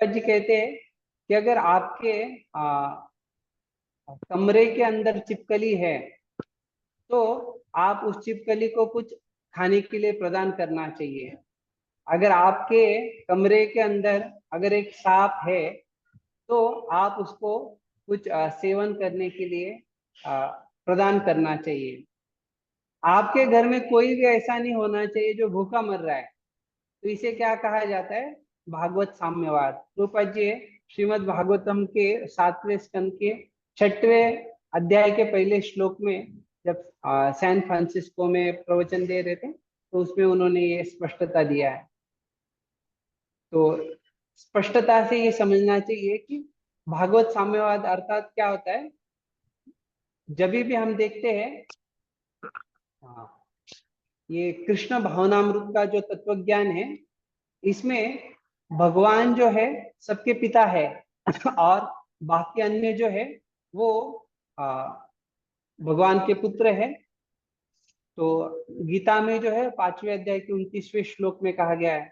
जी कहते हैं कि अगर आपके कमरे के अंदर छिपकली है तो आप उस छिपकली को कुछ खाने के लिए प्रदान करना चाहिए। अगर आपके कमरे के अंदर अगर एक सांप है तो आप उसको कुछ सेवन करने के लिए प्रदान करना चाहिए। आपके घर में कोई भी ऐसा नहीं होना चाहिए जो भूखा मर रहा है। तो इसे क्या कहा जाता है? भागवत साम्यवाद। रूपा जी श्रीमद् भागवतम के 7वें स्कंद के 6वें अध्याय के पहले श्लोक में जब सैन फ्रांसिस्को में प्रवचन दे रहे थे तो उसमें उन्होंने ये स्पष्टता दिया है। तो स्पष्टता से ये समझना चाहिए कि भागवत साम्यवाद अर्थात क्या होता है। जब भी हम देखते हैं ये कृष्ण भावनामृत का जो तत्व ज्ञान है, इसमें भगवान जो है सबके पिता है और बाकी अन्य जो है वो भगवान के पुत्र है। तो गीता में जो है 5वें अध्याय के 29वें श्लोक में कहा गया है,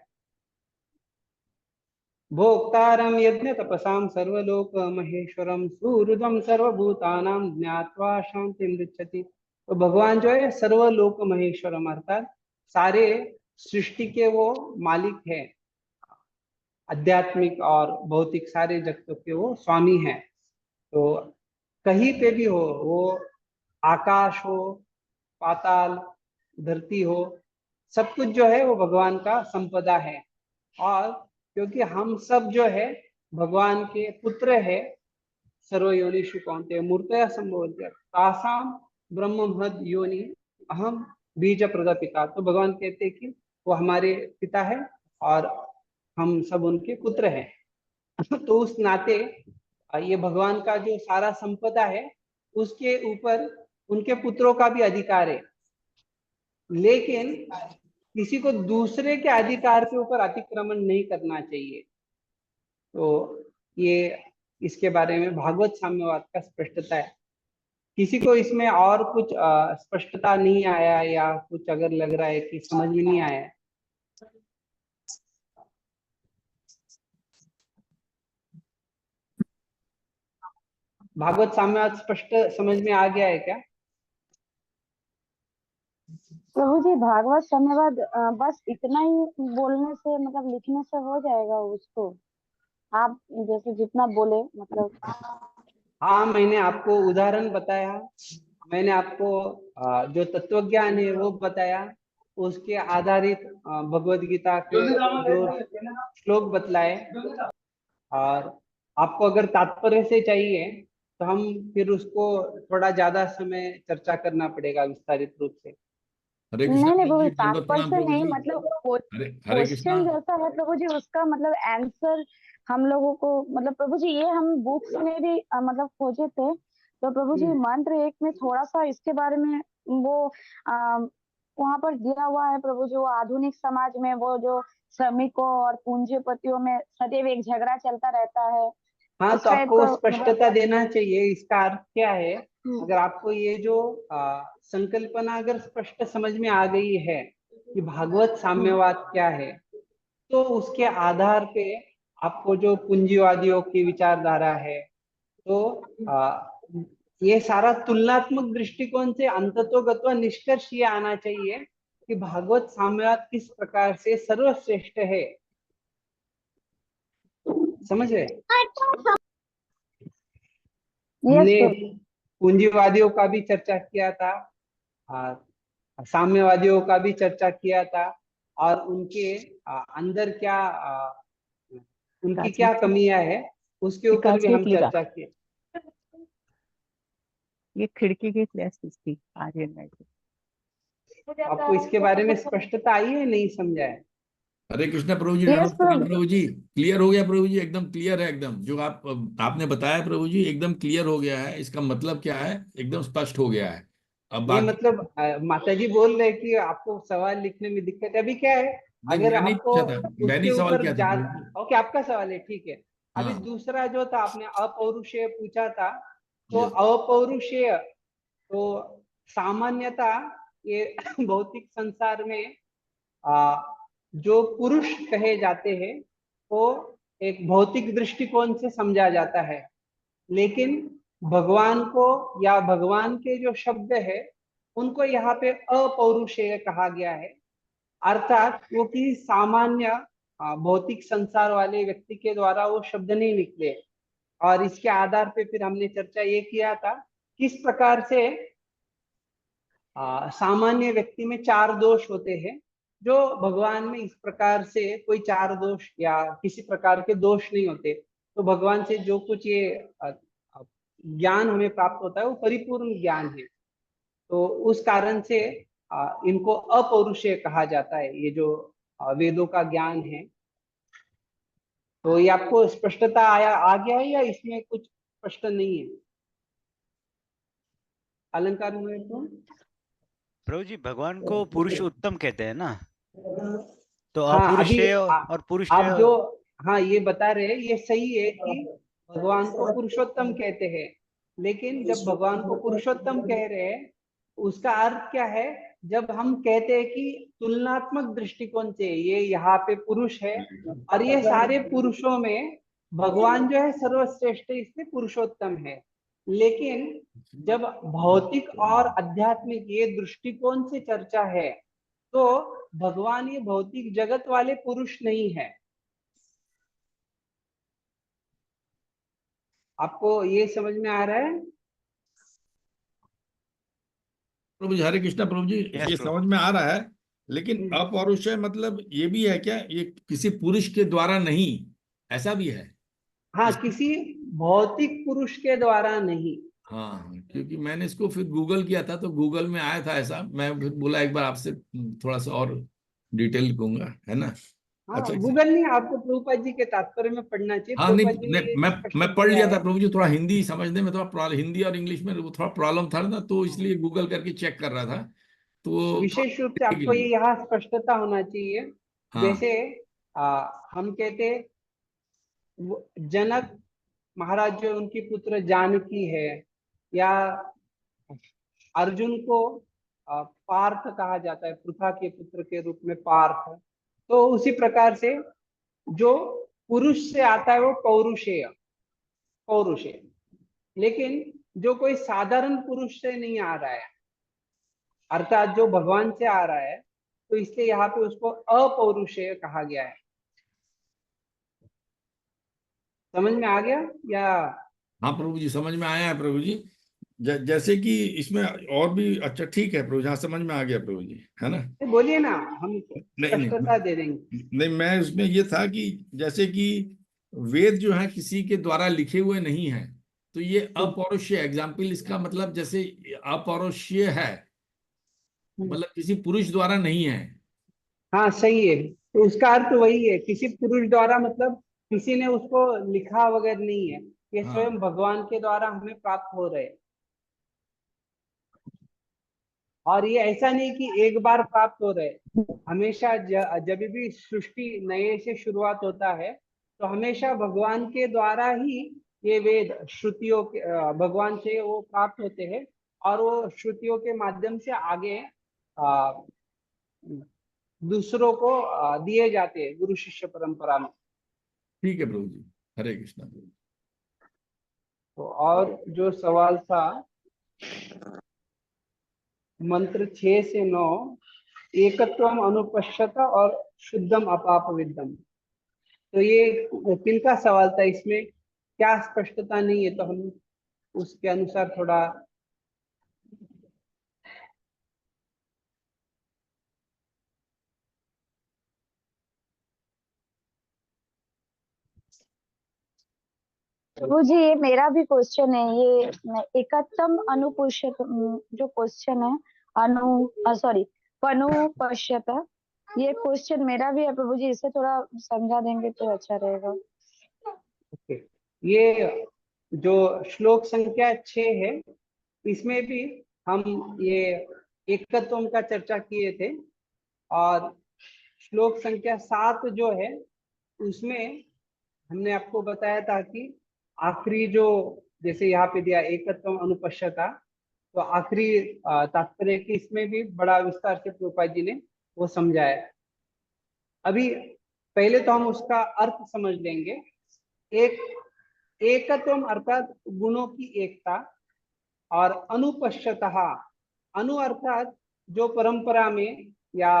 भोक्तारम यज्ञ तपसाम सर्वलोक महेश्वरम सुहृदम सर्वभूतानां ज्ञात्वा शांति मृच्छति। तो भगवान जो है सर्वलोक महेश्वरम अर्थात सारे सृष्टि के वो मालिक है, आध्यात्मिक और भौतिक सारे जगतों के वो स्वामी हैं। तो कहीं पे भी हो, वो आकाश हो, पाताल, धरती हो, सब कुछ जो है वो भगवान का संपदा है। और क्योंकि हम सब जो है भगवान के पुत्र है, सर्वयोनिषु कौन्तेय मूर्तया संभवन्ति तासाम ब्रह्म महद योनि अहम बीज प्रदपिता। तो भगवान कहते हैं कि वो हमारे पिता है और हम सब उनके पुत्र हैं। तो उस नाते ये भगवान का जो सारा संपदा है उसके ऊपर उनके पुत्रों का भी अधिकार है, लेकिन किसी को दूसरे के अधिकार के ऊपर अतिक्रमण नहीं करना चाहिए। तो ये इसके बारे में भागवत साम्यवाद का स्पष्टता है। किसी को इसमें और कुछ स्पष्टता नहीं आया या कुछ अगर लग रहा है कि समझ में नहीं आया, भागवत साम्यवाद स्पष्ट समझ में आ गया है क्या? प्रभु जी भागवत साम्यवाद बस इतना ही बोलने से मतलब लिखने से हो जाएगा उसको? आप जैसे जितना बोले मतलब। हाँ, मैंने आपको उदाहरण बताया, मैंने आपको जो तत्व ज्ञान है वो बताया, उसके आधारित भगवत गीता के जो श्लोक बतलाए। और आपको अगर तात्पर्य से चाहिए तो हम फिर उसको थोड़ा ज्यादा समय चर्चा करना पड़ेगा विस्तारित रूप से। हरे कृष्णा नहीं नहीं प्रभु प्रभु जी, जी, दंडवत तात्पर्य प्रणाम से प्रभु नहीं, जी। मतलब हरे कृष्णा। क्वेश्चन जैसा है प्रभु जी, उसका मतलब आंसर हम लोगों को, मतलब प्रभु जी ये हम बुक्स में भी मतलब खोजे थे। तो प्रभु जी मंत्र एक में थोड़ा सा इसके बारे में वो वहां पर दिया हुआ है प्रभु जी, वो आधुनिक समाज में वो जो श्रमिकों और पूंजीपतियों में सदैव एक झगड़ा चलता रहता है। हाँ, इस तो टाइप आपको का स्पष्टता देना चाहिए इसका अर्थ क्या है। हम्म। अगर आपको ये जो संकल्पना अगर स्पष्ट समझ में आ गई है कि भागवत साम्यवाद क्या है, तो उसके आधार पे आपको जो पूंजीवादियों की विचारधारा है, तो ये सारा तुलनात्मक दृष्टिकोण से अंततोगत्वा निष्कर्ष ये आना चाहिए कि भागवत साम्यवाद किस प्रकार से सर्वश्रेष्ठ है। समझ रहे? यस हमने प्रभु। पूंजीवादियों का भी चर्चा किया था, साम्यवादियों का भी चर्चा किया था, और उनके अंदर क्या उनकी क्या कमियां है उसके ऊपर भी हम चर्चा की। ये खिड़की की फ्लैश इसकी आ रही है। आपको इसके बारे में स्पष्टता आई है, नहीं समझा है? हरे कृष्णा प्रभु जी, यस दंडवत प्रणाम प्रभु। प्रभु जी। क्लियर हो गया प्रभु जी, एकदम क्लियर है। एकदम जो आपने बताया प्रभु जी एकदम क्लियर हो गया है। इसका मतलब क्या है, एकदम स्पष्ट हो गया है। अब ये बाकी मतलब माता जी बोल रहे कि आपको सवाल लिखने में दिक्कत है। अभी क्या है, नहीं, अगर मैं नहीं आपको पूछा था, मैंने उसके ही सवाल ऊपर किया था प्रभु जी। ओके, आपका सवाल है, ठीक है। अभी हाँ। दूसरा जो था, आपने अपौरुषेय पूछा था। तो यस। अपौरुषेय तो सामान्यता ये भौतिक संसार में जो पुरुष कहे जाते हैं वो एक भौतिक दृष्टिकोण से समझा जाता है, लेकिन भगवान को या भगवान के जो शब्द है उनको यहाँ पे अपौरुषेय कहा गया है। अर्थात वो किसी सामान्य भौतिक संसार वाले व्यक्ति के द्वारा वो शब्द नहीं निकले। और इसके आधार पे फिर हमने चर्चा ये किया था किस प्रकार से सामान्य व्यक्ति में 4 दोष होते हैं, जो भगवान में इस प्रकार से कोई 4 दोष या किसी प्रकार के दोष नहीं होते। तो भगवान से जो कुछ ये ज्ञान हमें प्राप्त होता है वो परिपूर्ण ज्ञान है। तो उस कारण से इनको अपौरुषेय कहा जाता है, ये जो वेदों का ज्ञान है। तो ये आपको स्पष्टता आ गया है या इसमें कुछ स्पष्ट नहीं है? अलंकार में तो प्रभु जी भगवान को पुरुष उत्तम कहते हैं ना, तो हाँ, अभी अपुरुषेय और पुरुषेय। आप जो हाँ ये बता रहे हैं ये सही है कि भगवान को पुरुषोत्तम कहते हैं, लेकिन जब भगवान को पुरुषोत्तम कह रहे हैं उसका अर्थ क्या है? जब हम कहते हैं कि तुलनात्मक दृष्टिकोण से ये यहाँ पे पुरुष है और ये सारे पुरुषों में भगवान जो है सर्वश्रेष्ठ इसलिए पुरुषोत्तम है। लेकिन जब भौतिक और आध्यात्मिक ये दृष्टिकोण से चर्चा है तो भगवान ये भौतिक जगत वाले पुरुष नहीं है। आपको ये समझ में आ रहा है? प्रभु जी हरे कृष्णा। प्रभु जी Yes, ये प्रभु। समझ में आ रहा है, लेकिन अपौरुषेय मतलब ये भी है क्या, ये किसी पुरुष के द्वारा नहीं, ऐसा भी है? हाँ, किसी भौतिक पुरुष के द्वारा नहीं। हाँ, क्योंकि मैंने इसको फिर गूगल किया था तो गूगल में आया था ऐसा, मैं फिर बोला एक बार आपसे थोड़ा सा और डिटेल कहूंगा, है ना? हाँ, अच्छा गूगल नहीं, आपको प्रभुपाद जी के तात्पर्य में पढ़ना चाहिए। हाँ नहीं, प्रभुपाद जी ने ये स्पष्ट मैं पढ़ किया लिया है। था प्रभु जी, थोड़ा हिंदी समझने में थोड़ा हिंदी और इंग्लिश में वो थोड़ा प्रॉब्लम था ना, तो इसलिए गूगल करके चेक कर रहा था, तो विशेष रूप से थोड़ा आपको ये यहाँ स्पष्टता होना चाहिए। हाँ जैसे हम कहते जनक महाराज जो उनकी पुत्र जानकी है, या अर्जुन को पार्थ कहा जाता है, पृथा के पुत्र के रूप में पार्थ। तो उसी प्रकार से जो पुरुष से आता है वो पौरुषेय पौरुषेय, लेकिन जो कोई साधारण पुरुष से नहीं आ रहा है, अर्थात जो भगवान से आ रहा है, तो इसलिए यहाँ पे उसको अपौरुषेय कहा गया है। समझ में आ गया या? हाँ प्रभु जी समझ में आया है प्रभु जी। जैसे कि इसमें और भी, अच्छा ठीक है प्रभु जी, हाँ समझ में आ गया प्रभु जी, है ना? बोलिए ना, हम नहीं स्पष्टता दे देंगे। नहीं, मैं उसमें ये था कि जैसे कि वेद जो है किसी के द्वारा लिखे हुए नहीं है, तो ये अपौरुषीय एग्जाम्पल, इसका मतलब जैसे अपौरुषीय है मतलब किसी पुरुष द्वारा नहीं है। हाँ सही है, तो उसका अर्थ वही है, किसी पुरुष द्वारा मतलब किसी ने उसको लिखा वगैरह नहीं है, ये हाँ स्वयं भगवान के द्वारा हमें प्राप्त हो रहे हैं। और ये ऐसा नहीं कि एक बार प्राप्त हो रहे, हमेशा जब भी सृष्टि नए से शुरुआत होता है तो हमेशा भगवान के द्वारा ही ये वेद श्रुतियों के भगवान से वो प्राप्त होते हैं, और वो श्रुतियों के माध्यम से आगे आ, दूसरों को दिए जाते हैं गुरु शिष्य परंपरा में। ठीक है प्रभु जी, हरे कृष्णा प्रभु। तो और जो सवाल था मंत्र 6 से 9, एकत्वम अनुपश्यता और शुद्धम अपाप विद्धम, तो ये किनका सवाल था? इसमें क्या स्पष्टता नहीं है, तो हम उसके अनुसार थोड़ा प्रभु जी ये मेरा भी क्वेश्चन है, ये एकत्तम अनुपुष्यत जो क्वेश्चन है, सॉरी पनुपश्यत, ये क्वेश्चन मेरा भी है प्रभु जी, इसे थोड़ा समझा देंगे तो अच्छा रहेगा। ओके। ये जो श्लोक संख्या 6 है इसमें भी हम ये एकत्वम का चर्चा किए थे, और श्लोक संख्या 7 जो है उसमें हमने आपको बताया था कि आखिरी जो, जैसे यहाँ पे दिया एकत्वम अनुपश्यता, तो आखिरी तात्पर्य की इसमें भी बड़ा विस्तार से प्रभुपाद जी ने वो समझाया। अभी पहले तो हम उसका अर्थ समझ लेंगे, एक एकत्वम अर्थात गुणों की एकता, और अनुपश्यतः, अनु अर्थात जो परंपरा में या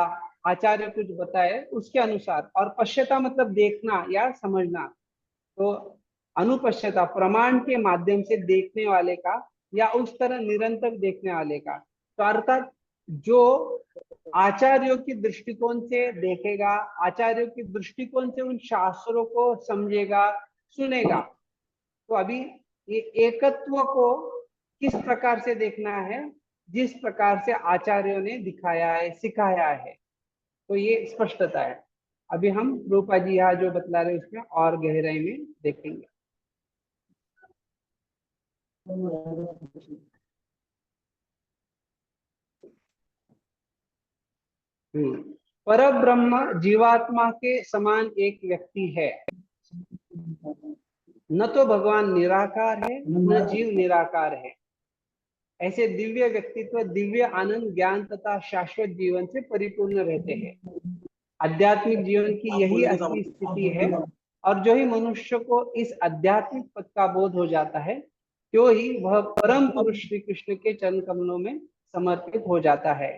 आचार्य कुछ बताए उसके अनुसार, और पश्यता मतलब देखना या समझना। तो अनुपश्यता प्रमाण के माध्यम से देखने वाले का, या उस तरह निरंतर देखने वाले का। तो अर्थात जो आचार्यों की दृष्टिकोण से देखेगा, आचार्यों की दृष्टिकोण से उन शास्त्रों को समझेगा, सुनेगा। तो अभी ये एकत्व को किस प्रकार से देखना है, जिस प्रकार से आचार्यों ने दिखाया है, सिखाया है, तो ये स्पष्टता है। अभी हम रूपा जी यहाँ जो बतला रहे उसमें और गहराई में देखेंगे। पर ब्रह्म जीवात्मा के समान एक व्यक्ति है, न तो भगवान निराकार है न जीव निराकार है। ऐसे दिव्य व्यक्तित्व दिव्य आनंद, ज्ञान तथा शाश्वत जीवन से परिपूर्ण रहते हैं। आध्यात्मिक जीवन की यही असली स्थिति है, और जो ही मनुष्य को इस आध्यात्मिक पद का बोध हो जाता है, तो ही वह परम पुरुष श्री कृष्ण के चरण कमलों में समर्पित हो जाता है।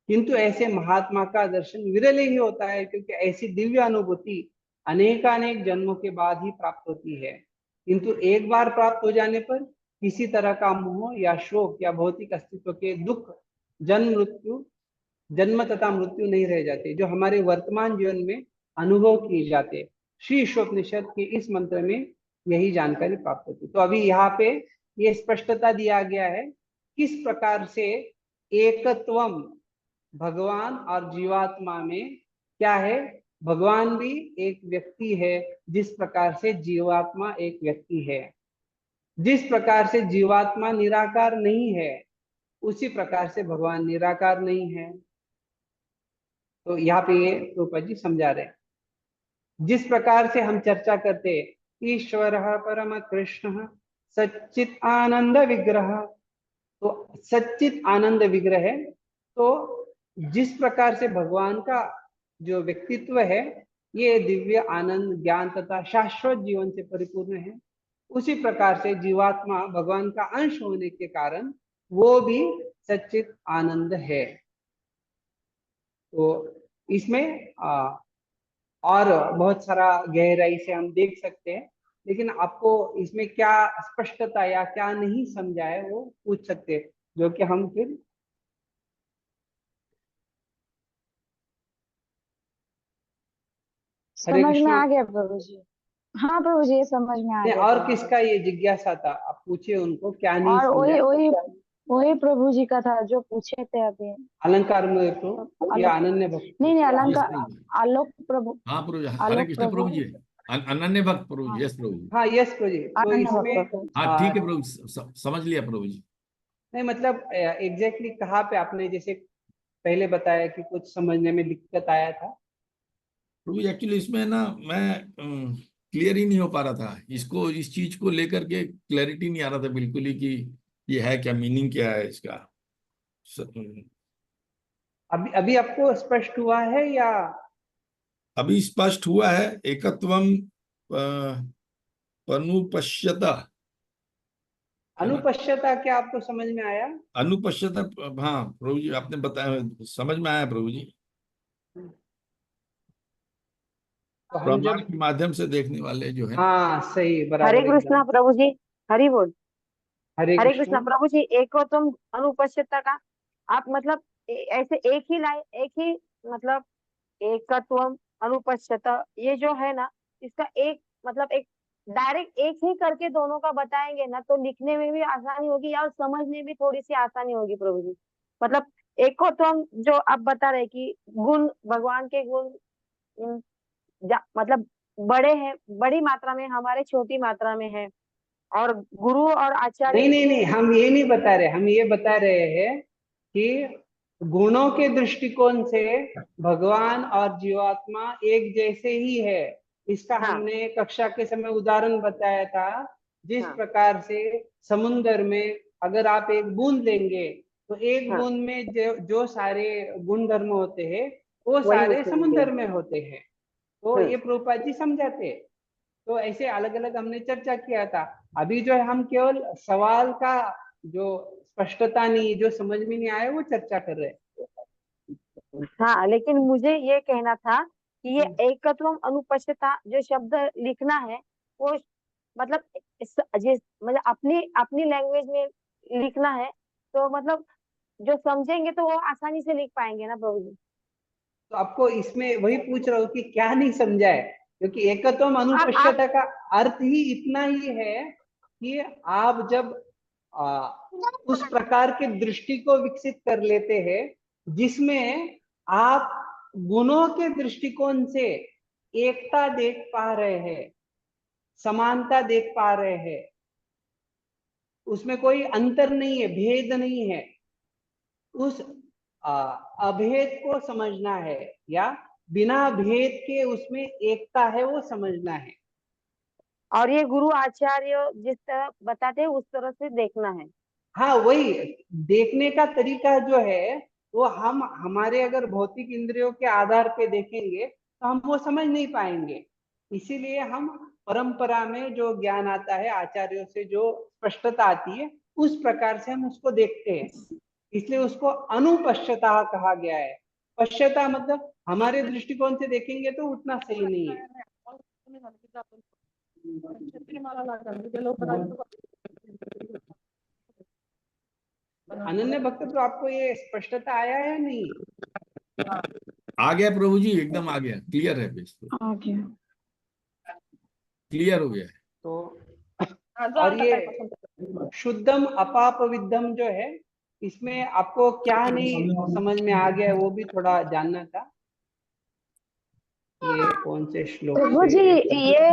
किंतु ऐसे महात्मा का दर्शन विरल ही होता है, क्योंकि ऐसी दिव्य अनुभूति अनेकानेक जन्मों के बाद ही प्राप्त होती है। किंतु एक बार प्राप्त हो जाने पर किसी तरह का मोह या शोक या भौतिक अस्तित्व के दुख, जन्म तथा मृत्यु नहीं रह जाते, जो हमारे वर्तमान जीवन में अनुभव किए जाते। श्री ईशोपनिषद के इस मंत्र में यही जानकारी प्राप्त होती। तो अभी यहाँ पे ये स्पष्टता दिया गया है किस प्रकार से एकत्वम भगवान और जीवात्मा में क्या है। भगवान भी एक व्यक्ति है, जिस प्रकार से जीवात्मा एक व्यक्ति है। जिस प्रकार से जीवात्मा निराकार नहीं है, उसी प्रकार से भगवान निराकार नहीं है। तो यहाँ पे ये रूपा जी समझा रहे हैं। जिस प्रकार से हम चर्चा करते ईश्वर परम कृष्ण सच्चित आनंद विग्रह, तो सच्चित आनंद विग्रह है। तो जिस प्रकार से भगवान का जो व्यक्तित्व है ये दिव्य आनंद, ज्ञान तथा शाश्वत जीवन से परिपूर्ण है, उसी प्रकार से जीवात्मा भगवान का अंश होने के कारण वो भी सच्चित आनंद है। तो इसमें और बहुत सारा गहराई से हम देख सकते हैं, लेकिन आपको इसमें क्या स्पष्टता या क्या नहीं समझा है वो पूछ सकते हैं, जो कि हम फिर हरे समझ में कृष्णा। आ गया प्रभु जी। हाँ प्रभु जी, ये समझ में आ नहीं, गया और प्रभु जी। किसका ये जिज्ञासा था, आप पूछिए उनको क्या नहीं और वही समझा। वही वही प्रभु जी का था जो पूछे थे अभी। अलंकार में तो या आलोक, अनन्य भक्त। नहीं नहीं, यस अलंकार, प्रभु जी। आलोक प्रभु, हाँ प्रभु जी, हरे आलोक कृष्ण प्रभु, प्रभु जी। अनन्य भक्त प्रभु जी, हाँ, यस प्रभु जी। हाँ यस प्रभु जी। तो आनंद इसमें भक्त प्रभु। हाँ ठीक है प्रभु जी, समझ लिया प्रभु जी। नहीं मतलब एग्जैक्टली कहाँ पे आपने जैसे पहले बताया कि कुछ समझने में दिक्कत आया था। प्रभु जी एक्चुअली इसमें ना मैं क्लियर ही नहीं हो पा रहा था, इसको इस चीज को लेकर के क्लैरिटी नहीं आ रहा था बिल्कुल ही कि ये है क्या, मीनिंग क्या है इसका। अभी अभी आपको स्पष्ट हुआ है या? अभी स्पष्ट हुआ है। एकत्वम अनुपश्यता है ना। अनुपश्यता क्या आपको समझ में आया? अनुपश्यता, हाँ प्रभु जी आपने बताया, समझ में आया प्रभु जी। तो हम प्रमाण जब, के माध्यम से देखने वाले जो है। हाँ सही, हरे बराबर कृष्णा एकदम। प्रभु जी, हरि बोल। हरे हरे कृष्णा। कृष्णा प्रभु जी, एक हो तुम अनुपस्थितता का, आप मतलब ऐसे एक ही लाइन, एक ही मतलब एकत्वम अनुपस्थितता, ये जो है ना, इसका एक मतलब एक डायरेक्ट एक ही करके दोनों का बताएंगे ना, तो लिखने में भी आसानी होगी और समझने में थोड़ी सी आसानी होगी प्रभु जी। मतलब एक को तो हम जो आप बता रहे कि गुण, भगवान के गुण मतलब बड़े हैं, बड़ी मात्रा में, हमारे छोटी मात्रा में है, और गुरु और नहीं आचार्य नहीं के नहीं, हम ये नहीं बता रहे, हम ये बता रहे हैं कि गुणों के दृष्टिकोण से भगवान और जीवात्मा एक जैसे ही है। इसका हाँ हमने कक्षा के समय उदाहरण बताया था। जिस हाँ प्रकार से समुन्द्र में अगर आप एक बूंद लेंगे, तो एक हाँ, बूंद में जो सारे गुण धर्म होते हैं वो वही सारे उसमें होंगे। समुन्द्र में होते हैं। तो ये प्रभुपाद जी समझाते हैं। तो ऐसे अलग अलग हमने चर्चा किया था। अभी जो है हम केवल सवाल का जो स्पष्टता नहीं, जो समझ में नहीं आया, वो चर्चा कर रहे हैं। हाँ, लेकिन मुझे ये कहना था कि ये एकत्वम अनुपस्थिता जो शब्द लिखना है, वो मतलब मतलब अपनी अपनी लैंग्वेज में लिखना है, तो मतलब जो समझेंगे तो वो आसानी से लिख पाएंगे ना प्रभु जी। तो आपको इसमें वही पूछ रहा हूँ कि क्या नहीं समझा है, क्योंकि एकत्वम आप अनुपश्यता का अर्थ ही इतना ही है कि आप जब उस प्रकार के दृष्टि को विकसित कर लेते हैं जिसमें आप गुणों के दृष्टिकोण से एकता देख पा रहे हैं, समानता देख पा रहे हैं, उसमें कोई अंतर नहीं है, भेद नहीं है, उस अभेद को समझना है, या बिना भेद के उसमें एकता है वो समझना है। और ये गुरु आचार्य जिस तरह बताते हैं उस तरह से देखना है। हाँ, वही देखने का तरीका जो है वो हम हमारे अगर भौतिक इंद्रियों के आधार पे देखेंगे तो हम वो समझ नहीं पाएंगे। इसीलिए हम परंपरा में जो ज्ञान आता है, आचार्यों से जो स्पष्टता आती है, उस प्रकार से हम उसको देखते हैं। इसलिए उसको अनुपश्यता कहा गया है। पश्यता मतलब हमारे दृष्टिकोण से देखेंगे तो उतना सही नहीं है। अनन्य भक्त, तो आपको ये स्पष्टता आया है नहीं? आ गया प्रभु जी, एकदम आ गया, क्लियर है, ओके। क्लियर हो गया है। तो और ये शुद्धम अपापविद्धम जो है, इसमें आपको क्या नहीं समझ में आ गया है, वो भी थोड़ा जानना था। ये कौन से श्लोक प्रभु से? जी ये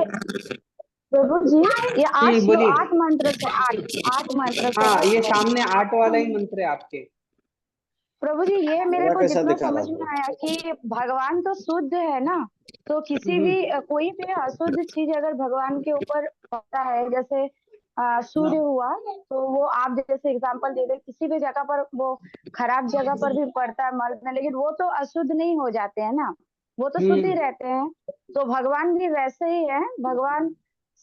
प्रभु जी ये 8 बोलिए। 8 मंत्र से 8 मंत्र से हाँ, ये है। सामने 8 वाला ही मंत्र है आपके। प्रभु जी ये मेरे मेरा को कैसा जितना दिखा रहा समझ में है? आया कि भगवान तो शुद्ध है ना, तो किसी भी कोई भी अशुद्ध चीज अगर भगवान के ऊपर पड़ता है, जैसे सूर्य हुआ, तो वो आप जैसे एग्जांपल दे रहे, किसी भी जगह पर वो खराब जगह पर भी पड़ता है मर्द में, लेकिन वो तो अशुद्ध नहीं हो जाते हैं ना, वो तो शुद्ध ही रहते हैं। तो भगवान भी वैसे ही है, भगवान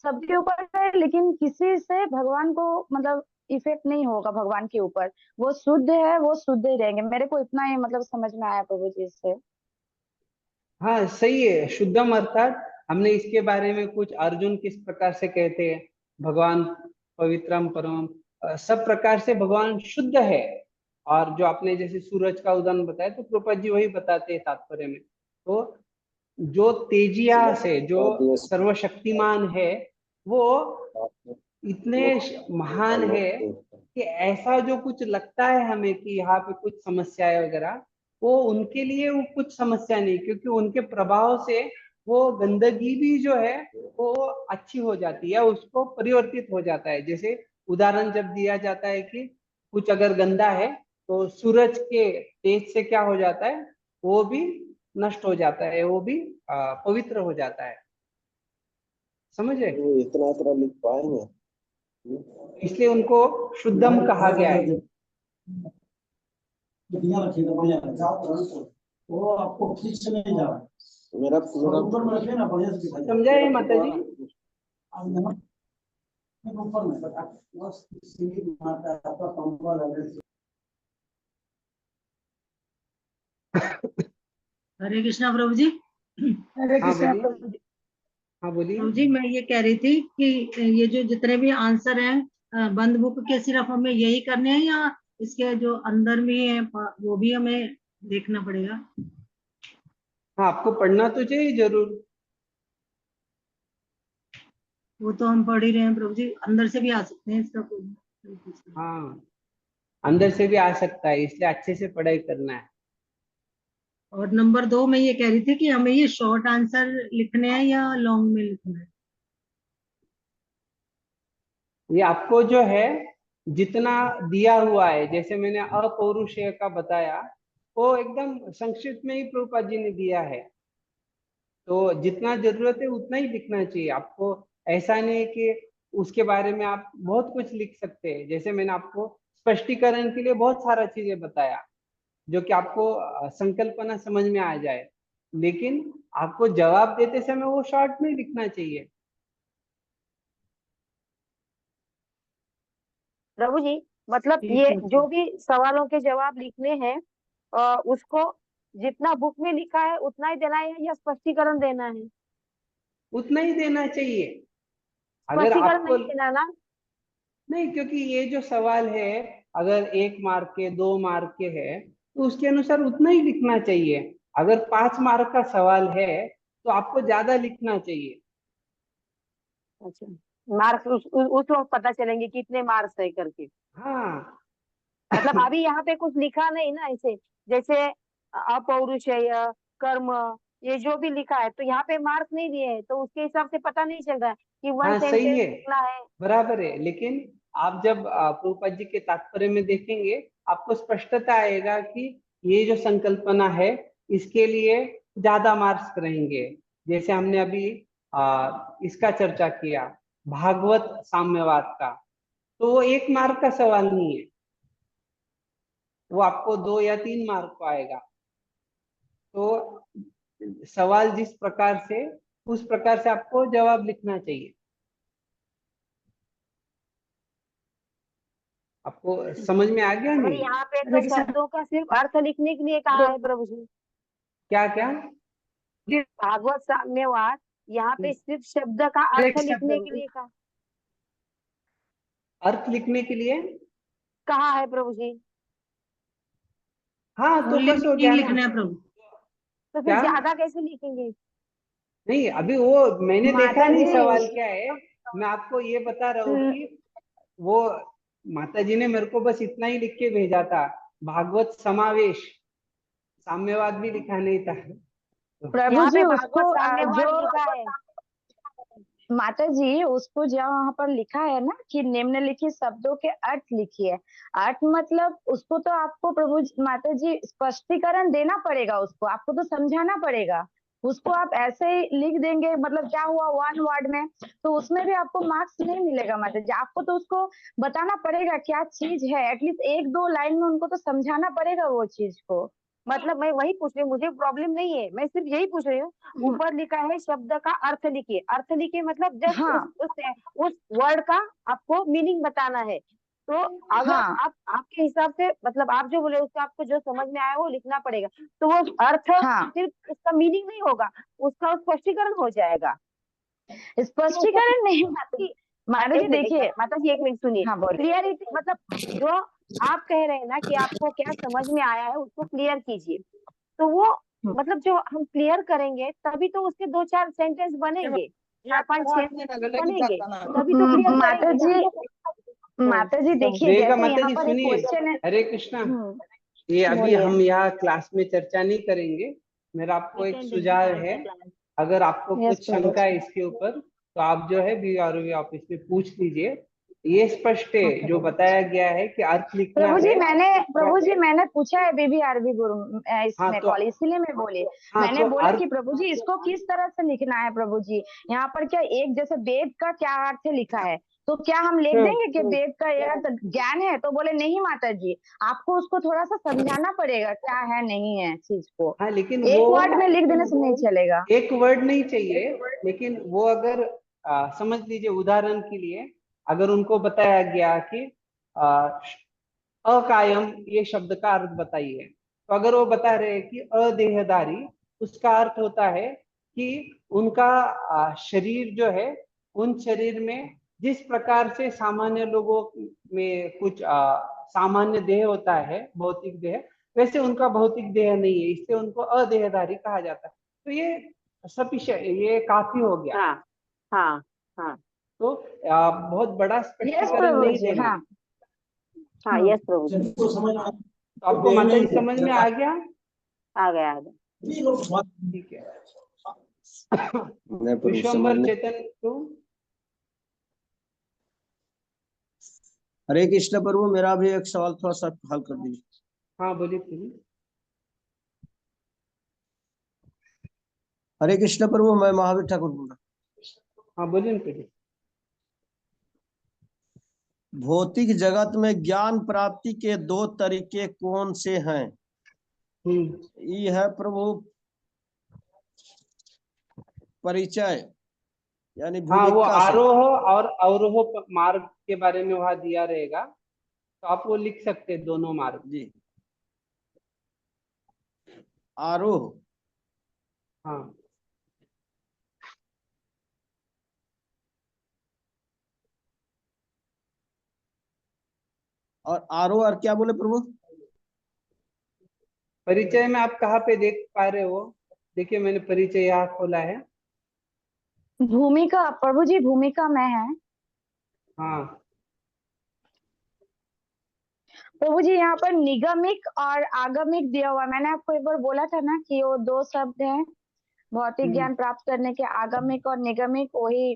सबके ऊपर है, लेकिन किसी से भगवान को मतलब इफेक्ट नहीं होगा भगवान के ऊपर, वो शुद्ध है, वो शुद्ध ही रहेंगे। मेरे को इतना ही मतलब समझ में आया प्रभु जी इससे। हाँ, सही है। शुद्धम अर्थात हमने इसके बारे में कुछ, अर्जुन किस प्रकार से कहते हैं भगवान पवित्रम परम, सब प्रकार से भगवान शुद्ध है। और जो आपने जैसे सूरज का उदाहरण बताया, तो कृपा जी वही बताते हैं तात्पर्य में। तो जो तेजिया से, जो सर्वशक्तिमान है, वो इतने महान है कि ऐसा जो कुछ लगता है हमें कि यहाँ पे कुछ समस्या है वगैरह, वो उनके लिए वो कुछ समस्या नहीं, क्योंकि उनके प्रभाव से वो गंदगी भी जो है वो अच्छी हो जाती है, उसको परिवर्तित हो जाता है। जैसे उदाहरण जब दिया जाता है कि कुछ अगर गंदा है तो सूरज के तेज से क्या हो जाता है, वो भी नष्ट हो जाता है, वो भी पवित्र हो जाता है। समझे? वो इतना इतना लिख पाएंगे? इसलिए उनको शुद्धम कहा गया है। वो आपको ठीक से नहीं जा रहा मेरा ऊपर में रखे ना बढ़िया से दिखाई समझा है माता जी? ऊपर में बस सीधी माता आपका पंखा लगे। हरे कृष्णा प्रभु जी। हरे हाँ कृष्णा बोलिए। प्रभु जी। हाँ बोलिए। प्रभु जी मैं ये कह रही थी कि ये जो जितने भी आंसर हैं बंद बुक के, सिर्फ हमें यही करने हैं या इसके जो अंदर भी है वो भी हमें देखना पड़ेगा? हाँ, आपको पढ़ना तो चाहिए जरूर। वो तो हम पढ़ ही रहे हैं प्रभु जी, अंदर से भी आ सकते हैं, इसका कोई। हाँ, अंदर से भी आ सकता है, इसलिए अच्छे से पढ़ाई करना है। और नंबर 2 मैं ये कह रही थी कि हमें ये शॉर्ट आंसर लिखने हैं या लॉन्ग में लिखना है? ये आपको जो है जितना दिया हुआ है, जैसे मैंने अपौरुषेय का बताया, वो एकदम संक्षिप्त में ही प्रभुपाद जी ने दिया है। तो जितना जरूरत है उतना ही लिखना चाहिए आपको। ऐसा नहीं कि उसके बारे में आप बहुत कुछ लिख सकते हैं। जैसे मैंने आपको स्पष्टीकरण के लिए बहुत सारा चीजें बताया जो कि आपको संकल्पना समझ में आ जाए, लेकिन आपको जवाब देते समय वो शॉर्ट में लिखना चाहिए। प्रभु जी, मतलब ठीक ये है। जो भी सवालों के जवाब लिखने हैं उसको जितना बुक में लिखा है उतना ही देना है या स्पष्टीकरण देना है? उतना ही देना चाहिए। अगर स्पष्टीकरण आपको नहीं देना ना? नहीं, क्योंकि ये जो सवाल है, अगर 1 मार्क के 2 मार्क के है तो उसके अनुसार उतना ही लिखना चाहिए। अगर 5 मार्क का सवाल है तो आपको ज्यादा लिखना चाहिए। अच्छा, मार्क्स उस वक्त पता चलेंगे कितने मार्क्स है करके। हाँ। मतलब अभी यहाँ पे कुछ लिखा नहीं ना ऐसे, जैसे अपौरुषेय, कर्म, ये जो भी लिखा है तो यहाँ पे मार्क्स नहीं दिए हैं, तो उसके हिसाब से पता नहीं चल रहा है कि वन हाँ सही सेंटेंस है, लिखना है। बराबर है। लेकिन आप जब प्रभुपाद जी के तात्पर्य में देखेंगे, आपको स्पष्टता आएगा कि ये जो संकल्पना है इसके लिए ज्यादा मार्क्स रहेंगे। जैसे हमने अभी इसका चर्चा किया, भागवत साम्यवाद का, तो वो 1 मार्क का सवाल नहीं है, वो आपको 2 या 3 मार्क को आएगा। तो सवाल जिस प्रकार से, उस प्रकार से आपको जवाब लिखना चाहिए। आपको समझ में आ गया और नहीं? यहाँ पे तो शब्दों का सिर्फ अर्थ लिखने के लिए कहा है प्रभु जी। क्या क्या? भागवत साम्यवाद, यहाँ पे सिर्फ शब्द का अर्थ एक लिखने के लिए अर्थ लिखने के लिए कहा है प्रभु जी। हाँ, तो ओनली बस हो मीनिंग गया लिखना ना। है प्रभु। तो फिर क्या? ज्यादा कैसे लिखेंगे? नहीं, अभी वो मैंने देखा माता नहीं जी सवाल क्या है। मैं आपको ये बता रहा हूँ कि वो माता जी ने मेरे को बस इतना ही लिख के भेजा था, भागवत समावेश, साम्यवाद भी लिखा नहीं था। प्रभु यहाँ जी पे उसको भागवत साम्यवाद जो लिखा है। माता जी उसको जहाँ पर लिखा है ना कि निम्नलिखित शब्दों के अर्थ लिखिए, अर्थ मतलब उसको तो आपको माता जी स्पष्टीकरण देना पड़ेगा, उसको आपको तो समझाना पड़ेगा। उसको आप ऐसे ही लिख देंगे मतलब क्या हुआ 1 वर्ड में, तो उसमें भी आपको मार्क्स नहीं मिलेगा माता जी। आपको तो उसको बताना पड़ेगा क्या चीज है, एटलीस्ट 1-2 लाइन में उनको तो समझाना पड़ेगा वो चीज को। मतलब मैं वही पूछ रही हूँ, मुझे प्रॉब्लम नहीं है, मैं सिर्फ यही पूछ रही हूँ। ऊपर लिखा है शब्द का अर्थ लिखिए, अर्थ लिखिए मतलब जस्ट हाँ उस वर्ड का आपको मीनिंग बताना है। तो अगर हाँ आपके हिसाब से मतलब आप जो बोले उसका आपको जो समझ में आया वो लिखना पड़ेगा, तो वो अर्थ हाँ सिर्फ उसका मीनिंग नहीं होगा, उसका स्पष्टीकरण हो जाएगा। स्पष्टीकरण नहीं माता जी देखिए। माता जी एक मिनट सुनिए। हाँ बोलिए। क्लियरिटी मतलब जो आप कह रहे हैं ना कि आपको क्या समझ में आया है उसको क्लियर कीजिए, तो वो मतलब जो हम क्लियर करेंगे तभी तो उसके 2-4 सेंटेंस बनेंगे, 4-5-6 बनेंगे, तभी तो क्लियर माता करेंगे जी ना। माता जी देखिए देखा जैसे माता यहाँ जी, पर एक सुनिए, क्वेश्चन है। हरे कृष्णा, ये अभी बोलिए। हम यहाँ क्लास में चर्चा नहीं करेंगे। मेरा आपको एक सुझाव है, अगर आपको यस कुछ प्रभु शंका है इसके ऊपर तो आप जो है बीआरओ ऑफिस में पूछ लीजिए। ये स्पष्ट है जो बताया गया है कि अर्थ लिखना है। प्रभु जी मैंने पूछा है बीबीआरबी गुरु हाँ इसमें तो कॉल, इसीलिए मैं बोली। हाँ मैंने तो बोला कि अर्थ, प्रभु जी इसको किस तरह से लिखना है प्रभु जी, यहाँ पर क्या एक जैसे वेद का क्या अर्थ लिखा है, तो क्या हम लिख देंगे कि वेद का ये अर्थ ज्ञान है, तो बोले नहीं माता जी आपको उसको थोड़ा सा समझाना पड़ेगा क्या है नहीं है चीज को, हाँ लेकिन एक वो वर्ड में लिख देने से नहीं चलेगा। एक वर्ड नहीं चाहिए। लेकिन वो अगर समझ लीजिए उदाहरण के लिए, अगर उनको बताया गया कि आ, अकायम ये शब्द का अर्थ बताइए, तो अगर वो बता रहे हैं कि अदेहधारी, उसका अर्थ होता है कि उनका शरीर जो है, उन शरीर में जिस प्रकार से सामान्य लोगों में कुछ सामान्य देह होता है, भौतिक देह, वैसे उनका भौतिक देह नहीं है, इससे उनको अदेहधारी कहा जाता है। तो ये सफिशिएंट, ये काफी हो गया। हाँ हाँ हाँ तो बहुत बड़ा यस स्पष्टीकरण प्रभु नहीं जी देना। हाँ। हाँ, यस प्रभु जी, तो आपको माता जी समझ में आ गया? आ गया आ गया। ठीक है। नहीं प्रभु समझ विश्वम्भर में। चेतन तो हरे कृष्ण प्रभु, मेरा भी एक सवाल थोड़ा सा हल कर दीजिए। हाँ बोलिए प्लीज। हरे कृष्ण प्रभु, मैं महावीर ठाकुर बोल रहा हाँ बोलिए प्लीज। हूँ। भौतिक जगत में ज्ञान प्राप्ति के 2 तरीके कौन से हैं? ये है प्रभु परिचय, यानी हाँ, वो भूमिका से। आरोह और अवरोह मार्ग के बारे में वहां दिया रहेगा। तो आप वो लिख सकते हैं दोनों मार्ग। जी, आरोह हाँ, और आरोह और क्या बोले प्रभु? परिचय में आप कहाँ पे देख पा रहे हो? देखिए मैंने परिचय यहाँ खोला है। भूमिका प्रभु जी, भूमिका में है। हाँ, प्रभु जी यहाँ पर निगमिक और आगमिक दिया हुआ है। मैंने आपको एक बार बोला था ना कि वो दो शब्द हैं भौतिक ज्ञान प्राप्त करने के, आगमिक और निगमिक, वही।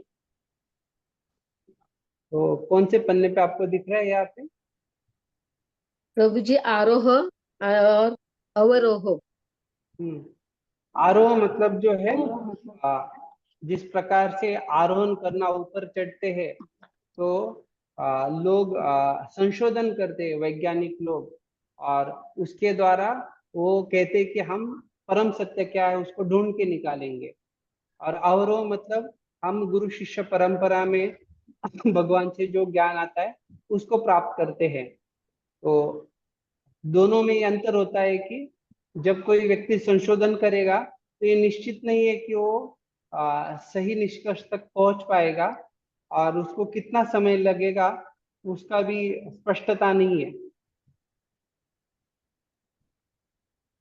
तो कौन से पन्ने पे आपको दिख रहा है यहाँ पे? प्रभु जी आरोह और अवरोह। आरोह मतलब जो है जिस प्रकार से आरोहण करना, ऊपर चढ़ते हैं, तो लोग संशोधन करते हैं, वैज्ञानिक लोग, और उसके द्वारा वो कहते हैं कि हम परम सत्य क्या है उसको ढूंढ के निकालेंगे। और अवरोह मतलब हम गुरु शिष्य परंपरा में भगवान से जो ज्ञान आता है उसको प्राप्त करते हैं। तो दोनों में ये अंतर होता है कि जब कोई व्यक्ति संशोधन करेगा तो ये निश्चित नहीं है कि वो सही निष्कर्ष तक पहुंच पाएगा, और उसको कितना समय लगेगा उसका भी स्पष्टता नहीं है।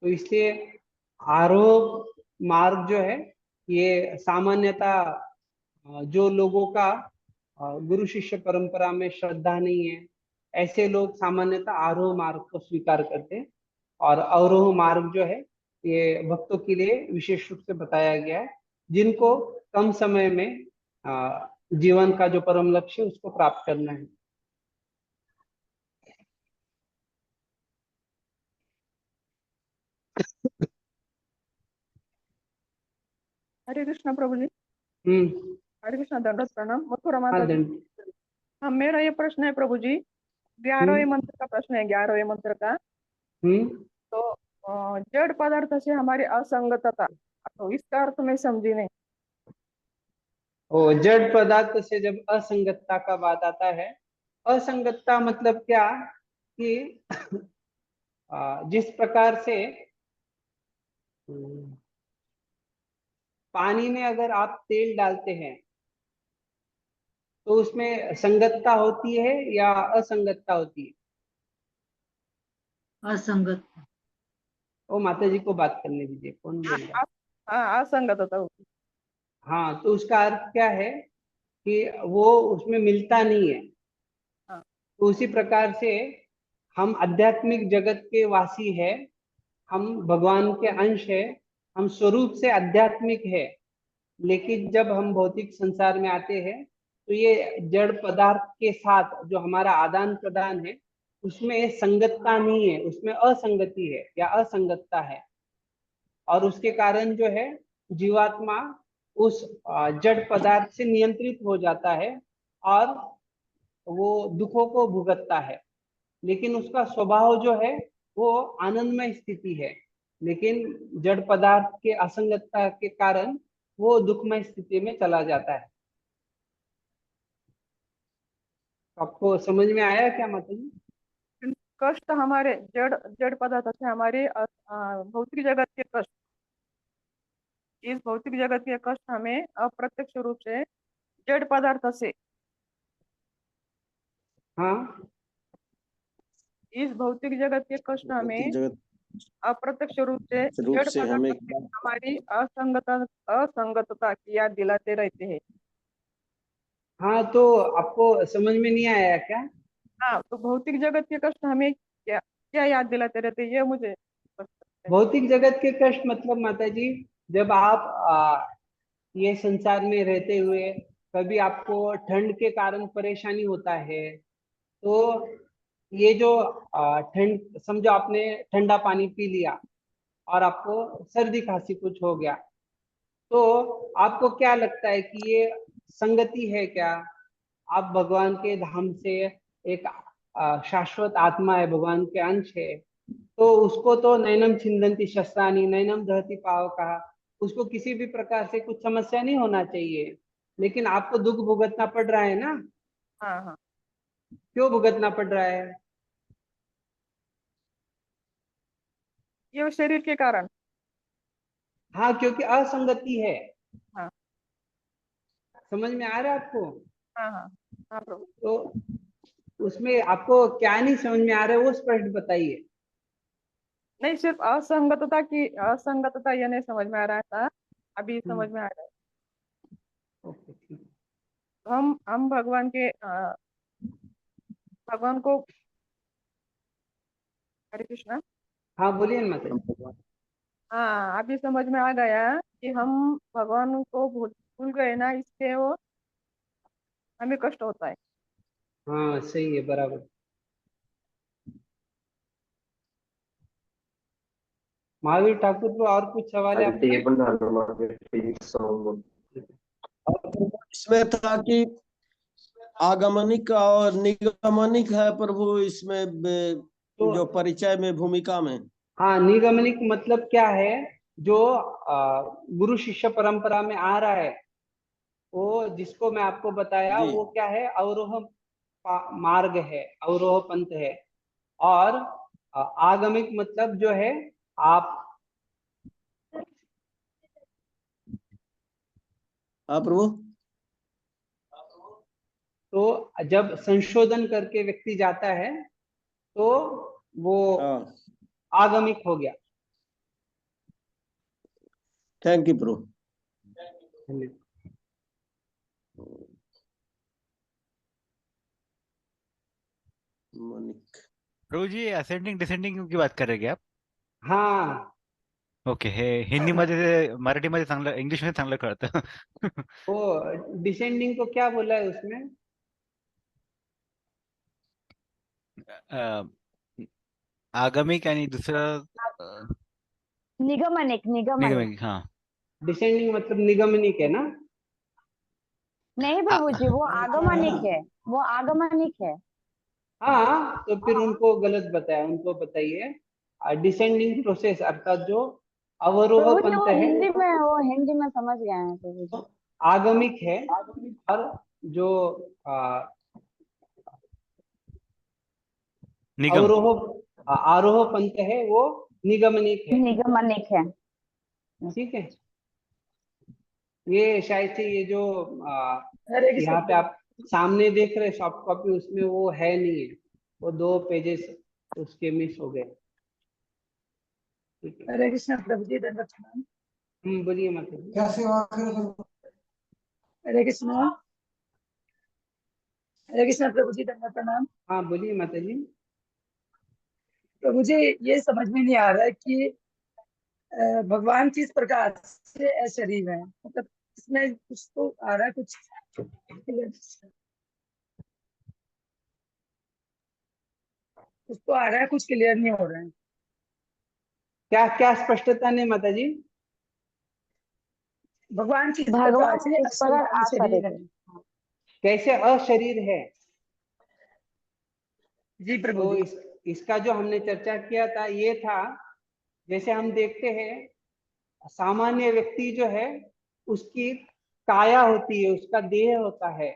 तो इसलिए आरोह मार्ग जो है ये सामान्यता जो लोगों का गुरु शिष्य परंपरा में श्रद्धा नहीं है, ऐसे लोग सामान्यतः आरोह मार्ग को स्वीकार करते हैं। और अवरोह मार्ग जो है ये भक्तों के लिए विशेष रूप से बताया गया है, जिनको कम समय में जीवन का जो परम लक्ष्य है उसको प्राप्त करना है। हरे कृष्णा प्रभु जी। हम्म। हरे कृष्णा, दंडवत प्रणाम। मथुरा हाँ, माता जी। दंड। हाँ, मेरा ये प्रश्न है प्रभु जी, 11वें मंत्र का प्रश्न है, 11वें मंत्र का। हम्म। तो जड़ पदार्थ से हमारी असंगतता, तो इसका अर्थ मैं समझी नहीं। ओ, जड़ पदार्थ से जब असंगतता का बात आता है, असंगतता मतलब क्या कि जिस प्रकार से पानी में अगर आप तेल डालते हैं तो उसमें संगतता होती है या असंगतता होती है? असंगत। ओ, माता जी को बात करने दीजिए, कौन बोल रहा है? हाँ, असंगतता होती। हाँ, तो उसका अर्थ क्या है कि वो उसमें मिलता नहीं है। हाँ। तो उसी प्रकार से हम आध्यात्मिक जगत के वासी है, हम भगवान के अंश है, हम स्वरूप से आध्यात्मिक है, लेकिन जब हम भौतिक संसार में आते हैं तो ये जड़ पदार्थ के साथ जो हमारा आदान प्रदान है उसमें संगतता नहीं है, उसमें असंगति है या असंगतता है। और उसके कारण जो है जीवात्मा उस जड़ पदार्थ से नियंत्रित हो जाता है और वो दुखों को भुगतता है। लेकिन उसका स्वभाव जो है वो आनंदमय स्थिति है, लेकिन जड़ पदार्थ के असंगतता के कारण वो दुखमय स्थिति में चला जाता है। आपको समझ में आया क्या माता जी? कष्ट हमारे जड़ जड़ पदार्थ से हमारे भौतिक जगत के कष्ट, इस भौतिक जगत के कष्ट हमें अप्रत्यक्ष रूप से जड़ पदार्थ से, हाँ, इस भौतिक जगत के कष्ट भौतिक हमें जगत अप्रत्यक्ष रूप से रूप जड़ से पदार्थ हमें से हमारी असंगतता की याद दिलाते रहते हैं। हाँ, तो आपको समझ में नहीं आया क्या? हाँ, तो भौतिक जगत के कष्ट हमें क्या क्या याद दिलाते रहते हैं, ये मुझे स्पष्ट है। भौतिक जगत के कष्ट मतलब माता जी, जब आप ये संसार में रहते हुए कभी आपको ठंड के कारण परेशानी होता है, तो ये जो ठंड, समझो आपने ठंडा पानी पी लिया और आपको सर्दी खांसी कुछ हो गया, तो आपको क्या लगता है कि ये संगति है क्या? आप भगवान के धाम से एक शाश्वत आत्मा है, भगवान के अंश है, तो उसको तो नैनम छिंदंती शस्त्राणी नैनम दहती पाव कहा, उसको किसी भी प्रकार से कुछ समस्या नहीं होना चाहिए। लेकिन आपको दुख भुगतना पड़ रहा है ना? हाँ हाँ। क्यों भुगतना पड़ रहा है? ये शरीर के कारण। हाँ, क्योंकि असंगति है। हाँ समझ में आ रहा है आपको? हाँ हाँ हाँ प्रभु। तो उसमें आपको क्या नहीं समझ में आ रहा है वो स्पष्ट बताइए। नहीं, सिर्फ असंगतता ये नहीं समझ में आ रहा था, अभी समझ में आ रहा है। ओके, ठीक है। हम भगवान को, हरे कृष्णा। हाँ बोलिए ना माता जी। हाँ, अभी समझ में आ गया कि हम भगवान को भूल गए ना, इससे वो हमें कष्ट होता है। हाँ सही है, बराबर। महावीर ठाकुर को और कुछ सवाल है आपके? इसमें था कि आगमनिक और निगमनिक है प्रभु, इसमें जो परिचय में भूमिका में। हाँ, निगमनिक मतलब क्या है? जो गुरु शिष्य परंपरा में आ रहा है, वो जिसको मैं आपको बताया, जी। वो क्या है? अवरोह मार्ग है, अवरोह पंथ है। और आगमिक मतलब जो है, आप हाँ प्रभु। तो जब संशोधन करके व्यक्ति जाता है तो वो हाँ, आगमिक हो गया। थैंक यू प्रभु। धन्यवाद। मनिक। प्रभू जी असेंडिंग डिसेंडिंग की बात कर रहे हैं क्या आप? हाँ, ओके, हे हिंदीमध्ये मराठीमध्ये चांगलं, इंग्लिशमध्ये चांगलं कळतं. वो डिसेंडिंग को क्या बोला है उसमें? अ, आगमिक आणि दुसरं निगमनिक निगमनिक। निगमनिक. हाँ डिसेंडिंग मतलब निगमनिक है ना? नहीं प्रभु जी, वो आगमनिक है, वो आगमनिक है। हाँ, तो फिर उनको गलत बताया, उनको बताइए डिसेंडिंग प्रोसेस, अर्थात जो अवरोह प्रभु जी पंथ वो है, हिंदी में समझ गए हैं प्रभु जी। आगमिक है। और जो निगम. आरोह पंथ है, वो निगमनिक है। निगमनिक है। ठीक है। ये शायद से ये जो यहाँ पे आप सामने देख रहे सॉफ्ट कॉपी, उसमें वो है नहीं है, वो 2 पेजेस उसके मिस हो गए। ठीक है। हरे कृष्ण प्रभु जी, दंडवत प्रणाम। बोलिए माता जी। क्या सेवा करें? हरे कृष्ण। हरे कृष्ण प्रभु जी, दंडवत प्रणाम। हाँ बोलिए माता जी। प्रभु जी, ये समझ में नहीं आ रहा है कि भगवान किस प्रकार से अशरीर है, मतलब इसमें कुछ तो आ रहा है, कुछ तो आ रहा है, कुछ क्लियर नहीं हो रहा है। क्या क्या स्पष्टता नहीं माता जी? भगवान किस प्रकार भगवान से किस प्रकार अशरीर है? कैसे अशरीर है? जी प्रभु तो जी। इसका जो हमने चर्चा किया था, ये था जैसे हम देखते हैं सामान्य व्यक्ति जो है, उसकी काया होती है, उसका देह होता है,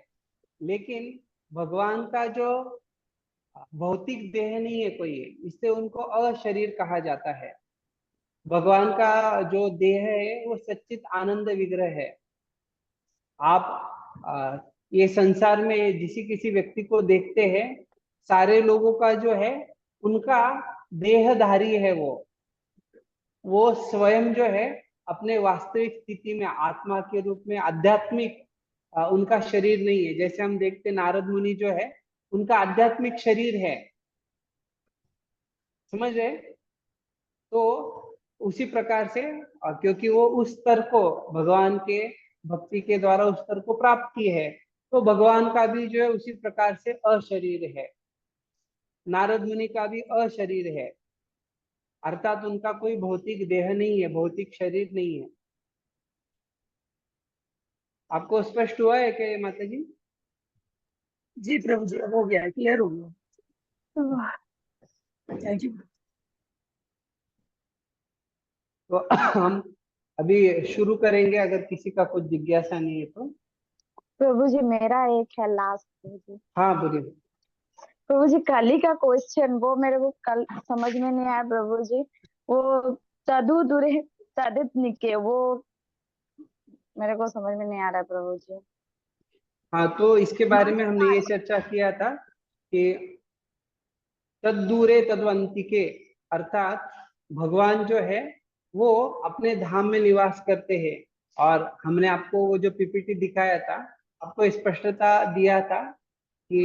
लेकिन भगवान का जो भौतिक देह नहीं है कोई, इससे उनको अशरीर कहा जाता है। भगवान का जो देह है वो सच्चित आनंद विग्रह है। आप ये संसार में किसी व्यक्ति को देखते हैं, सारे लोगों का जो है उनका देहधारी है, वो स्वयं जो है अपने वास्तविक स्थिति में आत्मा के रूप में आध्यात्मिक उनका शरीर नहीं है। जैसे हम देखते नारद मुनि जो है, उनका आध्यात्मिक शरीर है। समझ रहे? तो उसी प्रकार से क्योंकि वो उस स्तर को भगवान के भक्ति के द्वारा उस स्तर को प्राप्त की है, तो भगवान का भी जो है उसी प्रकार से अशरीर है। नारद मुनि का भी अशरीर है, अर्थात उनका कोई भौतिक देह नहीं है, भौतिक शरीर नहीं है। आपको स्पष्ट हुआ है क्या माता जी? जी प्रभु जी, अब हो गया है, क्लियर हो गया। Thank you. तो हम अभी शुरू करेंगे, अगर किसी का कुछ जिज्ञासा नहीं है तो। प्रभु जी मेरा एक है लास्ट प्रभु जी। हाँ बोलिए। प्रभु जी कल ही का क्वेश्चन, वो मेरे को कल समझ में नहीं आया प्रभु जी। वो तदु दुरे तदित निके, वो मेरे को समझ में नहीं आ रहा है प्रभु जी। हाँ, तो इसके बारे में हमने ये चर्चा किया था कि तद्दूरे तद्वंतिके, अर्थात भगवान जो है वो अपने धाम में निवास करते हैं। और हमने आपको वो जो पीपीटी दिखाया था, आपको स्पष्टता दिया था कि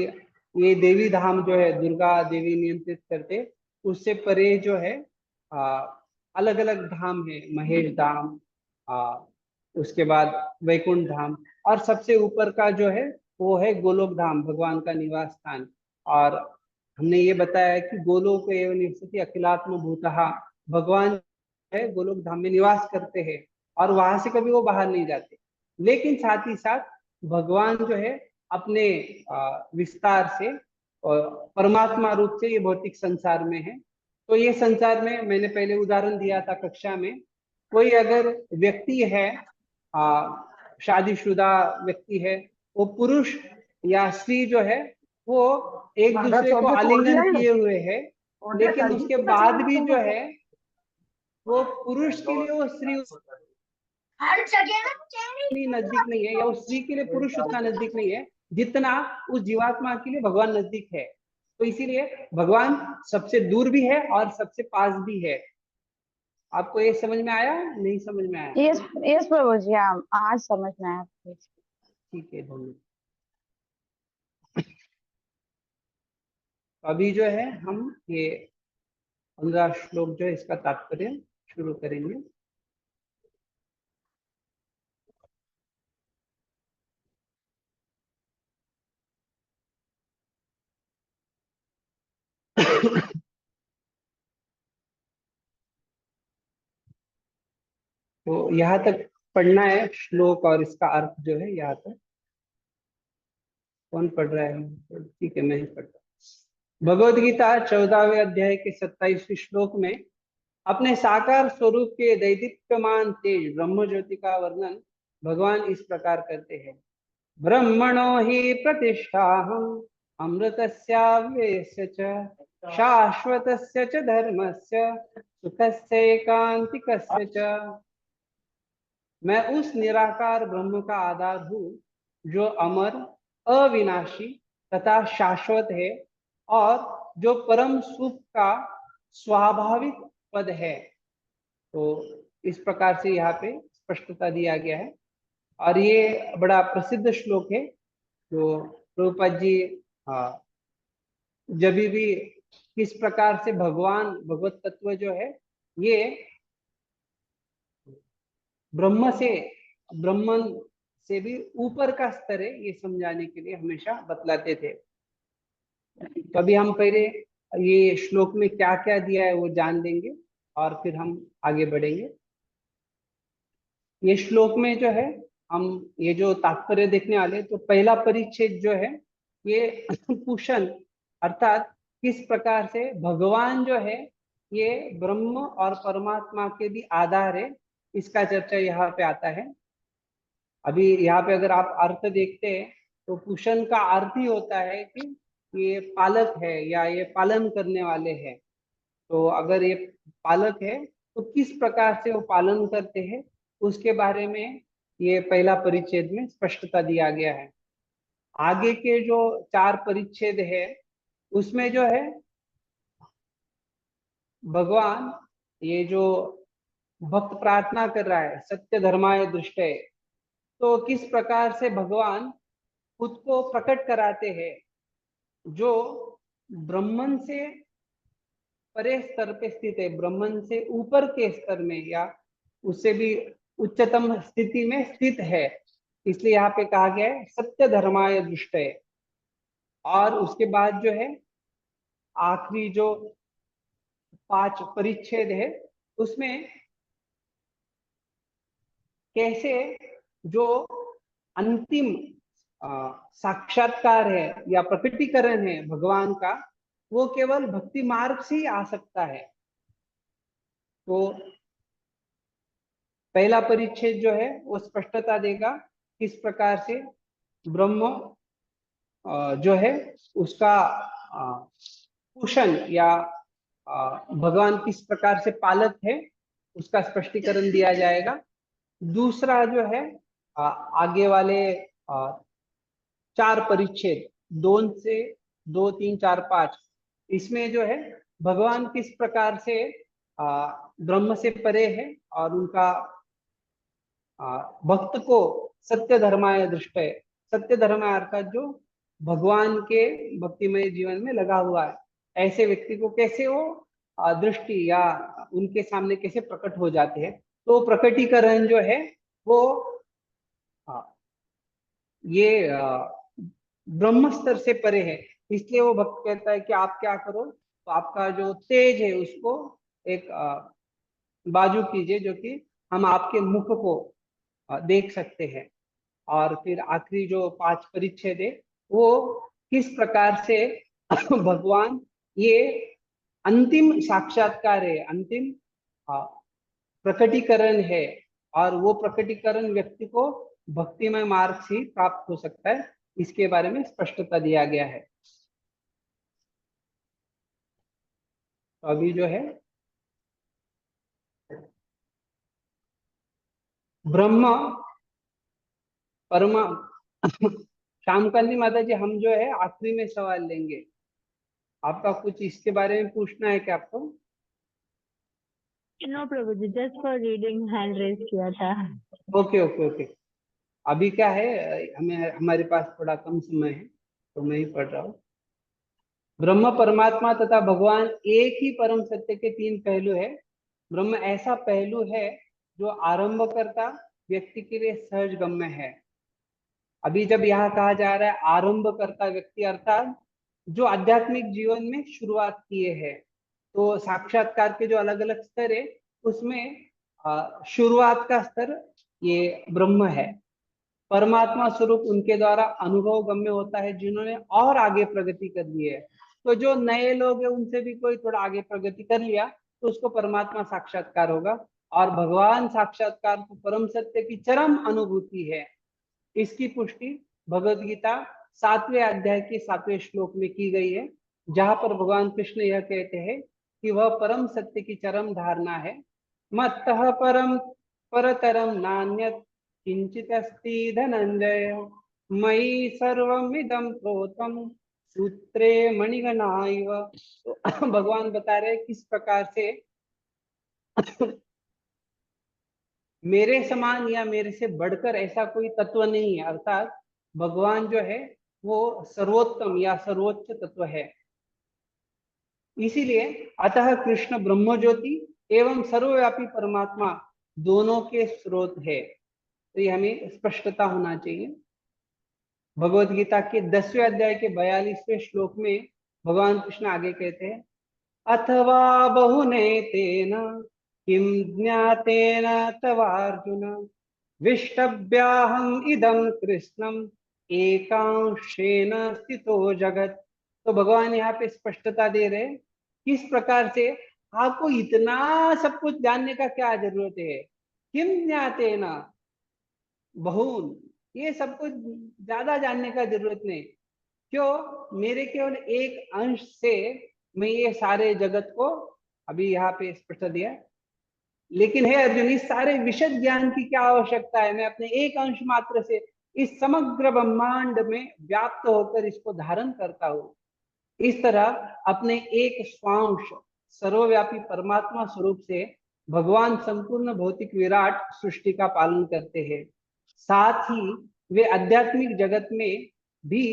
ये देवी धाम जो है दुर्गा देवी नियंत्रित करते, उससे परे जो है अलग अलग धाम है, महेश धाम, उसके बाद वैकुंठ धाम, और सबसे ऊपर का जो है वो है गोलोक धाम, भगवान का निवास स्थान। और हमने ये बताया कि गोलोक एवं निवसति अखिलात्म भूतः, भगवान है गोलोक धाम में निवास करते हैं और वहां से कभी वो बाहर नहीं जाते। लेकिन साथ ही साथ भगवान जो है अपने विस्तार से और परमात्मा रूप से ये भौतिक संसार में है। तो ये संसार में मैंने पहले उदाहरण दिया था कक्षा में, कोई अगर व्यक्ति है, शादीशुदा व्यक्ति है, वो पुरुष या स्त्री जो है वो एक दूसरे को आलिंगन किए हुए है, लेकिन उसके बाद भी जो है वो पुरुष के लिए वो स्त्री नजदीक नहीं है, या उस स्त्री के लिए पुरुष उतना नजदीक नहीं है जितना उस जीवात्मा के लिए भगवान नजदीक है। तो इसीलिए भगवान सबसे दूर भी है और सबसे पास भी है। आपको ये समझ में आया, नहीं समझ में आया? यस प्रभु जी, आज समझ में आया। ठीक है, धन्यवाद। अभी जो है हम ये 15 श्लोक जो है इसका तात्पर्य शुरू करेंगे। तो यहाँ तक पढ़ना है श्लोक और इसका अर्थ जो है यहाँ तक। कौन पढ़ रहा है? ठीक है, मैं ही पढ़ता हूँ। भगवद गीता 14वें अध्याय के 27वें श्लोक में अपने साकार स्वरूप के दैदीप्यमान तेज ब्रह्म ज्योति का वर्णन भगवान इस प्रकार करते हैं। ब्रह्मणो हि प्रतिष्ठाहम् अमृतस्याव्ययस्य च शाश्वतस्य च धर्मस्य सुखस्य एकांतिकस्य च। मैं उस निराकार ब्रह्म का आधार हूँ जो अमर, अविनाशी तथा शाश्वत है और जो परम सुख का स्वाभाविक पद है। तो इस प्रकार से यहाँ पे स्पष्टता दिया गया है। और ये बड़ा प्रसिद्ध श्लोक है जो प्रभुपाद जी जब भी किस प्रकार से भगवान भगवत तत्व जो है ये ब्रह्म से भी ऊपर का स्तर है, ये समझाने के लिए हमेशा बतलाते थे। तो अभी हम पहले ये श्लोक में क्या क्या दिया है वो जान लेंगे और फिर हम आगे बढ़ेंगे। ये श्लोक में जो है हम ये जो तात्पर्य देखने वाले, तो पहला परिच्छेद जो है ये पुषण अर्थात किस प्रकार से भगवान जो है ये ब्रह्म और परमात्मा के भी आधार है, इसका चर्चा यहाँ पे आता है। अभी यहाँ पे अगर आप अर्थ देखते हैं तो पुषण का अर्थ ही होता है कि ये पालक है या ये पालन करने वाले हैं। तो अगर ये पालक है तो किस प्रकार से वो पालन करते हैं उसके बारे में ये पहला परिच्छेद में स्पष्टता दिया गया है। आगे के जो 4 परिच्छेद है उसमें जो है भगवान ये जो भक्त प्रार्थना कर रहा है सत्य धर्माय दृष्टये, तो किस प्रकार से भगवान खुद को प्रकट कराते हैं जो ब्रह्मन से परे स्तर पे स्थित है, ब्रह्मन से ऊपर के स्तर में या उससे भी उच्चतम स्थिति में स्थित है। इसलिए यहाँ पे कहा गया है सत्य धर्माय दृष्टये। और उसके बाद जो है आखिरी जो 5 परिच्छेद है उसमें कैसे जो अंतिम साक्षात्कार है या प्रकटीकरण है भगवान का, वो केवल भक्ति मार्ग से ही आ सकता है। तो पहला परिच्छेद जो है वो स्पष्टता देगा किस प्रकार से ब्रह्म जो है उसका पोषण या भगवान किस प्रकार से पालक है उसका स्पष्टीकरण दिया जाएगा। दूसरा जो है आगे वाले 4 परिच्छेद 2 से 2, 3, 4, 5 इसमें जो है भगवान किस प्रकार से ब्रह्म से परे है और उनका भक्त को सत्य धर्माय दृष्टय, सत्य धर्माय अर्थात जो भगवान के भक्तिमय जीवन में लगा हुआ है, ऐसे व्यक्ति को कैसे वो दृष्टि या उनके सामने कैसे प्रकट हो जाते हैं। तो प्रकटीकरण जो है वो ये ब्रह्म स्तर से परे है। इसलिए वो भक्त कहता है कि आप क्या करो, तो आपका जो तेज है उसको एक बाजू कीजिए जो कि हम आपके मुख को देख सकते हैं। और फिर आखिरी जो 5 परिच्छेद है वो किस प्रकार से भगवान ये अंतिम साक्षात्कार है, अंतिम प्रकटीकरण है, और वो प्रकटीकरण व्यक्ति को भक्तिमय मार्ग से प्राप्त हो सकता है, इसके बारे में स्पष्टता दिया गया है। तो अभी जो है ब्रह्म परमा श्यामकांति माता जी, हम जो है आखिरी में सवाल लेंगे। आपका कुछ इसके बारे में पूछना है क्या आपको? No Prabhu ji, just for reading hand raise किया था। Okay okay okay. अभी क्या है, हमारे पास थोड़ा कम समय है तो मैं ही पढ़ रहा हूँ। ब्रह्म परमात्मा तथा भगवान एक ही परम सत्य के 3 पहलू है। ब्रह्म ऐसा पहलू है जो आरंभकर्ता व्यक्ति के लिए सहज गम्य है। अभी जब यहाँ कहा जा रहा है आरंभकर्ता व्यक्ति, अर्थात जो आध्यात्मिक जीवन में शुरुआत किए हैं, तो साक्षात्कार के जो अलग अलग स्तर है उसमें शुरुआत का स्तर ये ब्रह्म है। परमात्मा स्वरूप उनके द्वारा अनुभव गम्य होता है जिन्होंने और आगे प्रगति कर ली है। तो जो नए लोग हैं उनसे भी कोई थोड़ा आगे प्रगति कर लिया तो उसको परमात्मा साक्षात्कार होगा। और भगवान साक्षात्कार तो परम सत्य की चरम अनुभूति है। इसकी पुष्टि भगवद गीता 7वें अध्याय के 7वें श्लोक में की गई है, जहां पर भगवान कृष्ण यह कहते हैं कि वह परम सत्य की चरम धारणा है। मत्तः परम परतरम नान्यत् किंचित अस्ति धनंजय, मयि सर्वमिदं प्रोतम सूत्रे मणिगणा इव। तो भगवान बता रहे किस प्रकार से मेरे समान या मेरे से बढ़कर ऐसा कोई तत्व नहीं है, अर्थात भगवान जो है वो सर्वोत्तम या सर्वोच्च तत्व है। इसीलिए अतः कृष्ण ब्रह्म ज्योति एवं सर्वव्यापी परमात्मा दोनों के स्रोत है। तो ये हमें स्पष्टता होना चाहिए। भगवद गीता के 10वें अध्याय के 42वें श्लोक में भगवान कृष्ण आगे कहते हैं, अथवा बहुनेतेन किं ज्ञातेन तवार्जुन विष्टभ्याहम इदं कृष्णम एकांशेन स्थितो जगत। तो भगवान यहाँ पे स्पष्टता दे रहे हैं किस प्रकार से आपको इतना सब कुछ जानने का क्या जरूरत है। किम ज्ञातेन बहुन, ये सब कुछ ज्यादा जानने का जरूरत नहीं। क्यों? मेरे केवल एक अंश से मैं ये सारे जगत को, अभी यहाँ पे स्पष्ट दिया, लेकिन है अर्जुन इस सारे विशद ज्ञान की क्या आवश्यकता है। मैं अपने एक अंश मात्र से इस समग्र ब्रह्मांड में व्याप्त होकर इसको धारण करता हूँ। इस तरह अपने एक स्वांश सर्वव्यापी परमात्मा स्वरूप से भगवान संपूर्ण भौतिक विराट सृष्टि का पालन करते हैं। साथ ही वे आध्यात्मिक जगत में भी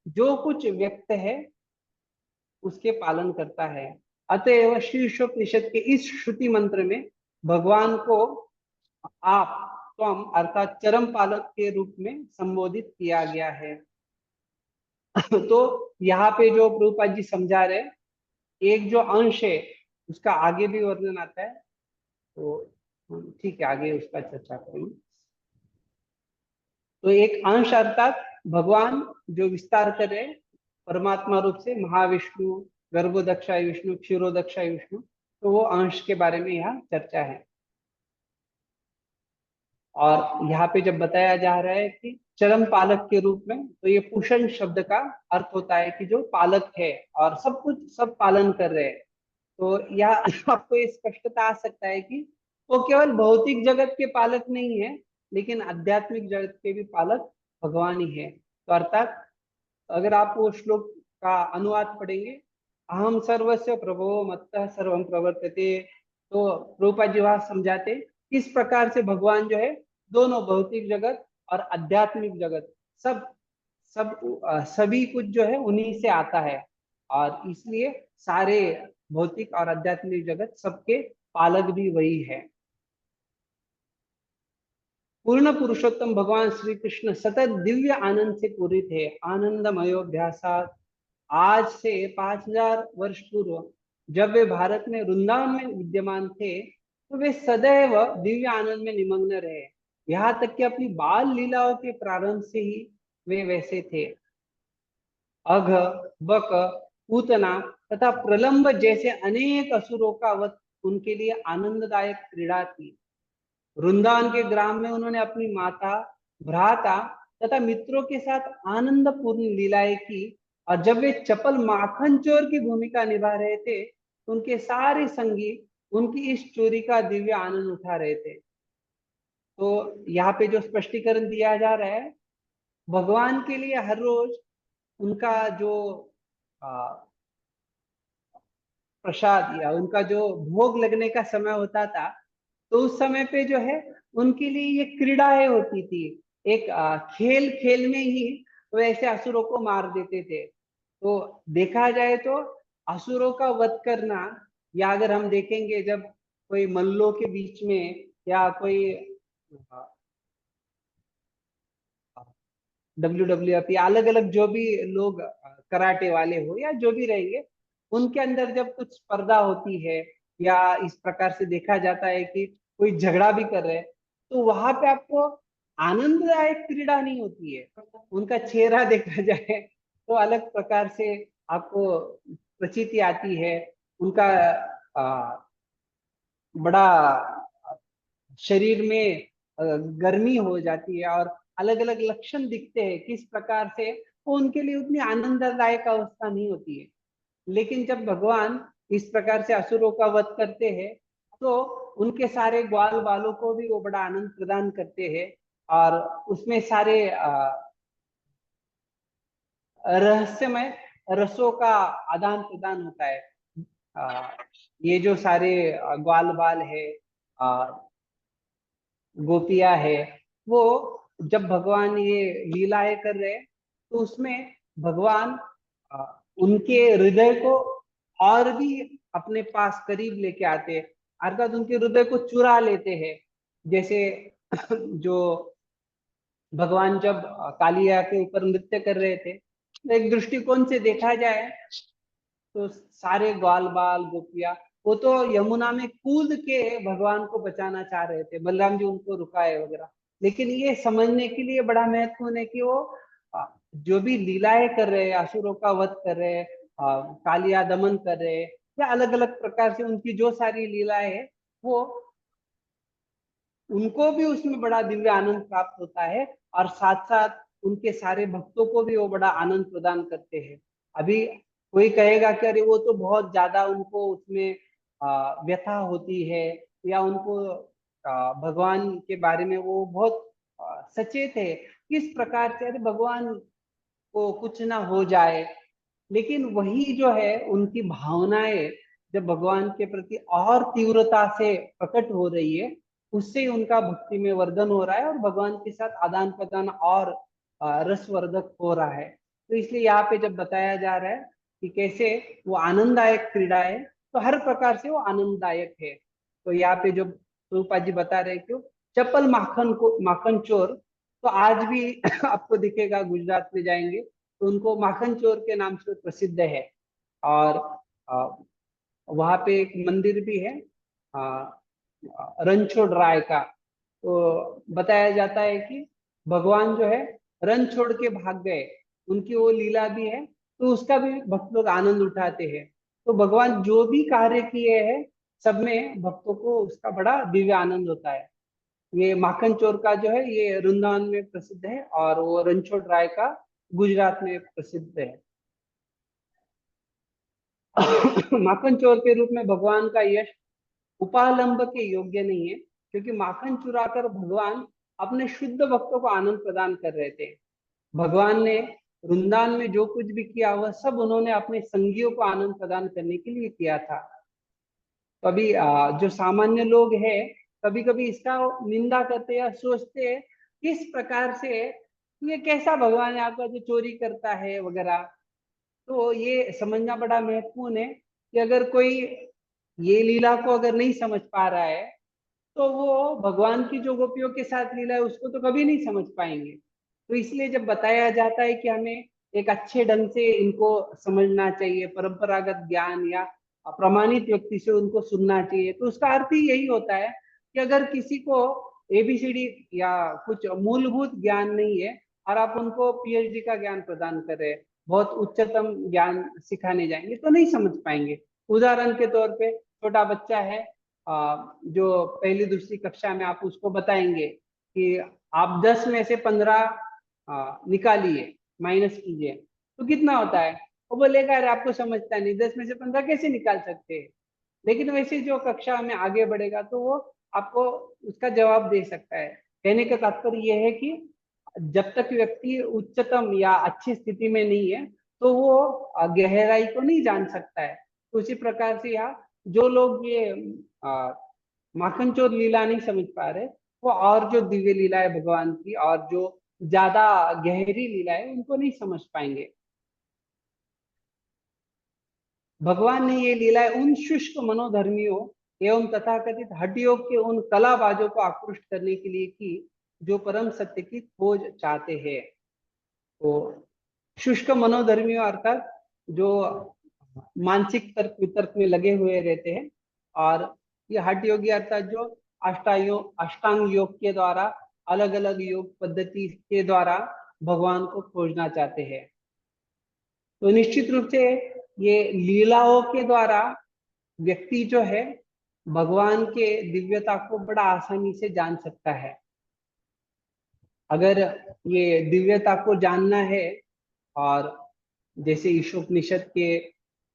जो कुछ व्यक्त है उसके पालन करता है। अतएव शीर्षोपनिषद के इस श्रुति मंत्र में भगवान को आप त्वम अर्थात चरम पालक के रूप में संबोधित किया गया है। तो यहाँ पे जो प्रभुपाद जी समझा रहे, एक जो अंश है उसका आगे भी वर्णन आता है, तो ठीक है आगे उसका चर्चा करेंगे। तो एक अंश अर्थात भगवान जो विस्तार कर रहे परमात्मा रूप से, महाविष्णु, गर्भोदक्षाय विष्णु, क्षीरोदक्षाय विष्णु, तो वो अंश के बारे में यहाँ चर्चा है। और यहाँ पे जब बताया जा रहा है कि चरम पालक के रूप में, तो ये पुषण शब्द का अर्थ होता है कि जो पालक है और सब कुछ सब पालन कर रहे हैं। तो यह आपको ये स्पष्टता आ सकता है कि वो केवल भौतिक जगत के पालक नहीं है, लेकिन आध्यात्मिक जगत के भी पालक भगवान ही है। तो अर्थात अगर आप वो श्लोक का अनुवाद पढ़ेंगे, अहम सर्वस्य प्रभो मत्तः सर्वं प्रवर्तते, तो रूपा जी वहां समझाते किस प्रकार से भगवान जो है दोनों भौतिक जगत और आध्यात्मिक जगत सभी कुछ जो है उन्हीं से आता है, और इसलिए सारे भौतिक और आध्यात्मिक जगत सबके पालक भी वही है। पूर्ण पुरुषोत्तम भगवान श्री कृष्ण सतत दिव्य आनंद से पूरित है। आनंदमयोभ्यासात, आज से 5000 वर्ष पूर्व जब वे भारत में वृंदावन में विद्यमान थे, तो वे सदैव दिव्य आनंद में निमग्न रहे। यहाँ तक कि अपनी बाल लीलाओं के प्रारंभ से ही वे वैसे थे। अघ, बक, पूतना तथा प्रलंब जैसे अनेक असुरों का वध उनके लिए आनंददायक क्रीड़ा थी। वृंदावन के ग्राम में उन्होंने अपनी माता, भ्राता तथा मित्रों के साथ आनंद पूर्ण लीलाएं की, और जब वे चपल माखन चोर की भूमिका निभा रहे थे, तो उनके सारे संगी उनकी इस चोरी का दिव्य आनंद उठा रहे थे। तो यहाँ पे जो स्पष्टीकरण दिया जा रहा है, भगवान के लिए हर रोज उनका जो प्रसाद या उनका जो भोग लगने का समय होता था, तो उस समय पे जो है उनके लिए ये क्रीड़ाएं होती थी। एक खेल खेल में ही वो ऐसे असुरों को मार देते थे। तो देखा जाए तो असुरों का वध करना, या अगर हम देखेंगे जब कोई मल्लों के बीच में या कोई WWF या अलग अलग जो भी लोग कराटे वाले हो या जो भी रहेंगे, उनके अंदर जब कुछ स्पर्धा होती है या इस प्रकार से देखा जाता है कि कोई झगड़ा भी कर रहे हैं, तो वहां पे आपको आनंददायक क्रीड़ा नहीं होती है। उनका चेहरा देखा जाए तो अलग प्रकार से आपको प्रचिति आती है। उनका बड़ा शरीर में गर्मी हो जाती है और अलग अलग लक्षण दिखते हैं किस प्रकार से, वो उनके लिए उतनी आनंददायक अवस्था नहीं होती है। लेकिन जब भगवान इस प्रकार से असुरों का वध करते हैं, तो उनके सारे ग्वाल बालों को भी वो बड़ा आनंद प्रदान करते हैं, और उसमें सारे रहस्यमय रसों का आदान प्रदान होता है। ये जो सारे ग्वाल बाल है, गोपिया है, वो जब भगवान ये लीलाएं कर रहे हैं, तो उसमें भगवान उनके हृदय को और भी अपने पास करीब लेके आते हैं, अर्थात उनके हृदय को चुरा लेते हैं। जैसे जो भगवान जब कालिया के ऊपर नृत्य कर रहे थे, एक दृष्टिकोण से देखा जाए तो सारे ग्वाल बाल गोपिया वो तो यमुना में कूद के भगवान को बचाना चाह रहे थे, बलराम जी उनको रुकाए वगैरह। लेकिन ये समझने के लिए बड़ा महत्वपूर्ण है कि वो जो भी लीलाएं कर रहे हैं, असुरों का वध कर रहे हैं, कालिया दमन कर रहे हैं, या अलग अलग प्रकार से उनकी जो सारी लीलाएं है, वो उनको भी उसमें बड़ा दिव्य आनंद प्राप्त होता है, और साथ साथ उनके सारे भक्तों को भी वो बड़ा आनंद प्रदान करते हैं। अभी कोई कहेगा कि अरे वो तो बहुत ज्यादा उनको उसमें व्यथा होती है, या उनको भगवान के बारे में वो बहुत सचेत है, किस प्रकार से अरे भगवान को कुछ ना हो जाए। लेकिन वही जो है उनकी भावनाएं जब भगवान के प्रति और तीव्रता से प्रकट हो रही है, उससे ही उनका भक्ति में वर्धन हो रहा है और भगवान के साथ आदान प्रदान और रसवर्धक हो रहा है। तो इसलिए यहाँ पे जब बताया जा रहा है कि कैसे वो आनंददायक क्रीड़ा है, तो हर प्रकार से वो आनंददायक है। तो यहाँ पे जो रूपा जी बता रहे क्यों चप्पल माखन चोर, तो आज भी आपको दिखेगा, गुजरात में जाएंगे तो उनको माखन चोर के नाम से प्रसिद्ध है। और वहां पे एक मंदिर भी है रणछोड़ राय का। तो बताया जाता है कि भगवान जो है रण छोड़ के भाग गए, उनकी वो लीला भी है, तो उसका भी भक्त लोग आनंद उठाते हैं। तो भगवान जो भी कार्य किए हैं, सब में भक्तों को उसका बड़ा दिव्य आनंद होता है। ये माखन चोर का जो है ये वृंदावन में प्रसिद्ध है, और वो रणछोड़ राय का गुजरात में प्रसिद्ध है। माखन चोर के रूप में भगवान का यश उपालंब के योग्य नहीं है, क्योंकि माखन चुराकर भगवान अपने शुद्ध भक्तों को आनंद प्रदान कर रहे थे। भगवान ने वृंदावन में जो कुछ भी किया वह सब उन्होंने अपने संगियों को आनंद प्रदान करने के लिए किया था। कभी जो सामान्य लोग हैं कभी कभी इसका निंदा करते या सोचते हैं किस प्रकार से ये कैसा भगवान है आपका जो चोरी करता है वगैरह। तो ये समझना बड़ा महत्वपूर्ण है कि अगर कोई ये लीला को अगर नहीं समझ पा रहा है तो वो भगवान की जो गोपियों के साथ लीला है उसको तो कभी नहीं समझ पाएंगे। तो इसलिए जब बताया जाता है कि हमें एक अच्छे ढंग से इनको समझना चाहिए, परंपरागत ज्ञान या प्रमाणित व्यक्ति से उनको सुनना चाहिए, तो उसका अर्थ ही यही होता है कि अगर किसी को एबीसीडी या कुछ मूलभूत ज्ञान नहीं है और आप उनको पीएचडी का ज्ञान प्रदान कर रहे हैं, बहुत उच्चतम ज्ञान सिखाने जाएंगे तो नहीं समझ पाएंगे। उदाहरण के तौर पे छोटा बच्चा है जो पहली दूसरी कक्षा में, आप उसको बताएंगे कि आप 10 में से 15 निकालिए, माइनस कीजिए, तो कितना होता है? वो बोलेगा अरे आपको समझता नहीं, 10 में से 15 कैसे निकाल सकते हैं। लेकिन वैसे जो कक्षा में आगे बढ़ेगा तो वो आपको उसका जवाब दे सकता है। कहने का तात्पर्य यह है कि जब तक व्यक्ति उच्चतम या अच्छी स्थिति में नहीं है तो वो गहराई को नहीं जान सकता है। तो उसी प्रकार से यहाँ जो लोग ये माखन चोर लीला नहीं समझ पा रहे, वो और जो दिव्य लीला है भगवान की और जो ज्यादा गहरी लीला है उनको नहीं समझ पाएंगे। भगवान ने ये लीलाएं उन शुष्क मनोधर्मियों एवं तथाकथित हठयोग के उन कलाबाजों को आकृष्ट करने के लिए की जो परम सत्य की खोज चाहते हैं। तो शुष्क मनोधर्मियों अर्थात जो मानसिक तर्क वितर्क में लगे हुए रहते हैं, और ये हठ योगी अर्थात जो अष्टांग योग के द्वारा अलग अलग योग पद्धति के द्वारा भगवान को खोजना चाहते हैं। तो निश्चित रूप से ये लीलाओं के द्वारा व्यक्ति जो है भगवान के दिव्यता को बड़ा आसानी से जान सकता है। अगर ये दिव्यता को जानना है, और जैसे ईशोपनिषद के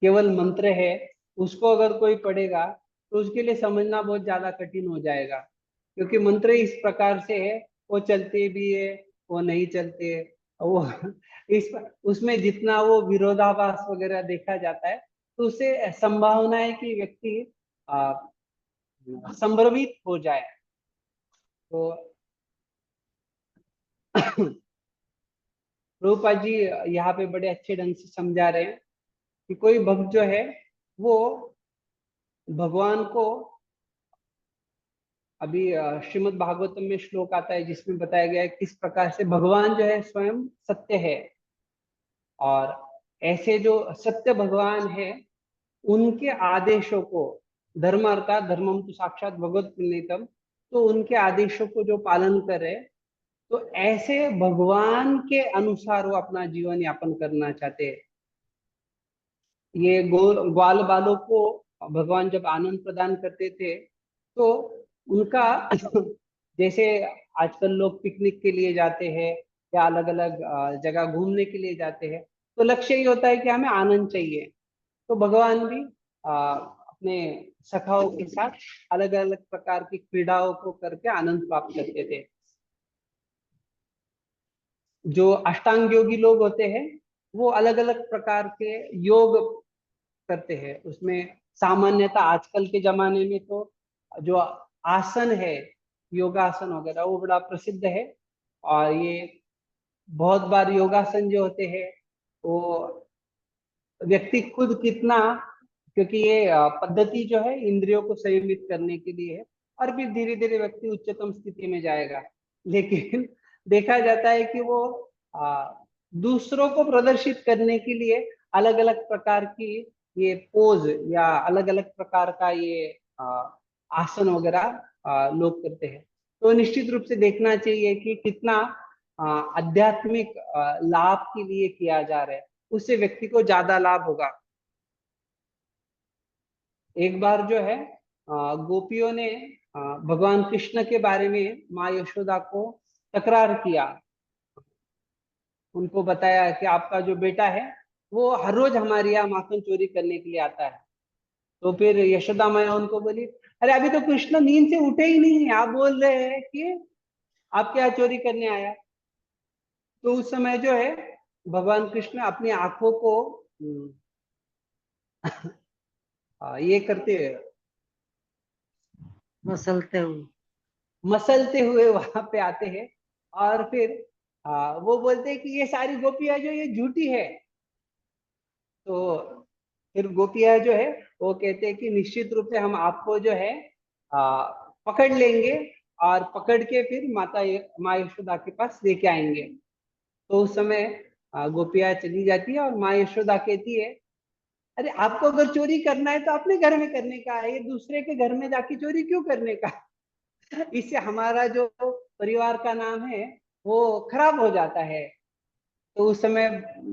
केवल मंत्र है उसको अगर कोई पढ़ेगा तो उसके लिए समझना बहुत ज्यादा कठिन हो जाएगा, क्योंकि मंत्र इस प्रकार से है, वो चलते भी है वो नहीं चलते, वो उसमें जितना वो विरोधाभास वगैरह देखा जाता है तो उससे संभावना है कि व्यक्ति संभ्रमित हो जाए। तो रूपा जी यहाँ पे बड़े अच्छे ढंग से समझा रहे हैं कि कोई भक्त जो है वो भगवान को, अभी श्रीमद् भागवतम में श्लोक आता है जिसमें बताया गया है किस प्रकार से भगवान जो है स्वयं सत्य है, और ऐसे जो सत्य भगवान है उनके आदेशों को, धर्म अर्थात धर्मम तो साक्षात भगवत पुण्यतम, तो उनके आदेशों को जो पालन करे तो ऐसे भगवान के अनुसार वो अपना जीवन यापन करना चाहते हैं। ये ग्वाल बालों को भगवान जब आनंद प्रदान करते थे तो उनका जैसे आजकल लोग पिकनिक के लिए जाते हैं या अलग अलग जगह घूमने के लिए जाते हैं, तो लक्ष्य ये होता है कि हमें आनंद चाहिए। तो भगवान भी अपने सखाओं के साथ अलग अलग प्रकार की क्रीड़ाओं को करके आनंद प्राप्त करते थे। जो अष्टांग योगी लोग होते हैं वो अलग अलग प्रकार के योग करते हैं। उसमें सामान्यतः आजकल के जमाने में तो जो आसन है, योगासन वगैरह, वो बड़ा प्रसिद्ध है। और ये बहुत बार योगासन जो होते हैं वो व्यक्ति खुद कितना, क्योंकि ये पद्धति जो है इंद्रियों को संयमित करने के लिए है, और फिर धीरे धीरे व्यक्ति उच्चतम स्थिति में जाएगा। लेकिन देखा जाता है कि वो दूसरों को प्रदर्शित करने के लिए अलग अलग प्रकार की ये पोज या अलग अलग प्रकार का ये आसन वगैरह लोग करते हैं। तो निश्चित रूप से देखना चाहिए कि कितना आध्यात्मिक लाभ के लिए किया जा रहा है, उससे व्यक्ति को ज्यादा लाभ होगा। एक बार जो है गोपियों ने भगवान कृष्ण के बारे में माँ यशोदा को तकरार किया। उनको बताया कि आपका जो बेटा है वो हर रोज हमारे यहाँ माखन चोरी करने के लिए आता है। तो फिर यशोदा मैया उनको बोली, अरे अभी तो कृष्ण नींद से उठे ही नहीं है, आप बोल रहे हैं कि आप क्या चोरी करने आया। तो उस समय जो है भगवान कृष्ण अपनी आंखों को ये करते मसलते हुए वहां पे आते हैं और फिर वो बोलते हैं कि ये सारी गोपियां जो ये झूठी है। तो फिर गोपियां जो है वो कहते हैं कि निश्चित रूप से हम आपको जो है पकड़ लेंगे और पकड़ के फिर माँ यशोदा के पास लेके आएंगे। तो उस समय गोपियां चली जाती है और माँ यशोदा कहती है, अरे आपको अगर चोरी करना है तो अपने घर में करने का है, ये दूसरे के घर में जाके चोरी क्यों करने का। इससे हमारा जो परिवार का नाम है वो खराब हो जाता है। तो उस समय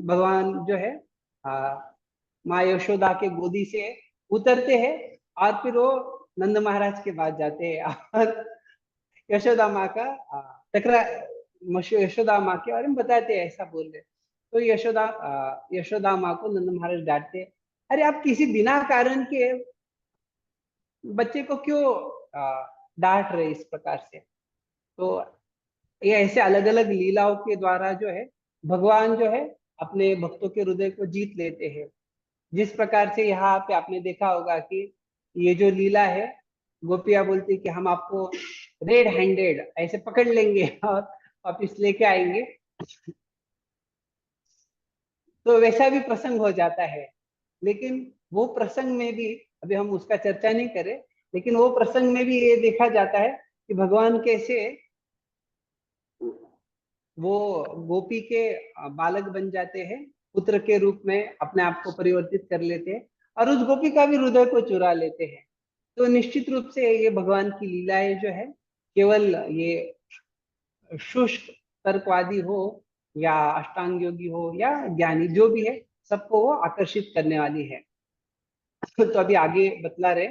भगवान जो है माँ यशोदा के गोदी से उतरते हैं और फिर वो नंद महाराज के पास जाते हैं और यशोदा माँ का यशोदा माँ के बारे में बताते हैं, ऐसा बोल रहे। तो यशोदा माँ को नंद महाराज डांटते, अरे आप किसी बिना कारण के बच्चे को क्यों डांट रहे इस प्रकार से। तो ये ऐसे अलग अलग लीलाओं के द्वारा जो है भगवान जो है अपने भक्तों के हृदय को जीत लेते हैं। जिस प्रकार से यहाँ पे आपने देखा होगा कि ये जो लीला है, गोपियां बोलती कि हम आपको रेड हैंडेड ऐसे पकड़ लेंगे और वापिस लेके आएंगे। तो वैसा भी प्रसंग हो जाता है। लेकिन वो प्रसंग में भी अभी हम उसका चर्चा नहीं करें, लेकिन वो प्रसंग में भी ये देखा जाता है कि भगवान कैसे वो गोपी के बालक बन जाते हैं, पुत्र के रूप में अपने आप को परिवर्तित कर लेते हैं और उस गोपी का भी हृदय को चुरा लेते हैं। तो निश्चित रूप से ये भगवान की लीलाएं जो है केवल ये शुष्क तर्कवादी हो या अष्टांग योगी हो या ज्ञानी जो भी है, सबको वो आकर्षित करने वाली है। तो अभी आगे बतला रहे,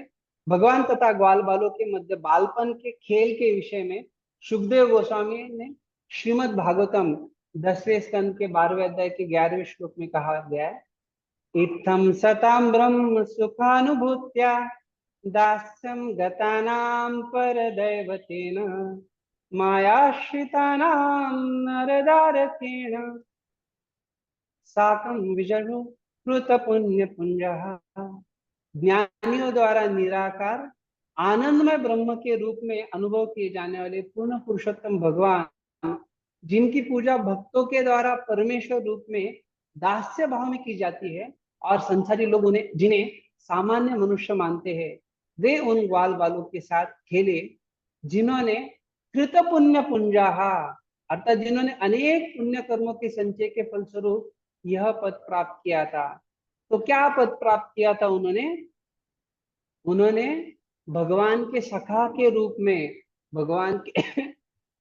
भगवान तथा ग्वाल बालों के मध्य बालपन के खेल के विषय में सुखदेव गोस्वामी ने श्रीमद् भागवतम 10वें स्कंद के 12वें अध्याय के 11वें श्लोक में कहा गया है, इत्थं सतां ब्रह्म सुखानुभूत्या दास्यं गतानां परदैवतेन मायाश्रितानां नरदारकेण साकं विजनु कृत पुण्य पुंजः। ज्ञानियों द्वारा निराकार आनंदमय ब्रह्म के रूप में अनुभव किए जाने वाले पूर्ण पुरुषोत्तम भगवान, जिनकी पूजा भक्तों के द्वारा परमेश्वर रूप में दास्य भाव में की जाती है और संसारी लोग उन्हें जिन्हें सामान्य मनुष्य मानते हैं, वे उन ग्वाल बालों के साथ खेले जिन्होंने कृत पुण्य पुंजाहा अर्थात जिन्होंने अनेक पुण्य कर्मों के संचय के फलस्वरूप यह पद प्राप्त किया था। तो क्या पद प्राप्त किया था उन्होंने भगवान के सखा के रूप में भगवान के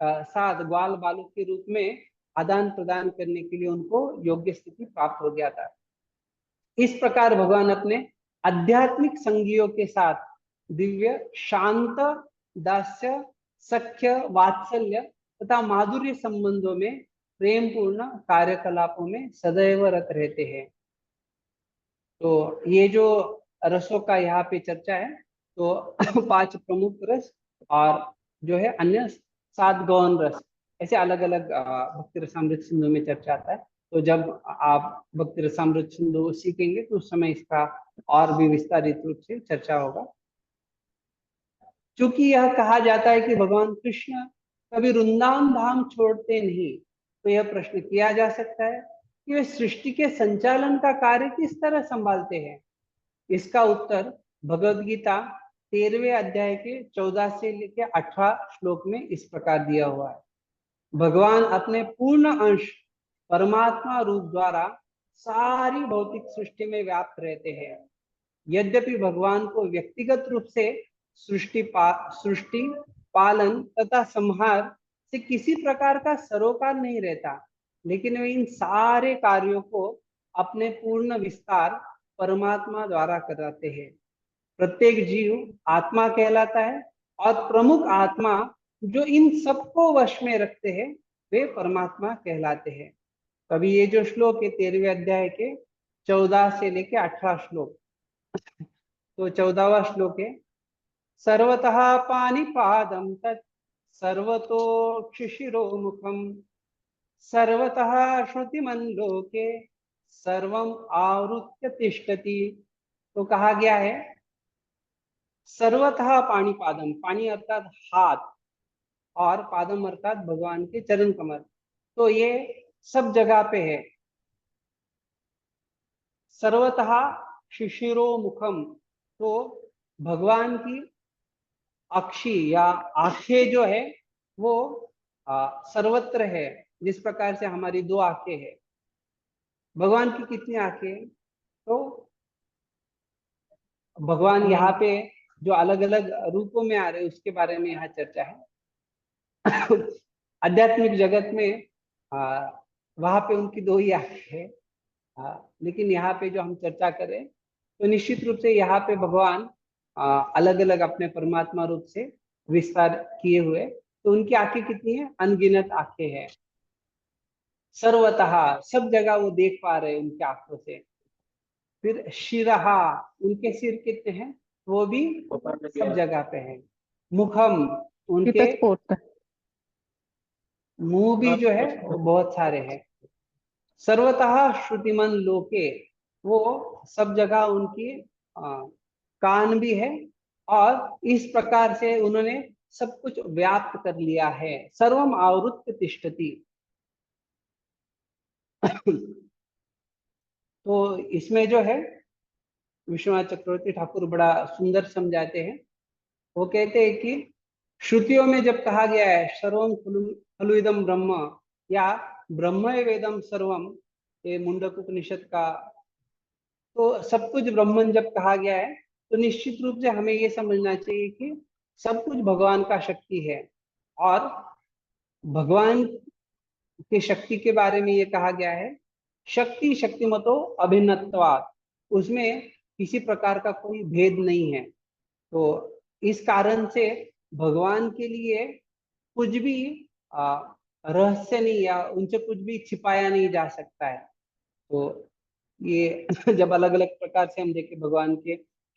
साथ ग्वाल बालू के रूप में आदान प्रदान करने के लिए उनको योग्य स्थिति प्राप्त हो गया था। इस प्रकार भगवान अपने आध्यात्मिक संगियों के साथ दिव्य शांत दास्य सख्य वात्सल्य तथा माधुर्य संबंधों में प्रेम पूर्ण कार्यकलापों में सदैव रत रहते हैं। तो ये जो रसों का यहाँ पे चर्चा है, तो 5 प्रमुख रस और जो है अन्य 7 गौण रस, ऐसे अलग अलग भक्ति रसामृत सिंधु में चर्चा आता है। तो जब आप भक्ति रसामृत सिंधु सीखेंगे तो उस समय इसका और भी विस्तारित रूप से चर्चा होगा। चूंकि यह कहा जाता है कि भगवान कृष्ण कभी वृंदावन धाम छोड़ते नहीं, तो यह प्रश्न किया जा सकता है कि वे सृष्टि के संचालन का कार्य किस तरह संभालते हैं। इसका उत्तर भगवद गीता 13वें अध्याय के 14 से लेकर 18 श्लोक में इस प्रकार दिया हुआ है। भगवान अपने पूर्ण अंश परमात्मा रूप द्वारा सारी भौतिक सृष्टि में व्याप्त रहते हैं। यद्यपि भगवान को व्यक्तिगत रूप से सृष्टि पालन तथा संहार से किसी प्रकार का सरोकार नहीं रहता, लेकिन वे इन सारे कार्यों को अपने पूर्ण विस्तार परमात्मा द्वारा कराते हैं। प्रत्येक जीव आत्मा कहलाता है और प्रमुख आत्मा जो इन सबको वश में रखते हैं वे परमात्मा कहलाते हैं। अभी ये जो श्लोक है 13वें अध्याय के 14 से लेके 18 श्लोक। तो 14वां श्लोक है, सर्वतः पाणिपादं तत् सर्वतोक्षिशिरो मुखम सर्वतः श्रुतिमन् लोके सर्वम आवृत्य तिष्ठति। तो कहा गया है सर्वतः पाणिपादम, पानी अर्थात हाथ और पादम अर्थात भगवान के चरण कमल, तो ये सब जगह पे है। सर्वतः शिशिरो मुखम, तो भगवान की अक्षी या आंखें जो है वो सर्वत्र है। जिस प्रकार से हमारी 2 आंखें हैं, भगवान की कितनी आंखें हैं? तो भगवान यहाँ पे जो अलग अलग रूपों में आ रहे हैं उसके बारे में यहाँ चर्चा है। आध्यात्मिक जगत में वहां पे उनकी 2 ही आंखें हैं, लेकिन यहाँ पे जो हम चर्चा करें तो निश्चित रूप से यहाँ पे भगवान अलग अलग अपने परमात्मा रूप से विस्तार किए हुए, तो उनकी आंखें कितनी है? अनगिनत आंखें हैं। सर्वतः, सब जगह वो देख पा रहे हैं उनकी आंखों से। फिर शिरहा, उनके सिर कितने हैं? वो भी सब जगह पे हैं। मुखम, उनके मुंह भी जो है वो बहुत सारे हैं। सर्वतः श्रुतिमन लोके, वो सब जगह उनकी कान भी है और इस प्रकार से उन्होंने सब कुछ व्याप्त कर लिया है। सर्वम आवृत्य तिष्ठति। तो इसमें जो है विश्वनाथ चक्रवर्ती ठाकुर बड़ा सुंदर समझाते हैं। वो कहते हैं कि श्रुतियों में जब कहा गया है सर्वम खलु इदम ब्रह्म या ब्रह्म वेदम सर्वम, ये मुंडक उपनिषद का, तो सब कुछ ब्रह्मन जब कहा गया है तो निश्चित रूप से हमें ये समझना चाहिए कि सब कुछ भगवान का शक्ति है। और भगवान की शक्ति के बारे में ये कहा गया है शक्ति शक्तिमतो अभिन्नत्वात्, उसमें किसी प्रकार का कोई भेद नहीं है। तो इस कारण से भगवान के लिए कुछ भी रहस्य नहीं या उनसे कुछ भी छिपाया नहीं जा सकता है। तो ये जब अलग अलग प्रकार से हम देखें भगवान के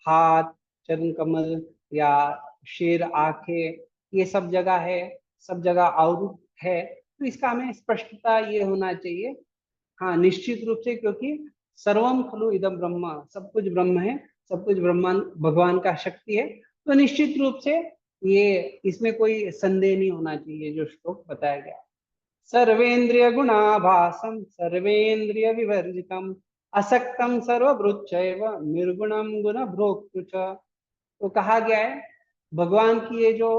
हाथ, चरण कमल या शेर आंखें, ये सब जगह है, सब जगह आवृत है, तो इसका हमें स्पष्टता ये होना चाहिए। हाँ, निश्चित रूप से, क्योंकि सर्वम खलु इदम ब्रह्म, सब कुछ ब्रह्म है, सब कुछ ब्रह्मांड भगवान का शक्ति है, तो निश्चित रूप से ये इसमें कोई संदेह नहीं होना चाहिए जो श्लोक बताया गया। सर्वेन्द्रिय गुणाभासम सर्वेन्द्रिय विवर्जितम असक्तम सर्वभृच्चैव निर्गुणम गुण भोक्तृ च। तो कहा गया है भगवान की ये जो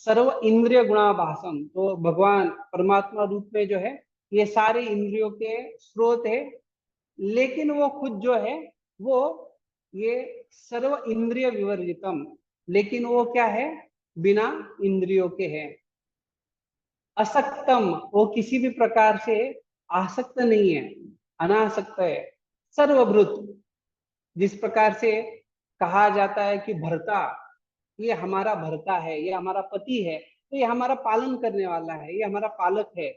सर्व इंद्रिय गुणाभासम, तो भगवान परमात्मा रूप में जो है ये सारे इंद्रियों के स्रोत है, लेकिन वो खुद जो है वो ये सर्व इंद्रिय विवर्जितम, लेकिन वो क्या है? बिना इंद्रियों के है। असक्तम, वो किसी भी प्रकार से आसक्त नहीं है, अनासक्त है। सर्वभृत, जिस प्रकार से कहा जाता है कि भर्ता, ये हमारा भर्ता है, ये हमारा पति है, तो ये हमारा पालन करने वाला है, ये हमारा पालक है।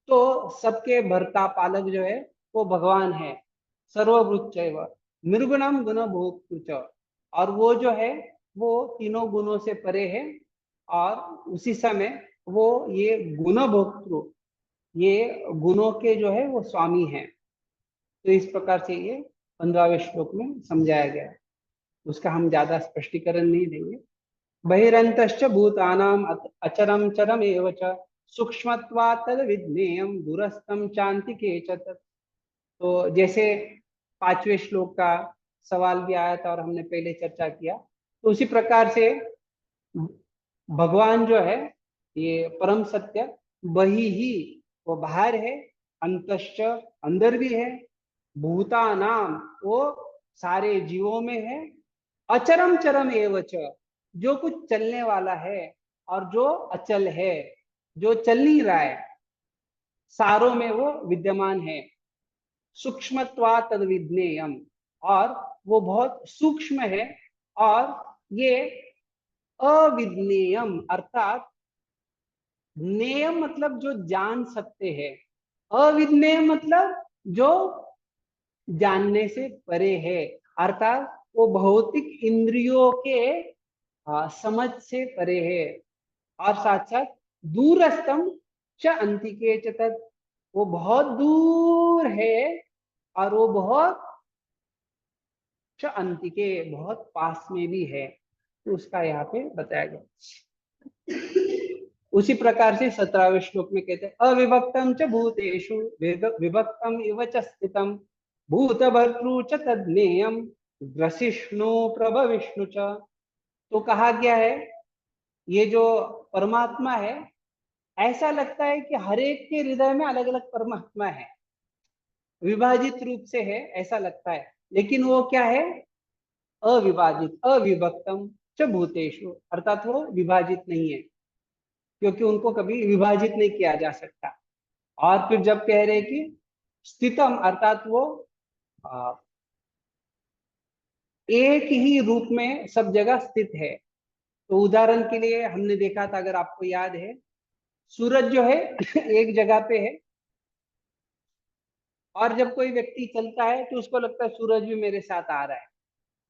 तो सबके भर्ता पालक जो है वो भगवान है। सर्वभृच्चैव निर्गुणम गुण भोक्तृ च, और वो जो है वो तीनों गुणों से परे है और उसी समय वो ये गुण भोक्तृ, ये गुणों के जो है वो स्वामी है। तो इस प्रकार से ये 15वें श्लोक में समझाया गया है, उसका हम ज्यादा स्पष्टीकरण नहीं देंगे। बहिरंतश्च भूतानाम अचरम चरम एव च सूक्ष्मत्वात् तद विज्ञेयम दूरस्थम चान्तिके च तत्। तो जैसे 5वें श्लोक का सवाल भी आया था और हमने पहले चर्चा किया, तो उसी प्रकार से भगवान जो है ये परम सत्य, वही ही वो बाहर है, अंतश्च अंदर भी है, भूतानाम वो सारे जीवों में है, अचरम चरम एव च, जो कुछ चलने वाला है और जो अचल है, जो चल नहीं रहा है, सारों में वो विद्यमान है। सूक्ष्मत्वा तद विज्ञेयम, और वो बहुत सूक्ष्म है, और ये अविज्ञेयम अर्थात नेयम मतलब जो जान सकते हैं, अविज्ञेय मतलब जो जानने से परे है, अर्थात वो भौतिक इंद्रियों के समझ से परे है। और साथ साथ दूरस्थम च अंतिके च तत्, वो बहुत दूर है और वो बहुत च अंतिके, बहुत पास में भी है। तो उसका यहाँ पे बताया गया। उसी प्रकार से 17वें श्लोक में कहते हैं अविभक्तम च भूतेषु विभक्तम इव च स्थितम भूतभर्तृ च तज्ज्ञेयम् ग्रसिष्णु प्रभविष्णु च। तो कहा गया है ये जो परमात्मा है, ऐसा लगता है कि हर एक के हृदय में अलग अलग परमात्मा है, विभाजित रूप से है ऐसा लगता है, लेकिन वो क्या है? अविभाजित, अविभक्तम च भूतेषु, अर्थात वो विभाजित नहीं है, क्योंकि उनको कभी विभाजित नहीं किया जा सकता। और फिर जब कह रहे कि स्थितम, अर्थात वो एक ही रूप में सब जगह स्थित है। तो उदाहरण के लिए हमने देखा था, अगर आपको याद है, सूरज जो है एक जगह पे है, और जब कोई व्यक्ति चलता है तो उसको लगता है सूरज भी मेरे साथ आ रहा है।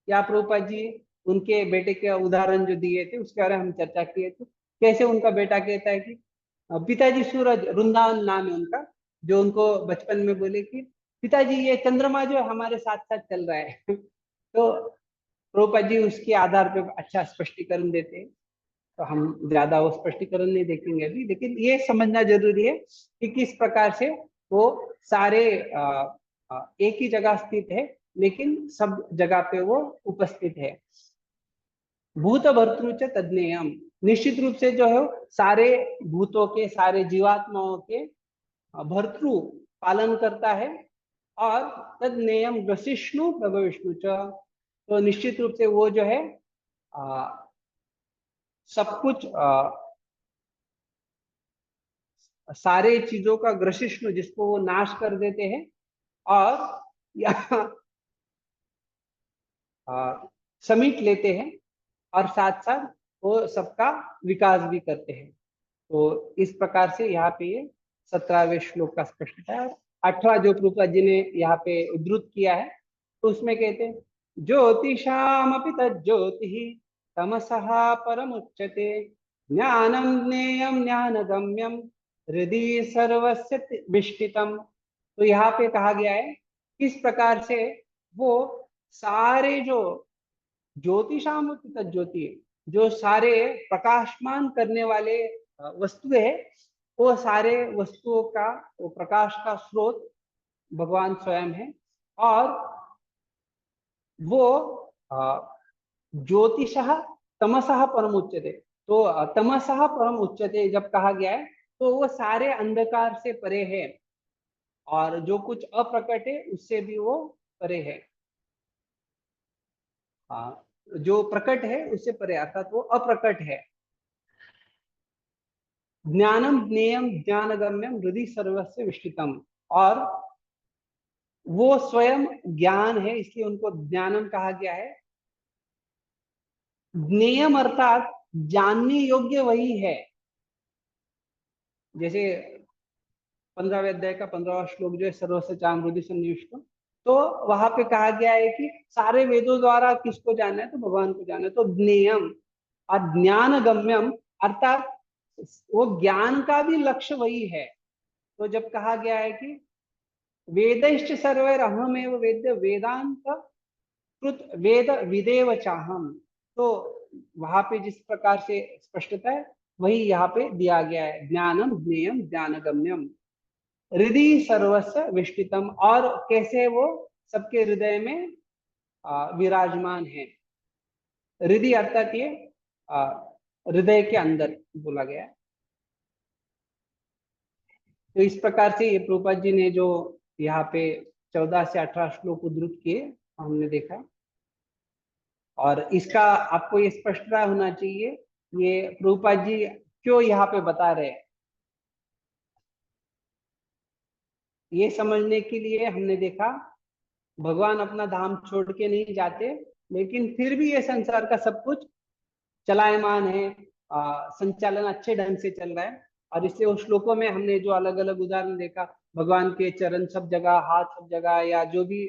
या प्रभुपाद जी उनके बेटे के उदाहरण जो दिए थे उसके बारे में हम चर्चा किए थे, कैसे उनका बेटा कहता है कि पिताजी सूरज, वृंदावन नाम है उनका, जो उनको बचपन में बोले कि पिताजी ये चंद्रमा जो हमारे साथ साथ चल रहा है। तो प्रभुपाद जी उसके आधार पे अच्छा स्पष्टीकरण देते हैं, तो हम ज्यादा वो स्पष्टीकरण नहीं देखेंगे अभी, लेकिन ये समझना जरूरी है कि किस प्रकार से वो सारे एक ही जगह स्थित है, लेकिन सब जगह पे वो उपस्थित है। भूत भर्तृ च तज्ज्ञेयम्, निश्चित रूप से जो है सारे भूतों के, सारे जीवात्माओं के भर्तृ पालन करता है। और तज्ज्ञेयम् ग्रसिष्णु प्रभविष्णु च, तो निश्चित रूप से वो जो है सब कुछ सारे चीजों का ग्रसिष्णु, जिसको वो नाश कर देते हैं, और यहाँ समेट लेते हैं, और साथ साथ वो सबका विकास भी करते हैं। तो इस प्रकार से यहाँ पे ये 17वें श्लोक का स्पष्ट है। 18 जो प्रभुपाद जी ने यहाँ पे उद्धृत किया है, तो उसमें कहते हैं ज्योतिषामपि तज्ज्योतिः तमसः परमुच्यते ज्ञानं ज्ञेयं ज्ञानगम्यं हृदि सर्वस्य विष्टितम्। तो यहाँ पे कहा गया है किस प्रकार से वो सारे जो ज्योतिषामपि तज्ज्योति, जो सारे प्रकाशमान करने वाले वस्तु है, वो सारे वस्तुओं का, वो प्रकाश का स्रोत भगवान स्वयं है। और वो ज्योतिषः तमसः परम उच्यते, तो तमसः परम उच्यते जब कहा गया है, तो वो सारे अंधकार से परे है, और जो कुछ अप्रकट है उससे भी वो परे है। जो प्रकट है उससे परे, अर्थात वो अप्रकट है। ज्ञानम ज्ञेयम ज्ञानगम्यम हृदि सर्वस्य विष्टितम, और वो स्वयं ज्ञान है, इसलिए उनको ज्ञानम कहा गया है। ज्ञेयम अर्थात जानने योग्य वही है। जैसे 15वें अध्याय का 15वां श्लोक जो है सर्वस्य चाम हृदि सन्निविष्टम, तो वहां पे कहा गया है कि सारे वेदों द्वारा किसको जानना है? तो भगवान को जानना है। तो ज्ञेयम और ज्ञानगम्यम अर्थात वो ज्ञान का भी लक्ष्य वही है। तो जब कहा गया है कि वेदैश्च सर्वैरहमेव वेद्य वेदांत कृत वेद विदेव चाहम, तो वहां पे जिस प्रकार से स्पष्टता है वही यहाँ पे दिया गया है। ज्ञानम ज्ञेयम ज्ञानगम्यम हृदि सर्वस्य विष्टितम, और कैसे वो सबके हृदय में विराजमान है। हृदय अर्थात ये हृदय के अंदर बोला गया है। तो इस प्रकार से ये प्रभुपाद जी ने जो यहाँ पे 14 से 18 श्लोक उद्धृत किए हमने देखा, और इसका आपको ये स्पष्टता होना चाहिए ये प्रभुपाद जी क्यों यहाँ पे बता रहे हैं। ये समझने के लिए हमने देखा भगवान अपना धाम छोड़ के नहीं जाते, लेकिन फिर भी ये संसार का सब कुछ चलायमान है, संचालन अच्छे ढंग से चल रहा है। और इससे उस श्लोकों में हमने जो अलग अलग उदाहरण देखा, भगवान के चरण सब जगह, हाथ सब जगह, या जो भी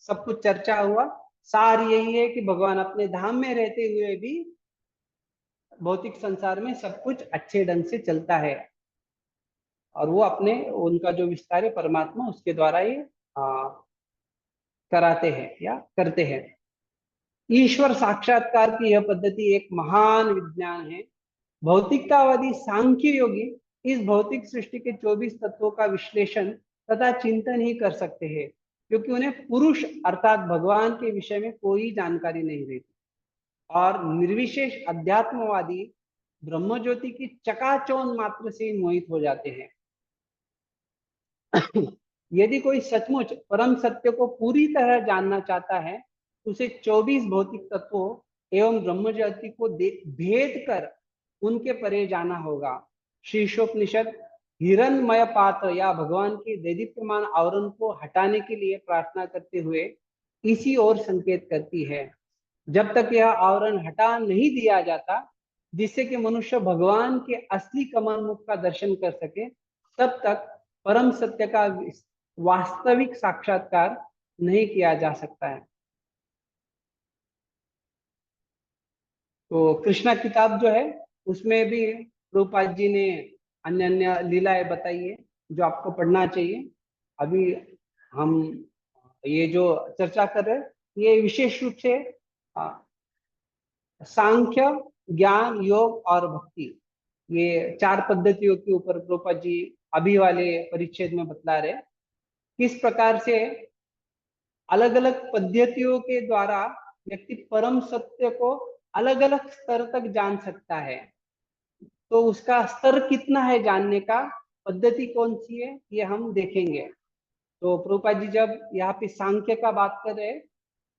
सब कुछ चर्चा हुआ, सार यही है कि भगवान अपने धाम में रहते हुए भी भौतिक संसार में सब कुछ अच्छे ढंग से चलता है, और वो अपने उनका जो विस्तार है परमात्मा उसके द्वारा ही कराते हैं या करते हैं। ईश्वर साक्षात्कार की यह पद्धति एक महान विज्ञान है। भौतिकतावादी सांख्य योगी इस भौतिक सृष्टि के 24 तत्वों का विश्लेषण तथा चिंतन ही कर सकते हैं, क्योंकि उन्हें पुरुष अर्थात भगवान के विषय में कोई जानकारी नहीं रहती, और निर्विशेष अध्यात्मवादी ब्रह्मज्योति की चकाचौंध मात्र से ही मोहित हो जाते हैं। यदि कोई सचमुच परम सत्य को पूरी तरह जानना चाहता है, उसे 24 भौतिक तत्वों एवं ब्रह्मज्योति को भेद कर उनके परे जाना होगा। शीर्षोपनिषद हिरणमय पात्र या भगवान के दैदीप्यमान आवरण को हटाने के लिए प्रार्थना करते हुए इसी ओर संकेत करती है। जब तक यह आवरण हटा नहीं दिया जाता, जिससे कि मनुष्य भगवान के असली कमल मुख का दर्शन कर सके, तब तक परम सत्य का वास्तविक साक्षात्कार नहीं किया जा सकता है। तो कृष्णा किताब जो है उसमें भी प्रभुपाद जी ने अन्य अन्य लीलाएं बताई है जो आपको पढ़ना चाहिए। अभी हम ये जो चर्चा कर रहे हैं ये विशेष रूप से सांख्य, ज्ञान, योग और भक्ति, ये 4 पद्धतियों के ऊपर प्रभुपाद जी अभी वाले परिच्छेद में बतला रहे किस प्रकार से अलग अलग पद्धतियों के द्वारा व्यक्ति परम सत्य को अलग अलग स्तर तक जान सकता है। तो उसका स्तर कितना है जानने का, पद्धति कौन सी है, ये हम देखेंगे। तो प्रभुपाद जी जब यहाँ पे सांख्य का बात कर रहे हैं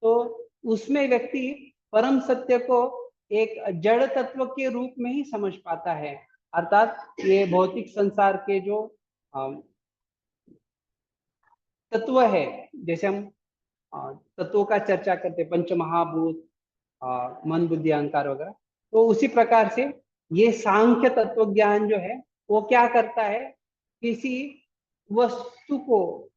तो उसमें व्यक्ति परम सत्य को एक जड़ तत्व के रूप में ही समझ पाता है, अर्थात ये भौतिक संसार के जो तत्व है, जैसे हम तत्वों का चर्चा करते पंच महाभूत, मन बुद्धि अहंकार वगैरह, तो उसी प्रकार से ये सांख्य तत्व ज्ञान जो है वो क्या करता है, किसी वस्तु को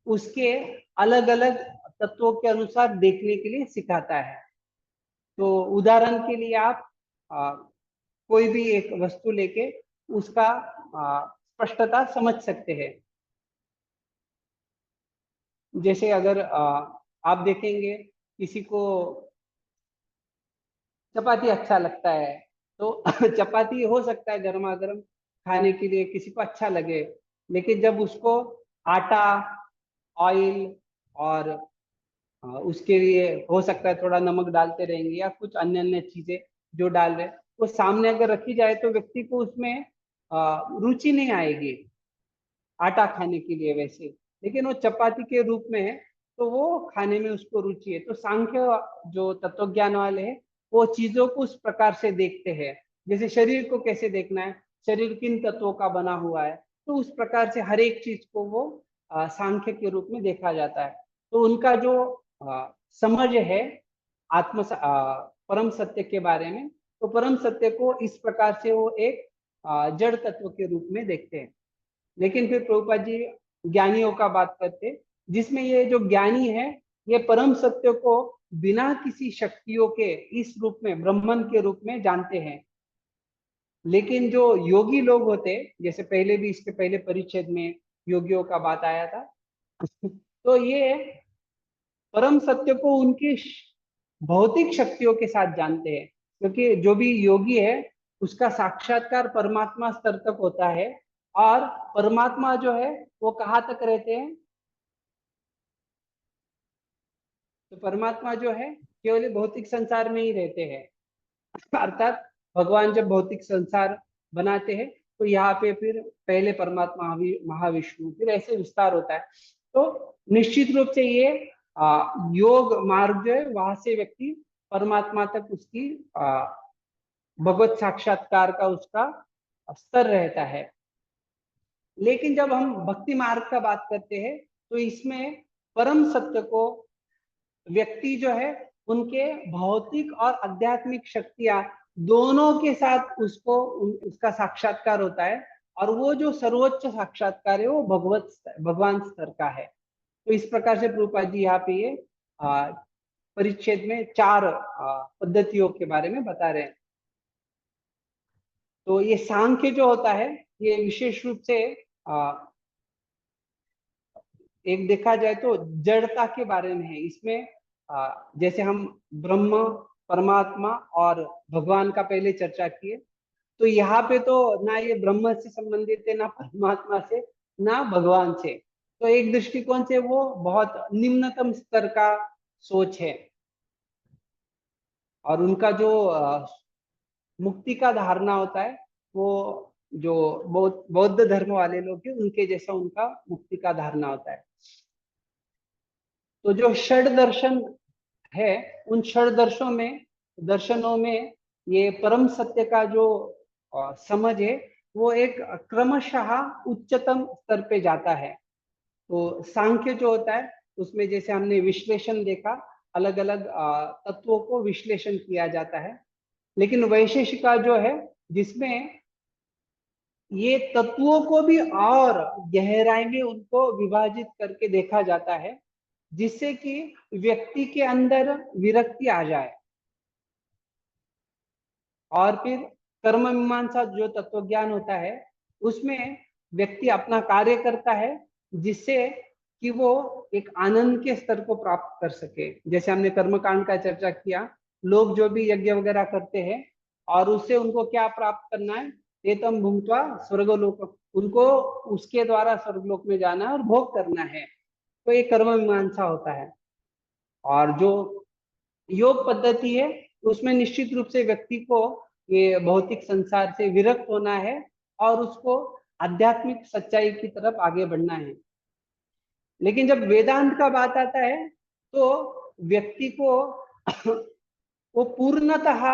उसके अलग अलग तत्वों के अनुसार देखने के लिए सिखाता है। तो उदाहरण के लिए आप कोई भी एक वस्तु लेके उसका स्पष्टता समझ सकते हैं। जैसे अगर आप देखेंगे किसी को चपाती अच्छा लगता है तो चपाती हो सकता है गर्मा गर्म खाने के लिए किसी को अच्छा लगे, लेकिन जब उसको आटा, ऑयल और उसके लिए हो सकता है थोड़ा नमक डालते रहेंगे या कुछ अन्य अन्य चीजें जो डाल रहे वो सामने अगर रखी जाए तो व्यक्ति को उसमें रुचि नहीं आएगी आटा खाने के लिए वैसे, लेकिन वो चपाती के रूप में है तो वो खाने में उसको रुचि है। तो सांख्य जो तत्वज्ञान वाले हैं वो चीजों को उस प्रकार से देखते हैं, जैसे शरीर को कैसे देखना है, शरीर किन तत्वों का बना हुआ है, तो उस प्रकार से हर एक चीज को वो सांख्य के रूप में देखा जाता है। तो उनका जो समझ है परम सत्य के बारे में, तो परम सत्य को इस प्रकार से वो एक जड़ तत्व के रूप में देखते हैं। लेकिन फिर प्रभुपाद जी ज्ञानियों का बात करते, जिसमें ये जो ज्ञानी है ये परम सत्य को बिना किसी शक्तियों के इस रूप में ब्रह्मन के रूप में जानते हैं। लेकिन जो योगी लोग होते, जैसे पहले भी इसके पहले परिच्छेद में योगियों का बात आया था, तो ये परम सत्य को उनकी भौतिक शक्तियों के साथ जानते हैं, क्योंकि जो भी योगी है उसका साक्षात्कार परमात्मा स्तर तक होता है, और परमात्मा जो है वो कहाँ तक रहते हैं, तो परमात्मा जो है केवल भौतिक संसार में ही रहते हैं। अर्थात भगवान जब भौतिक संसार बनाते हैं तो यहाँ पे फिर पहले परमात्मा महाविष्णु फिर ऐसे विस्तार होता है। तो निश्चित रूप से ये योग मार्ग जो है वहां से व्यक्ति परमात्मा तक उसकी भगवत साक्षात्कार का उसका स्तर रहता है। लेकिन जब हम भक्ति मार्ग का बात करते हैं तो इसमें परम सत्य को व्यक्ति जो है उनके भौतिक और आध्यात्मिक शक्तियां दोनों के साथ उसको उसका साक्षात्कार होता है, और वो जो सर्वोच्च साक्षात्कार है वो भगवान स्तर का है। तो इस प्रकार से प्रभुपाद जी यहाँ पे ये परिच्छेद में 4 पद्धतियों के बारे में बता रहे हैं। तो ये सांख्य जो होता है ये विशेष रूप से एक देखा जाए तो जड़ता के बारे में है। इसमें जैसे हम ब्रह्म, परमात्मा और भगवान का पहले चर्चा किए, तो यहाँ पे तो ना ये ब्रह्म से संबंधित है, ना परमात्मा से, ना भगवान से। तो एक दृष्टिकोण से वो बहुत निम्नतम स्तर का सोच है। और उनका जो मुक्ति का धारणा होता है वो जो बौद्ध धर्म वाले लोग हैं उनके जैसा उनका मुक्ति का धारणा होता है। तो जो षड दर्शन है उन षड दर्शनों में ये परम सत्य का जो समझ है वो एक क्रमशः उच्चतम स्तर पे जाता है। तो सांख्य जो होता है उसमें जैसे हमने विश्लेषण देखा, अलग अलग तत्वों को विश्लेषण किया जाता है। लेकिन वैशेषिका जो है जिसमें ये तत्वों को भी और गहराई में उनको विभाजित करके देखा जाता है, जिससे कि व्यक्ति के अंदर विरक्ति आ जाए। और फिर कर्म मीमांसा जो तत्व ज्ञान होता है उसमें व्यक्ति अपना कार्य करता है जिससे कि वो एक आनंद के स्तर को प्राप्त कर सके। जैसे हमने कर्मकांड का चर्चा किया, लोग जो भी यज्ञ वगैरह करते हैं और उससे उनको क्या प्राप्त करना है, एतम भुंक्त्वा स्वर्गलोक, उनको उसके द्वारा स्वर्गलोक में जाना है और भोग करना है। तो ये कर्म मीमांसा होता है। और जो योग पद्धति है उसमें निश्चित रूप से व्यक्ति को ये भौतिक संसार से विरक्त होना है और उसको आध्यात्मिक सच्चाई की तरफ आगे बढ़ना है। लेकिन जब वेदांत का बात आता है तो व्यक्ति को वो पूर्णतः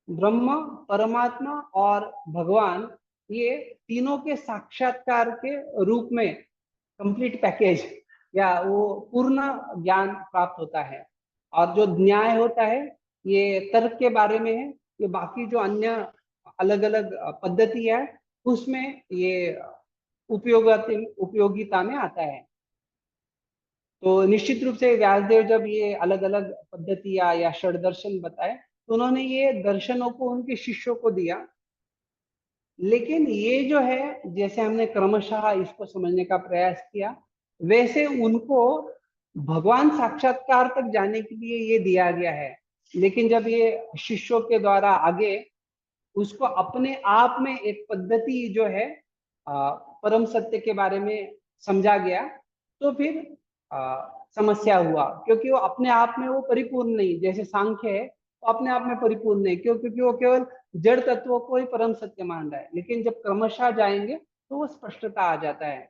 ब्रह्म, परमात्मा और भगवान ये तीनों के साक्षात्कार के रूप में कंप्लीट पैकेज या वो पूर्ण ज्ञान प्राप्त होता है। और जो न्याय होता है ये तर्क के बारे में है, ये बाकी जो अन्य अलग अलग पद्धति है उसमें ये उपयोगिता में आता है। तो निश्चित रूप से व्यासदेव जब ये अलग अलग पद्धतियां या षड दर्शन बताए तो उन्होंने ये दर्शनों को उनके शिष्यों को दिया। लेकिन ये जो है जैसे हमने क्रमशः इसको समझने का प्रयास किया, वैसे उनको भगवान साक्षात्कार तक जाने के लिए ये दिया गया है। लेकिन जब ये शिष्यों के द्वारा आगे उसको अपने आप में एक पद्धति जो है परम सत्य के बारे में समझा गया, तो फिर समस्या हुआ, क्योंकि वो अपने आप में वो परिपूर्ण नहीं। जैसे सांख्य है वो अपने आप में परिपूर्ण नहीं, क्यों? क्योंकि वो केवल जड़ तत्वों को ही परम सत्य मान रहा है। लेकिन जब क्रमशः जाएंगे तो वो स्पष्टता आ जाता है।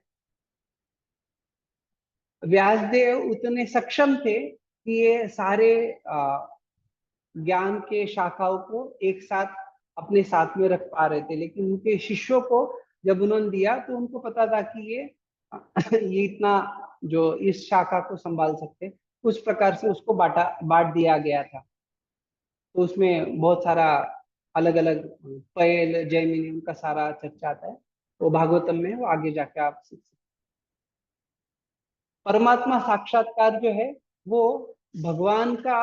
व्यासदेव उतने सक्षम थे कि ये सारे ज्ञान के शाखाओं को एक साथ अपने साथ में रख पा रहे थे। लेकिन उनके शिष्यों को जब उन्होंने दिया तो उनको पता था कि ये इतना जो इस शाखा को संभाल सकते, उस प्रकार से उसको बांट दिया गया था। तो उसमें बहुत सारा अलग अलग पैल, जैमिनी, उनका सारा चर्चा आता है। वो भागवतम में वो आगे जाके आप सीख सकते। परमात्मा साक्षात्कार जो है वो भगवान का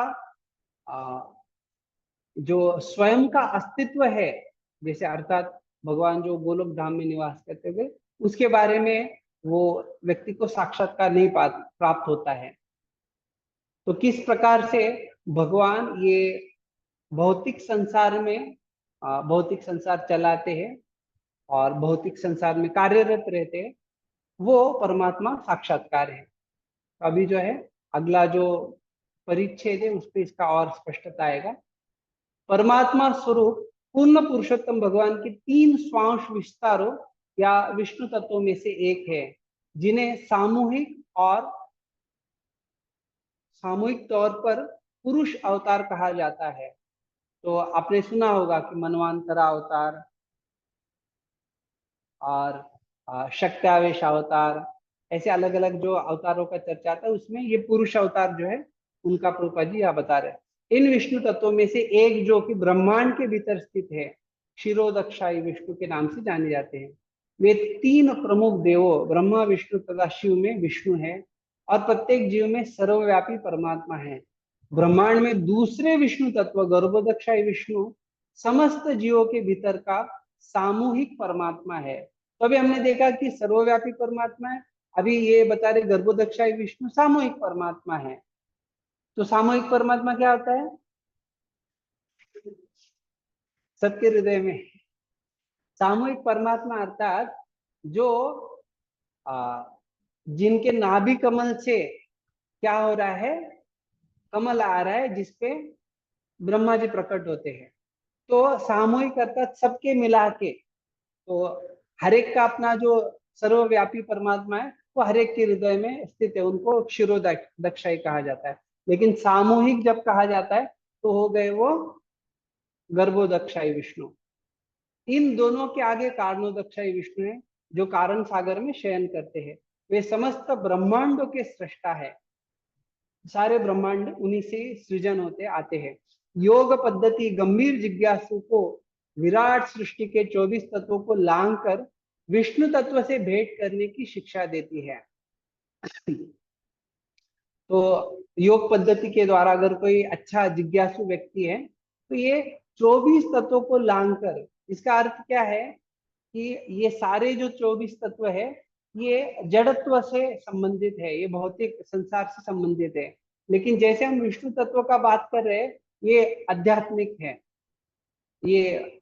जो स्वयं का अस्तित्व है, जैसे अर्थात भगवान जो गोलोक धाम में निवास करते थे उसके बारे में वो व्यक्ति को साक्षात्कार नहीं प्राप्त होता है। तो किस प्रकार से भगवान ये भौतिक संसार में भौतिक संसार चलाते हैं और भौतिक संसार में कार्यरत रहते हैं, वो परमात्मा साक्षात्कार है। अभी जो है अगला जो परिच्छेद है उस पर इसका और स्पष्टता आएगा। परमात्मा स्वरूप पूर्ण पुरुषोत्तम भगवान के 3 स्वांश विस्तारों या विष्णु तत्वों में से एक है, जिन्हें सामूहिक तौर पर पुरुष अवतार कहा जाता है। तो आपने सुना होगा कि मनवांतरा अवतार और शक्त्यावेश अवतार, ऐसे अलग अलग जो अवतारों का चर्चा आता है उसमें ये पुरुष अवतार जो है उनका प्रभुपाद जी यहाँ बता रहे हैं। इन विष्णु तत्वों में से एक जो कि ब्रह्मांड के भीतर स्थित है, क्षीरोदक्षाई विष्णु के नाम से जाने जाते हैं। वे तीन प्रमुख देवों ब्रह्मा विष्णु तथा शिव में विष्णु है और प्रत्येक जीव में सर्वव्यापी परमात्मा है। ब्रह्मांड में दूसरे विष्णु तत्व गर्भोदक्षाई विष्णु समस्त जीवों के भीतर का सामूहिक परमात्मा है। तो अभी हमने देखा कि सर्वव्यापी परमात्मा है, अभी ये बता रहे गर्भोदक्षाई विष्णु सामूहिक परमात्मा है। तो सामूहिक परमात्मा क्या होता है? सबके हृदय में सामूहिक परमात्मा अर्थात जो जिनके नाभि कमल से क्या हो रहा है, कमल आ रहा है जिसपे ब्रह्मा जी प्रकट होते हैं। तो सामूहिक अर्थात सबके मिला के, तो हर एक का अपना जो सर्वव्यापी परमात्मा है वो हर एक के हृदय में स्थित है, उनको क्षीरोदक्षाई कहा जाता है। लेकिन सामूहिक जब कहा जाता है तो हो गए वो गर्भोदक्षाई विष्णु। इन दोनों के आगे कारणोदक्षाई विष्णु है जो कारण सागर में शयन करते हैं। वे समस्त ब्रह्मांडों के सृष्टा है, सारे ब्रह्मांड उन्हीं से सृजन होते आते हैं। योग पद्धति गंभीर जिज्ञासु को विराट सृष्टि के 24 तत्वों को लांघ कर विष्णु तत्व से भेंट करने की शिक्षा देती है। तो योग पद्धति के द्वारा अगर कोई अच्छा जिज्ञासु व्यक्ति है तो ये 24 तत्वों को लांघ कर, इसका अर्थ क्या है कि ये सारे जो 24 तत्व है ये जड़त्व से संबंधित है, ये भौतिक संसार से संबंधित है। लेकिन जैसे हम विष्णु तत्व का बात कर रहे हैं ये आध्यात्मिक है, ये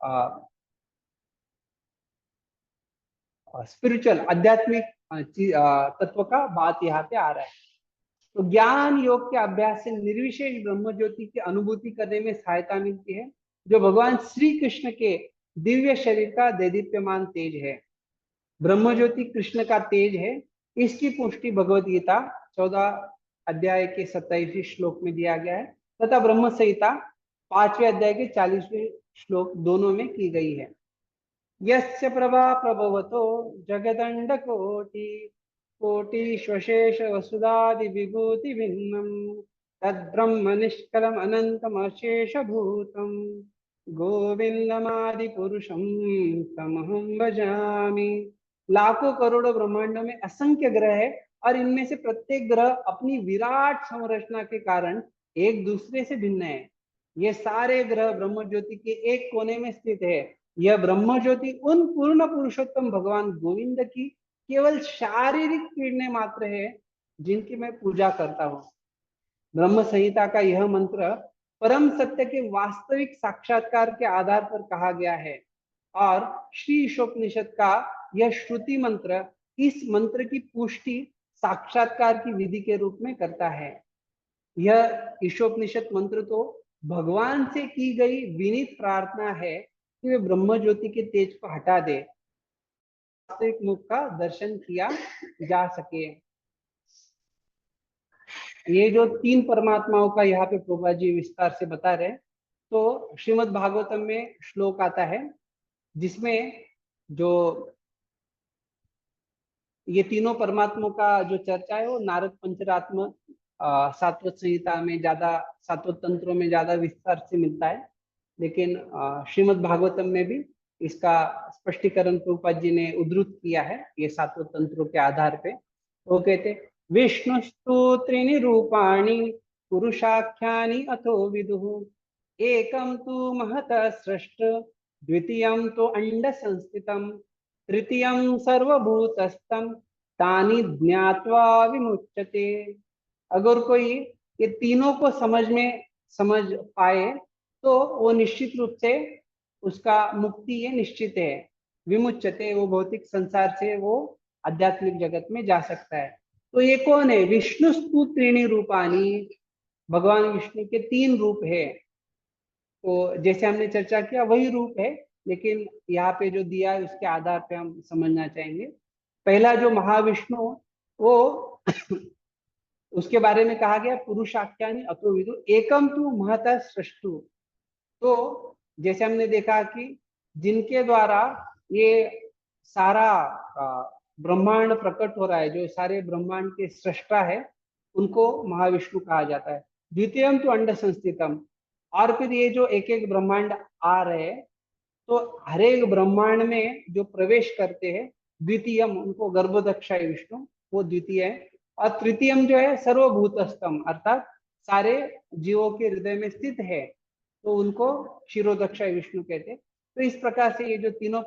स्पिरिचुअल आध्यात्मिक तत्व का बात यहाँ पे आ रहा है। तो ज्ञान योग के अभ्यास से निर्विशेष ब्रह्म ज्योति की अनुभूति करने में सहायता मिलती है, जो भगवान श्री कृष्ण के दिव्य शरीर का दैदीप्यमान तेज है। ब्रह्म ज्योति कृष्ण का तेज है। इसकी पुष्टि भगवद गीता 14 अध्याय के 27वें श्लोक में दिया गया है तथा ब्रह्म संहिता 5वें अध्याय के 40वें श्लोक दोनों में की गई है। यस्य प्रभा प्रभवतो जगदंड कोटिश्वशेष वसुदादि विभूति भिन्नम तद्ब्रह्म निष्कलम अनंतम अशेष भूतम गोविंदमादि पुरुषम तमहं भजामि। लाखों करोड़ों ब्रह्मांडों में असंख्य ग्रह है और इनमें से प्रत्येक ग्रह अपनी विराट संरचना के कारण एक दूसरे से भिन्न है। ये सारे ग्रह ब्रह्म ज्योति के एक कोने में स्थित है। यह ब्रह्म ज्योति उन पूर्ण पुरुषोत्तम भगवान गोविंद की केवल शारीरिक किरणें मात्र है जिनकी मैं पूजा करता हूँ। ब्रह्म संहिता का यह मंत्र परम सत्य के वास्तविक साक्षात्कार के आधार पर कहा गया है और श्री ईशोपनिषद का यह श्रुति मंत्र इस मंत्र की पुष्टि साक्षात्कार की विधि के रूप में करता है। यह ईशोपनिषद मंत्र तो भगवान से की गई विनीत प्रार्थना है कि वे ब्रह्म ज्योति के तेज को हटा दे, वास्तविक मुख का दर्शन किया जा सके। ये जो तीन परमात्माओं का यहाँ पे प्रभुपाद जी विस्तार से बता रहे, तो श्रीमद् भागवतम में श्लोक आता है जिसमें जो ये तीनों परमात्माओं का जो चर्चा है वो नारद पंचरात्म सात्वत संहिता में ज्यादा, सात्वत तंत्रों में ज्यादा विस्तार से मिलता है। लेकिन श्रीमद् भागवतम में भी इसका स्पष्टीकरण प्रभुपाद जी ने उद्धृत किया है ये सात्वत तंत्रों के आधार पे। वो कहते विष्णुस्तु त्रीणि रूपाणि पुरुषाख्यानि अथो विदुः एकं तु महतः सृष्ट द्वितीयं तु अंड संस्थितं तृतीयं सर्वभूतस्थं तानि ज्ञात्वा विमुच्यते। अगर कोई ये तीनों को समझ पाए तो वो निश्चित रूप से उसका मुक्ति ये निश्चित है। विमुच्यते, वो भौतिक संसार से वो आध्यात्मिक जगत में जा सकता है। तो ये कौन है? विष्णुस्तु त्रीणि रूपाणि, भगवान विष्णु के तीन रूप है। तो जैसे हमने चर्चा किया वही रूप है, लेकिन यहाँ पे जो दिया है उसके आधार पे हम समझना चाहेंगे। पहला जो महाविष्णु वो उसके बारे में कहा गया पुरुषाख्यानि अतो विदु एकम तु महतः सृष्टु। तो जैसे हमने देखा कि जिनके द्वारा ये सारा ब्रह्मांड प्रकट हो रहा है, जो सारे ब्रह्मांड के सृष्टा है, उनको महाविष्णु कहा जाता है। द्वितीयम तो अंड संस्थितम, और फिर ये जो एक एक ब्रह्मांड आ रहे हैं तो हर एक ब्रह्मांड में जो प्रवेश करते हैं द्वितीयम उनको गर्भोदक्षाय विष्णु, वो द्वितीय है। और तृतीयम जो है सर्वभूतस्थम, अर्थात सारे जीवों के हृदय में स्थित है, तो उनको क्षीरोदक्षाय विष्णु कहते हैं। तो इस प्रकार से ये जो तीनों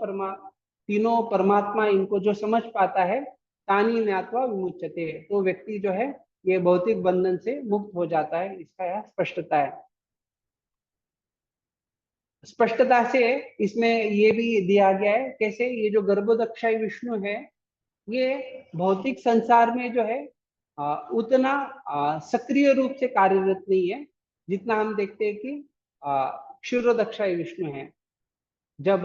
परमात्मा, इनको जो समझ पाता है, तानी ज्ञात्वा विमुच्यते, तो व्यक्ति जो है ये भौतिक बंधन से मुक्त हो जाता है। इसका यह स्पष्टता है। स्पष्टता से इसमें ये भी दिया गया है कैसे ये जो गर्भोदक्षाय विष्णु है, ये भौतिक संसार में जो है उतना सक्रिय रूप से कार्यरत नहीं है जितना हम देखते हैं कि क्षीरोदक्षाय विष्णु है। जब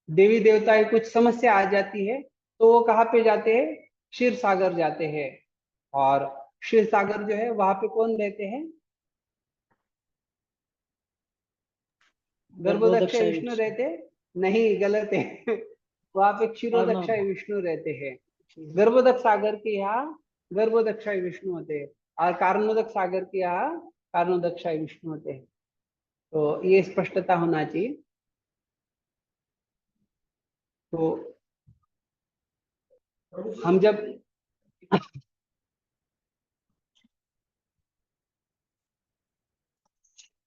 देवी देवता की कुछ समस्या आ जाती है तो वो कहाँ पे जाते हैं? क्षीर सागर जाते हैं। और क्षीर सागर जो है वहां पे कौन रहते हैं? गर्भोदक्षाय विष्णु रहते नहीं, गलत है। वहां पे क्षीरोदक्षाय विष्णु रहते हैं। गर्भोदक सागर के यहाँ गर्भोदक्षाय विष्णु होते हैं और कारणोदक सागर के यहाँ कारणोदक्षाय विष्णु होते हैं। तो ये स्पष्टता होना चाहिए। तो हम जब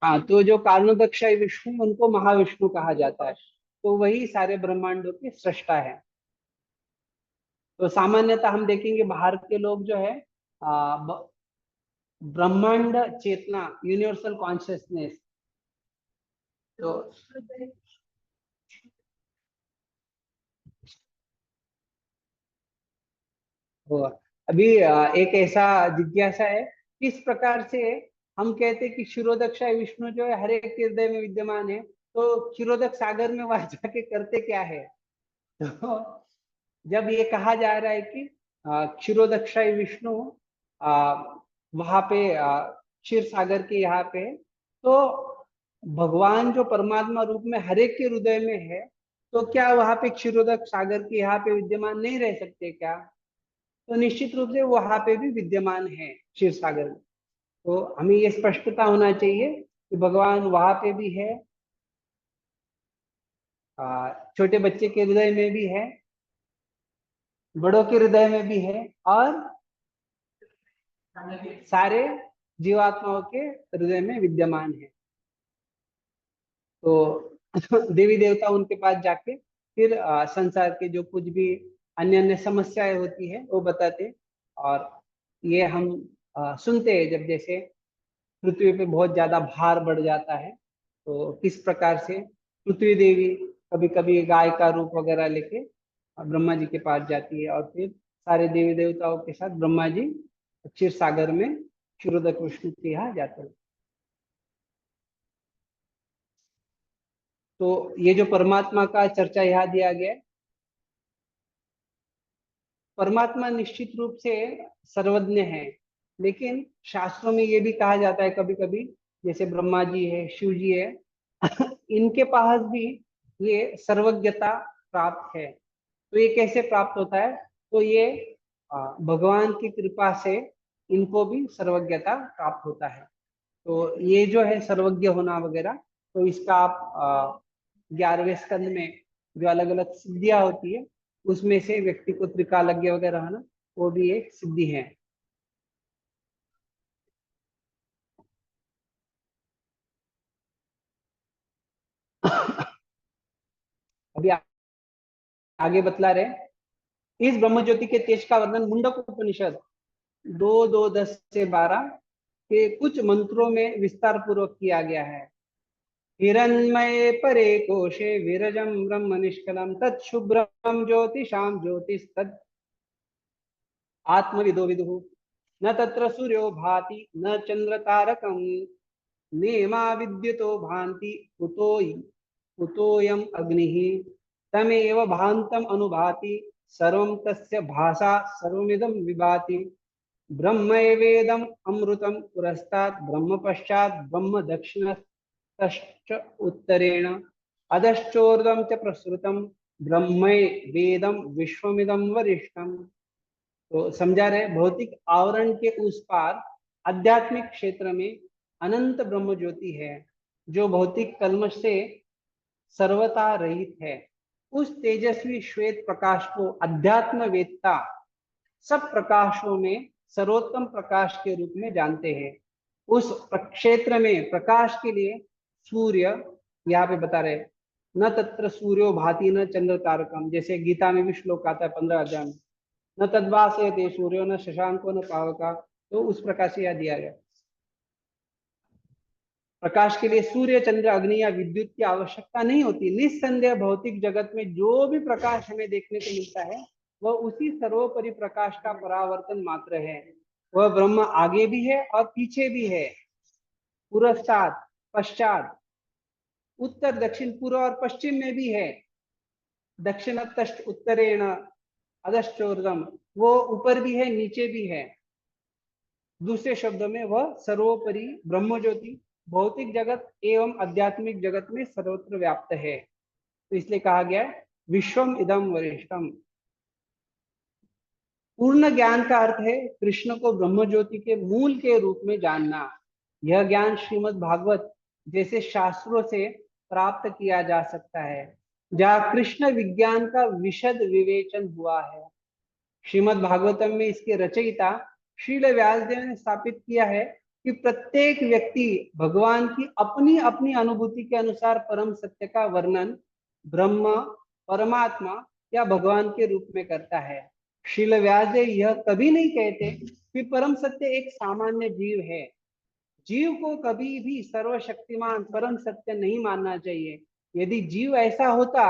हाँ, तो जो कारणोदक्षाय विष्णु उनको महाविष्णु कहा जाता है, तो वही सारे ब्रह्मांडों के सृष्टा है। तो सामान्यतः हम देखेंगे बाहर के लोग जो है ब्रह्मांड चेतना, यूनिवर्सल कॉन्शियसनेस, तो अभी एक ऐसा जिज्ञासा है, किस प्रकार से हम कहते हैं कि क्षीरोदक्षाय विष्णु जो है हर एक के हृदय में विद्यमान है, तो क्षीरोदक सागर में वहां जाके करते क्या है? तो जब ये कहा जा रहा है कि क्षीरोदक्षाय विष्णु वहां पे क्षीर सागर के यहाँ पे, तो भगवान जो परमात्मा रूप में हर एक के हृदय में है, तो क्या वहां पे क्षीरोदक सागर के यहाँ पे विद्यमान नहीं रह सकते क्या? तो निश्चित रूप से वहां पे भी विद्यमान है क्षीर सागर में। तो हमें ये स्पष्टता होना चाहिए कि भगवान वहां पे भी है, छोटे बच्चे के हृदय में भी है, बड़ों के हृदय में भी है, और सारे जीवात्माओं के हृदय में विद्यमान है। तो देवी देवता उनके पास जाके फिर संसार के जो कुछ भी अन्य अन्य समस्याएं होती है वो बताते। और ये हम सुनते हैं जब जैसे पृथ्वी पे बहुत ज्यादा भार बढ़ जाता है, तो किस प्रकार से पृथ्वी देवी कभी कभी गाय का रूप वगैरह लेके ब्रह्मा जी के पास जाती है, और फिर सारे देवी देवताओं के साथ ब्रह्मा जी क्षीर सागर में क्षीरोदक विष्णु के यहाँ जाते हैं। तो ये जो परमात्मा का चर्चा यहाँ दिया गया है, परमात्मा निश्चित रूप से सर्वज्ञ है, लेकिन शास्त्रों में ये भी कहा जाता है कभी कभी, जैसे ब्रह्मा जी है, शिव जी है, इनके पास भी ये सर्वज्ञता प्राप्त है। तो ये कैसे प्राप्त होता है? तो ये भगवान की कृपा से इनको भी सर्वज्ञता प्राप्त होता है। तो ये जो है सर्वज्ञ होना वगैरह, तो इसका आप 11वें स्कंद में जो अलग अलग सिद्धियां होती है उसमें से व्यक्ति को त्रिकालज्ञ वगैरह है ना, वो भी एक सिद्धि है। अभी आगे बतला रहे, इस ब्रह्म ज्योति के तेज का वर्णन मुंडक उपनिषद 2:10 से 12 के कुछ मंत्रों में विस्तार पूर्वक किया गया है। हिरण्मये परे कोशे विरजम ब्रह्म निष्कलम तत्शुभ्रम ज्योतिषाम ज्योतिस्तत् आत्मविदो विदुः न तत्र सूर्यो भाति न चंद्र तारकम नेमा विद्युतो भान्ति कुतोयम अग्निः तमेव भान्तम अनुभाति सर्वं तस्य भाषा सर्वमिदं विभाति ब्रह्मैवेदम् अमृतं पुरस्तात् ब्रह्म पश्चात् ब्रह्म दक्षिणतश्च उत्तरेण अधश्चोर्ध्वं च प्रसृतं ब्रह्मैवेदं विश्वमिदं वरिष्ठम्। तो समझा रहे, भौतिक आवरण के उस पार आध्यात्मिक क्षेत्र में अनंत ब्रह्म ज्योति है जो भौतिक कल्मश से सर्वथा रहित है। उस तेजस्वी श्वेत प्रकाश को अध्यात्म वेत्ता सब प्रकाशों में सर्वोत्तम प्रकाश के रूप में जानते हैं। उस क्षेत्र में प्रकाश के लिए सूर्य, यहाँ पे बता रहे, न तत्र सूर्यो भाति न चंद्र तारकम, जैसे गीता में भी श्लोक आता है 15 अध्याय में, न तद्भासयते सूर्यो न शशांको न पावका, तो उस प्रकार से यह दिया गया। प्रकाश के लिए सूर्य, चंद्र, अग्नि या विद्युत की आवश्यकता नहीं होती। निस्संदेह भौतिक जगत में जो भी प्रकाश हमें देखने को मिलता है वह उसी सर्वोपरि प्रकाश का परावर्तन मात्र है। वह ब्रह्म आगे भी है और पीछे भी है, पुरस्ताद, पश्चात, उत्तर, दक्षिण, पूर्व और पश्चिम में भी है। दक्षिणतश्च उत्तरेण अधश्चोर्धम, वो ऊपर भी है नीचे भी है। दूसरे शब्दों में वह सर्वोपरि ब्रह्म ज्योति भौतिक जगत एवं आध्यात्मिक जगत में सर्वत्र व्याप्त है। तो इसलिए कहा गया है विश्वम इदम वरिष्ठम। पूर्ण ज्ञान का अर्थ है कृष्ण को ब्रह्म ज्योति के मूल के रूप में जानना। यह ज्ञान श्रीमद् भागवत जैसे शास्त्रों से प्राप्त किया जा सकता है, जहाँ कृष्ण विज्ञान का विशद विवेचन हुआ है। श्रीमद् भागवतम में इसके रचयिता श्रील व्यासदेव ने स्थापित किया है कि प्रत्येक व्यक्ति भगवान की अपनी अपनी अनुभूति के अनुसार परम सत्य का वर्णन ब्रह्म, परमात्मा या भगवान के रूप में करता है। श्रील व्यासदेव यह कभी नहीं कहते कि परम सत्य एक सामान्य जीव है। जीव को कभी भी सर्वशक्तिमान परम सत्य नहीं मानना चाहिए। यदि जीव ऐसा होता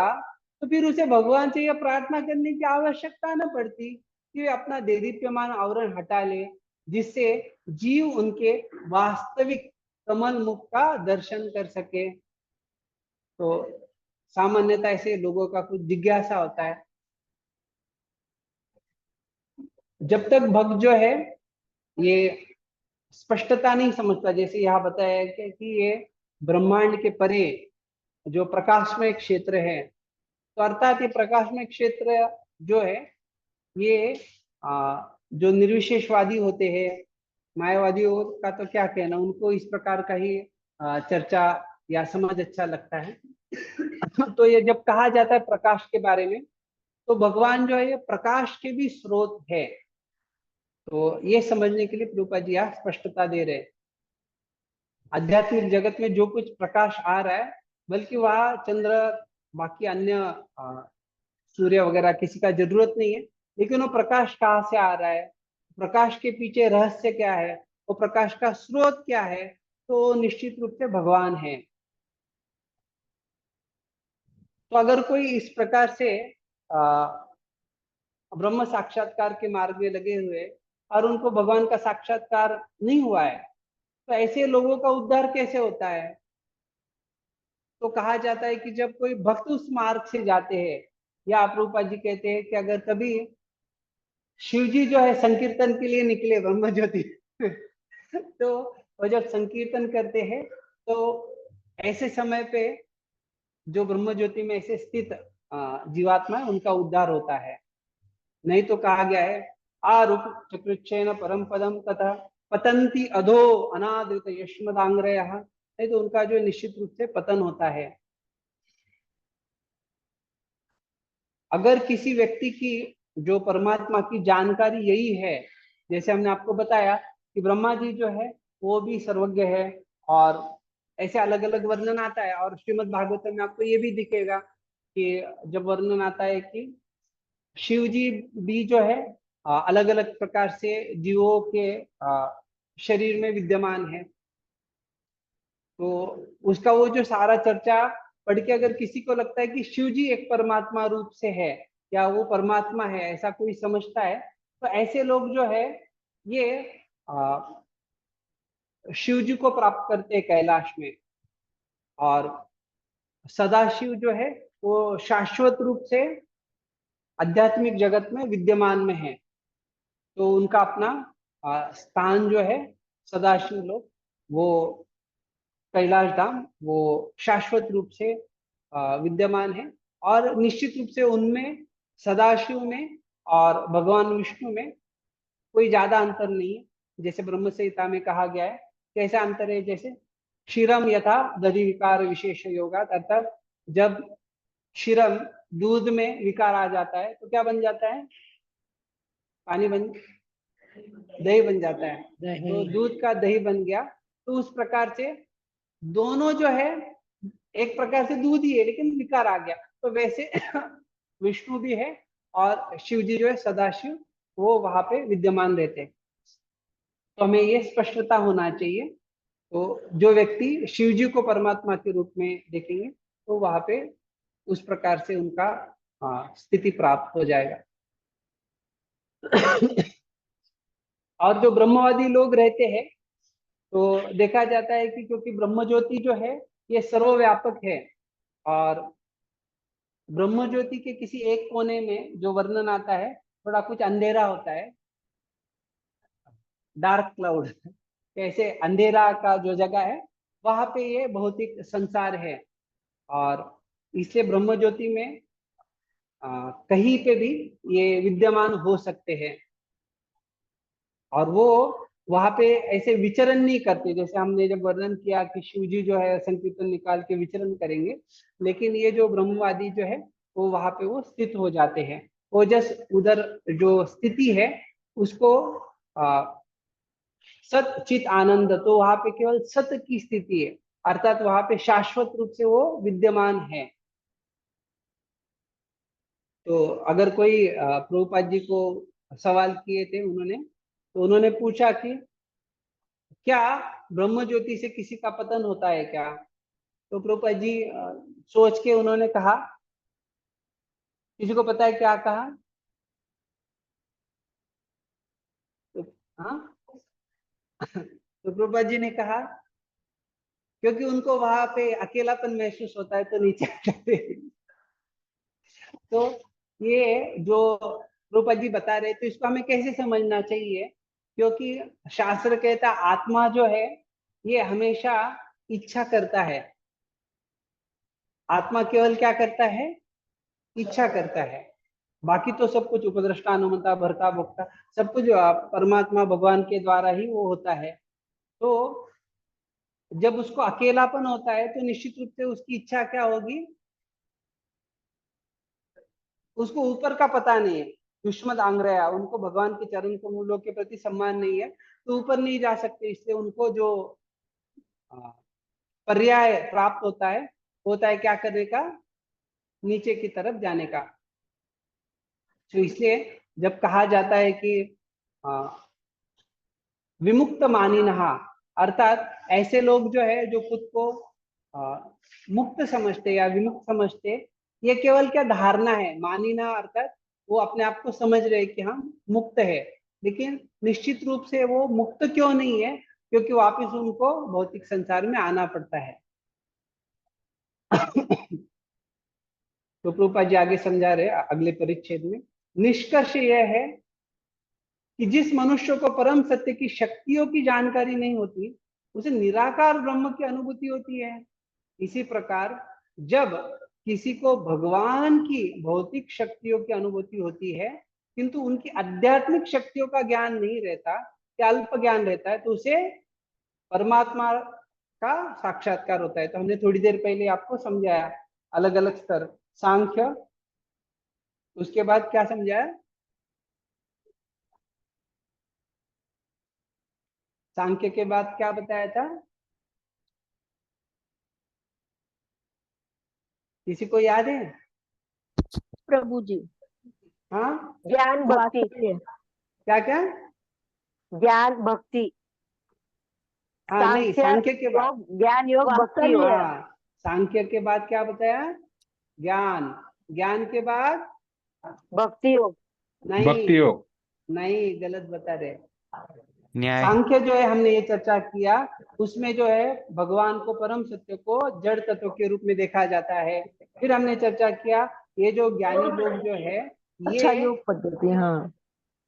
तो फिर उसे भगवान से यह प्रार्थना करने की आवश्यकता न पड़ती कि वे अपना देदीप्यमान आवरण हटा ले, जिससे जीव उनके वास्तविक कमल मुख का दर्शन कर सके। तो सामान्यतः ऐसे लोगों का कुछ जिज्ञासा होता है। जब तक भक्त जो है ये स्पष्टता नहीं समझता, जैसे यहाँ बताया कि ये ब्रह्मांड के परे जो प्रकाशमय क्षेत्र है, तो अर्थात ये प्रकाशमय क्षेत्र जो है ये जो निर्विशेषवादी होते हैं, मायावादियों का तो क्या कहना, उनको इस प्रकार का ही चर्चा या समझ अच्छा लगता है। तो ये जब कहा जाता है प्रकाश के बारे में, तो भगवान जो है ये प्रकाश के भी स्रोत है। तो ये समझने के लिए प्रभुपाद जी यहाँ स्पष्टता दे रहे हैं। आध्यात्मिक जगत में जो कुछ प्रकाश आ रहा है, बल्कि वह चंद्र, बाकी अन्य सूर्य वगैरह किसी का जरूरत नहीं है, लेकिन वो प्रकाश कहाँ से आ रहा है, प्रकाश के पीछे रहस्य क्या है, वो प्रकाश का स्रोत क्या है, तो निश्चित रूप से भगवान है। तो अगर कोई इस प्रकार से ब्रह्म साक्षात्कार के मार्ग में लगे हुए और उनको भगवान का साक्षात्कार नहीं हुआ है, तो ऐसे लोगों का उद्धार कैसे होता है? तो कहा जाता है कि जब कोई भक्त उस मार्ग से जाते हैं, या प्रभुपाद जी कहते हैं कि अगर कभी शिव जी जो है संकीर्तन के लिए निकले ब्रह्म ज्योति तो वो जब संकीर्तन करते हैं तो ऐसे समय पे जो ब्रह्म ज्योति में ऐसे स्थित जीवात्मा है उनका उद्धार होता है। नहीं तो कहा गया है आरूप चक्रुच्छेन परम पदम तथा पतंती अधो अनादृत यश्मदांग्रयः, नहीं तो उनका जो निश्चित रूप से पतन होता है। अगर किसी व्यक्ति की जो परमात्मा की जानकारी यही है, जैसे हमने आपको बताया कि ब्रह्मा जी जो है वो भी सर्वज्ञ है, और ऐसे अलग अलग वर्णन आता है। और श्रीमद् भागवत में आपको ये भी दिखेगा कि जब वर्णन आता है कि शिव जी भी जो है अलग अलग प्रकार से जीवों के शरीर में विद्यमान है। तो उसका वो जो सारा चर्चा पढ़ के अगर किसी को लगता है कि शिव जी एक परमात्मा रूप से है या वो परमात्मा है, ऐसा कोई समझता है, तो ऐसे लोग जो है ये शिव जी को प्राप्त करते हैं कैलाश में। और सदाशिव जो है वो शाश्वत रूप से आध्यात्मिक जगत में विद्यमान में है, तो उनका अपना स्थान जो है सदाशिव लोग, वो कैलाश धाम, वो शाश्वत रूप से विद्यमान है। और निश्चित रूप से उनमें सदाशिव में और भगवान विष्णु में कोई ज्यादा अंतर नहीं है। जैसे ब्रह्म संहिता में कहा गया है कैसा अंतर है, जैसे क्षीरम यथा दधि विकार विशेष योगात, अर्थात जब क्षीरम, दूध में विकार आ जाता है तो क्या बन जाता है? पानी बन, दही बन जाता है। तो दूध का दही बन गया। तो उस प्रकार से दोनों जो है एक प्रकार से दूध ही है लेकिन विकार आ गया। तो वैसे विष्णु भी है और शिव जी जो है सदाशिव, वो वहां पे विद्यमान रहते हैं। तो हमें ये स्पष्टता होना चाहिए। तो जो व्यक्ति शिव जी को परमात्मा के रूप में देखेंगे तो वहां पे उस प्रकार से उनका स्थिति प्राप्त हो जाएगा। और जो ब्रह्मवादी लोग रहते हैं तो देखा जाता है कि क्योंकि ब्रह्म ज्योति जो है ये सर्वव्यापक है और ब्रह्म ज्योति के किसी एक कोने में जो वर्णन आता है थोड़ा कुछ अंधेरा होता है, डार्क क्लाउड, कैसे अंधेरा का जो जगह है वहां पे ये भौतिक संसार है। और इसलिए ब्रह्म ज्योति में कहीं पे भी ये विद्यमान हो सकते हैं और वो वहां पे ऐसे विचरण नहीं करते। जैसे हमने जब वर्णन किया कि शिव जी जो है संकीर्तन निकाल के विचरण करेंगे, लेकिन ये जो ब्रह्मवादी जो है वो वहां पे वो स्थित हो जाते हैं। वो जस्ट उधर जो स्थिति है उसको सत चित आनंद, तो वहां पे केवल सत की स्थिति है, अर्थात वहां पे शाश्वत रूप से वो विद्यमान है। तो अगर कोई प्रभुपाद जी को सवाल किए थे उन्होंने, तो उन्होंने पूछा कि क्या ब्रह्म ज्योति से किसी का पतन होता है क्या? तो प्रभुपाद जी सोच के उन्होंने कहा, किसी को पता है क्या कहा? तो हाँ तो प्रभुपाद जी ने कहा क्योंकि उनको वहां पे अकेलापन महसूस होता है तो नीचे जाते हैं। तो ये जो प्रभुपाद जी बता रहे, तो इसको हमें कैसे समझना चाहिए? क्योंकि शास्त्र कहता आत्मा जो है ये हमेशा इच्छा करता है। आत्मा केवल क्या करता है? इच्छा करता है। बाकी तो सब कुछ उपद्रष्टा, अनुमता, भर्ता, भोक्ता सब कुछ परमात्मा भगवान के द्वारा ही वो होता है। तो जब उसको अकेलापन होता है तो निश्चित रूप से उसकी इच्छा क्या होगी? उसको ऊपर का पता नहीं है, युष्मद आंग्रया, उनको भगवान के चरण कमलों के प्रति सम्मान नहीं है तो ऊपर नहीं जा सकते। इसलिए उनको जो पर्याय प्राप्त होता है क्या करने का? नीचे की तरफ जाने का। तो इसलिए जब कहा जाता है कि विमुक्त मानिनहा, अर्थात ऐसे लोग जो है जो खुद को मुक्त समझते या विमुक्त समझते, ये केवल क्या धारणा है? मानिना अर्थात वो अपने आप को समझ रहे कि हम मुक्त है, लेकिन निश्चित रूप से वो मुक्त क्यों नहीं है? क्योंकि वापस उनको भौतिक संसार में आना पड़ता है। तो प्रभुपाद जी आगे समझा रहे अगले परिच्छेद में, निष्कर्ष यह है कि जिस मनुष्य को परम सत्य की शक्तियों की जानकारी नहीं होती उसे निराकार ब्रह्म की अनुभूति होती है। इसी प्रकार जब किसी को भगवान की भौतिक शक्तियों की अनुभूति होती है किंतु उनकी आध्यात्मिक शक्तियों का ज्ञान नहीं रहता या अल्प ज्ञान रहता है, तो उसे परमात्मा का साक्षात्कार होता है। तो हमने थोड़ी देर पहले आपको समझाया अलग अलग स्तर, सांख्य, उसके बाद क्या समझाया? सांख्य के बाद क्या बताया था? किसी को याद है? प्रभु जी, हाँ, ज्ञान भक्ति, क्या क्या? ज्ञान भक्ति, हाँ नहीं, सांख्य के बाद योग, ज्ञान योग भक्ति योग। हाँ, सांख्य के बाद क्या बताया? ज्ञान, ज्ञान के बाद भक्ति योग। नहीं, भक्ति योग नहीं, गलत बता रहे। न्याय। सांख्य जो है हमने ये चर्चा किया, उसमें जो है भगवान को, परम सत्य को जड़ तत्व के रूप में देखा जाता है। फिर हमने चर्चा किया ये जो ज्ञानी लोग जो है अच्छा, ये योग पद्धति, हाँ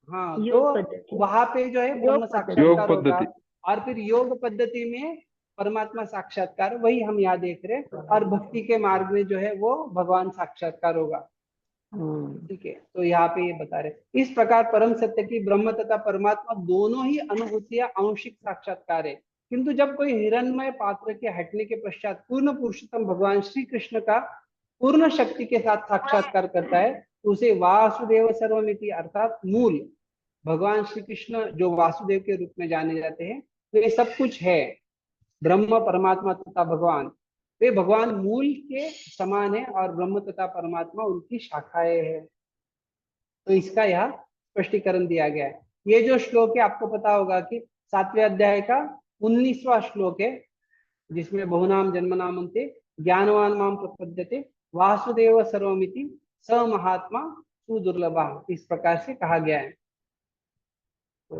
हाँ, योग तो पद्धति, वहां पे जो है ब्रह्म योग साक्षात्कार होगा पद्धति। और फिर योग पद्धति में परमात्मा साक्षात्कार, वही हम यहाँ देख रहे हैं। और भक्ति के मार्ग में जो है वो भगवान साक्षात्कार होगा। ठीक है, तो यहाँ पे ये बता रहे इस प्रकार परम सत्य की ब्रह्म तथा परमात्मा दोनों ही अनुभूतियां आंशिक साक्षात्कार है। किंतु जब कोई हिरणमय पात्र के हटने के पश्चात पूर्ण पुरुषोत्तम भगवान श्री कृष्ण का पूर्ण शक्ति के साथ साक्षात्कार करता है तो उसे वासुदेव सर्वमिति अर्थात मूल भगवान श्री कृष्ण जो वासुदेव के रूप में जाने जाते हैं, तो ये सब कुछ है, ब्रह्म परमात्मा तथा भगवान, वे भगवान मूल के समान है और ब्रह्म तथा परमात्मा उनकी शाखाएं है। तो इसका यहाँ स्पष्टीकरण दिया गया है। ये जो श्लोक है आपको पता होगा कि 7वें अध्याय का 19वां श्लोक है, जिसमें बहुनाम जन्मनामन्ते ज्ञानवान माम प्रपद्यते वासुदेव सर्वमिति स महात्मा सुदुर्लभा, इस प्रकार से कहा गया है। तो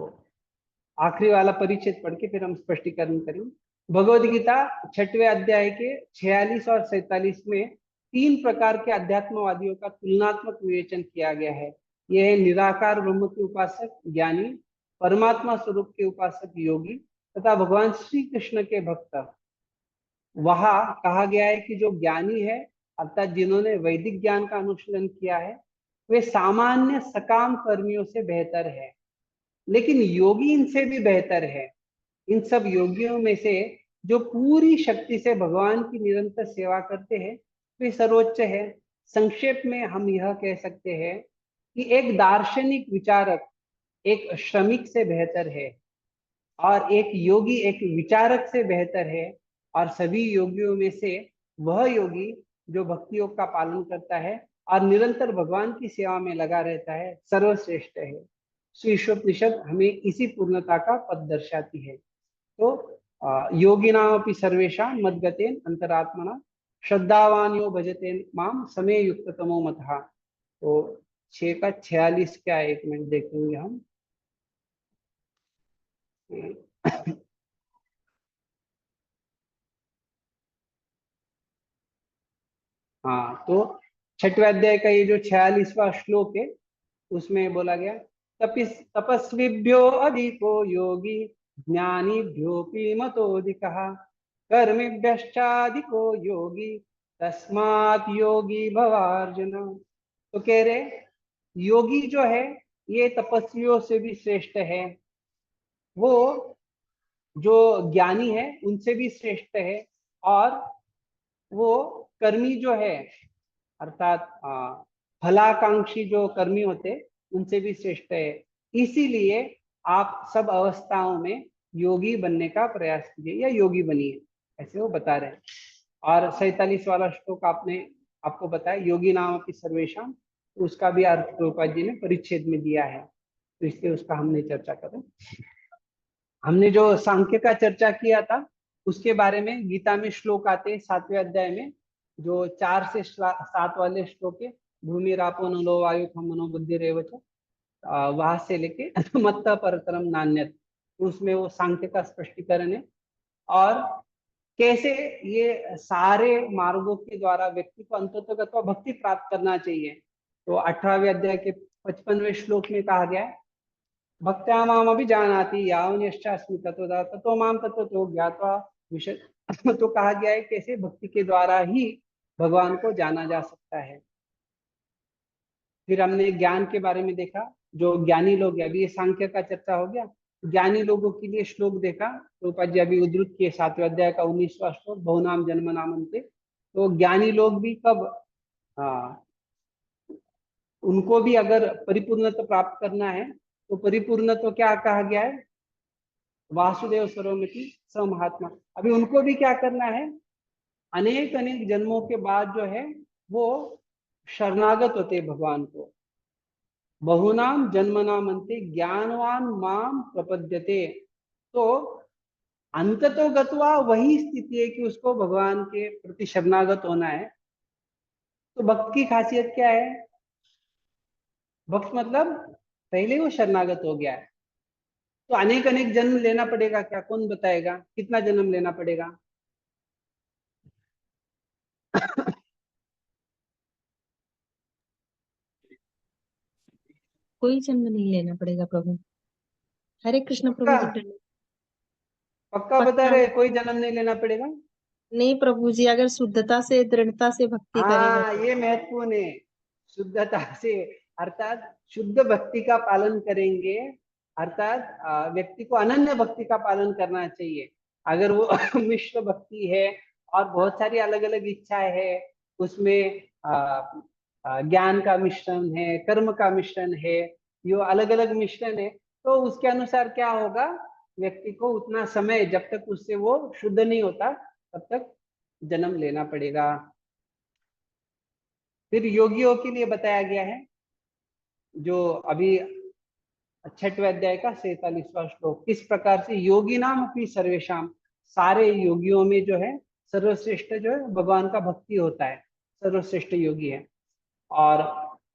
आखिरी वाला परिच्छेद पढ़ के फिर हम स्पष्टीकरण करेंगे। भगवद गीता 6वें अध्याय के 46 और 47 में 3 प्रकार के अध्यात्मवादियों का तुलनात्मक विवेचन किया गया है। यह है निराकार ब्रह्म के उपासक ज्ञानी, परमात्मा स्वरूप के उपासक योगी तथा भगवान श्री कृष्ण के भक्त। वहां कहा गया है कि जो ज्ञानी है अर्थात जिन्होंने वैदिक ज्ञान का अनुशीलन किया है, वे सामान्य सकाम कर्मियों से बेहतर है, लेकिन योगी इनसे भी बेहतर है। इन सब योगियों में से जो पूरी शक्ति से भगवान की निरंतर सेवा करते हैं वे सर्वोच्च है। संक्षेप में हम यह कह सकते हैं कि एक दार्शनिक विचारक एक श्रमिक से बेहतर है और एक योगी एक विचारक से बेहतर है, और सभी योगियों में से वह योगी जो भक्ति योग का पालन करता है और निरंतर भगवान की सेवा में लगा रहता है सर्वश्रेष्ठ है। श्री ईशोपनिषद हमें इसी पूर्णता का पद दर्शाती है। तो योगिनामपि सर्वेषां मद्गतेन अंतरात्मना श्रद्धावान यो भजते माम समे युक्ततमो मतः। तो 6 का 46 क्या, एक मिनट देखेंगे हम। हाँ, तो 6वें अध्याय का ये जो 46वां श्लोक है उसमें बोला गया तपस्विभ्यो अधिको योगी ज्ञानीभ्योऽपि मतोऽधिकः कर्मिभ्यश्चाधिको योगी तस्मात् योगी भवार्जुन। तो कह रहे योगी जो है ये तपस्वियों से भी श्रेष्ठ है, वो जो ज्ञानी है उनसे भी श्रेष्ठ है, और वो कर्मी जो है अर्थात फलाकांक्षी जो कर्मी होते उनसे भी श्रेष्ठ है। इसीलिए आप सब अवस्थाओं में योगी बनने का प्रयास कीजिए या योगी बनिए, ऐसे वो बता रहे हैं। और 47 वाला श्लोक आपको बताया योगी नाम अपनी सर्वेशाम, उसका भी अर्थ प्रभुपाद जी ने परिच्छेद में दिया है, तो इसलिए उसका हमने चर्चा करें। हमने जो सांख्य का चर्चा किया था उसके बारे में गीता में श्लोक आते हैं 7वें अध्याय में, जो 4 से 7 वाले श्लोक है, भूमि रापो नलो वायु मनो बुद्धि रेवच, वहां से लेके मत्त परतरम नान्यत, उसमें वो सांख्य का स्पष्टीकरण है और कैसे ये सारे मार्गों के द्वारा व्यक्ति को अंततः भक्ति प्राप्त करना चाहिए। तो 18वें अध्याय के 55वें श्लोक में कहा गया है भक्त्या माम अभिजानाति यावन्यश्चास्मि तत्वतः ततो माम तत्वतो ज्ञात्वा विषय। तो कहा गया है कैसे भक्ति के द्वारा ही भगवान को जाना जा सकता है। फिर हमने ज्ञान के बारे में देखा, जो ज्ञानी लोग है, अभी ये सांख्य का चर्चा हो गया, ज्ञानी लोगों के लिए श्लोक देखा, तो अभी उद्धृत किए 7वें अध्याय का 19वां श्लोक बहुनाम जन्म नामन्ते। तो ज्ञानी लोग भी कब उनको भी अगर परिपूर्णता प्राप्त करना है तो परिपूर्ण तो क्या कहा गया है, वासुदेव सर्वमिति स महात्मा। अभी उनको भी क्या करना है, अनेक अनेक जन्मों के बाद जो है वो शरणागत होते भगवान को। बहुनाम जन्मनामन्ते ज्ञानवान माम प्रपद्यते, तो अंततो गत्वा वही स्थिति है कि उसको भगवान के प्रति शरणागत होना है। तो भक्त की खासियत क्या है, भक्त मतलब पहले वो शरणागत हो गया है। तो अनेक अनेक जन्म लेना पड़ेगा क्या, कौन बताएगा कितना जन्म लेना पड़ेगा? कोई जन्म नहीं लेना पड़ेगा प्रभु। हरे कृष्ण प्रभु जी। पक्का बता रहे, कोई जन्म नहीं लेना पड़ेगा? नहीं प्रभु जी, अगर शुद्धता से दृढ़ता से भक्ति करेंगे। ये महत्वपूर्ण है, शुद्धता से अर्थात शुद्ध भक्ति का पालन करेंगे, अर्थात व्यक्ति को अनन्य भक्ति का पालन करना चाहिए। अगर वो मिश्र भक्ति है और बहुत सारी अलग अलग इच्छाएं है, उसमें ज्ञान का मिश्रण है, कर्म का मिश्रण है, ये अलग अलग मिश्रण है, तो उसके अनुसार क्या होगा, व्यक्ति को उतना समय, जब तक उससे वो शुद्ध नहीं होता तब तक जन्म लेना पड़ेगा। फिर योगियों के लिए बताया गया है, जो अभी 6वें अध्याय का 47वां श्लोक, किस प्रकार से योगी नाम अपनी सर्वेशाम, सारे योगियों में जो है सर्वश्रेष्ठ जो है भगवान का भक्ति होता है, सर्वश्रेष्ठ योगी है। और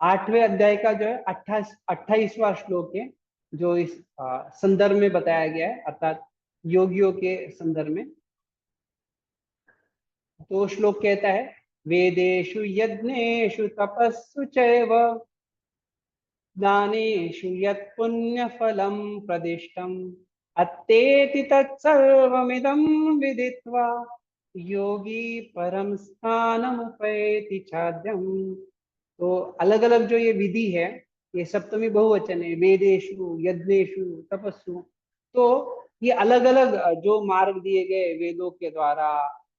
8वें अध्याय का जो है 28वां श्लोक है, जो इस संदर्भ में बताया गया है, अर्थात योगियों के संदर्भ में। तो श्लोक कहता है, वेदेषु यज्ञेषु तपस्सु चैव दानेषु यत् पुण्यफलं प्रदिष्टम् अत्तेति तत्सर्वमिदं विदित्वा योगी परम स्थानमुपैति चाद्यम्। तो अलग अलग जो ये विधि है, ये सप्तमी बहुवचन है, वेदेषु यज्ञेषु तपस्सु, तो ये अलग अलग जो मार्ग दिए गए वेदों के द्वारा,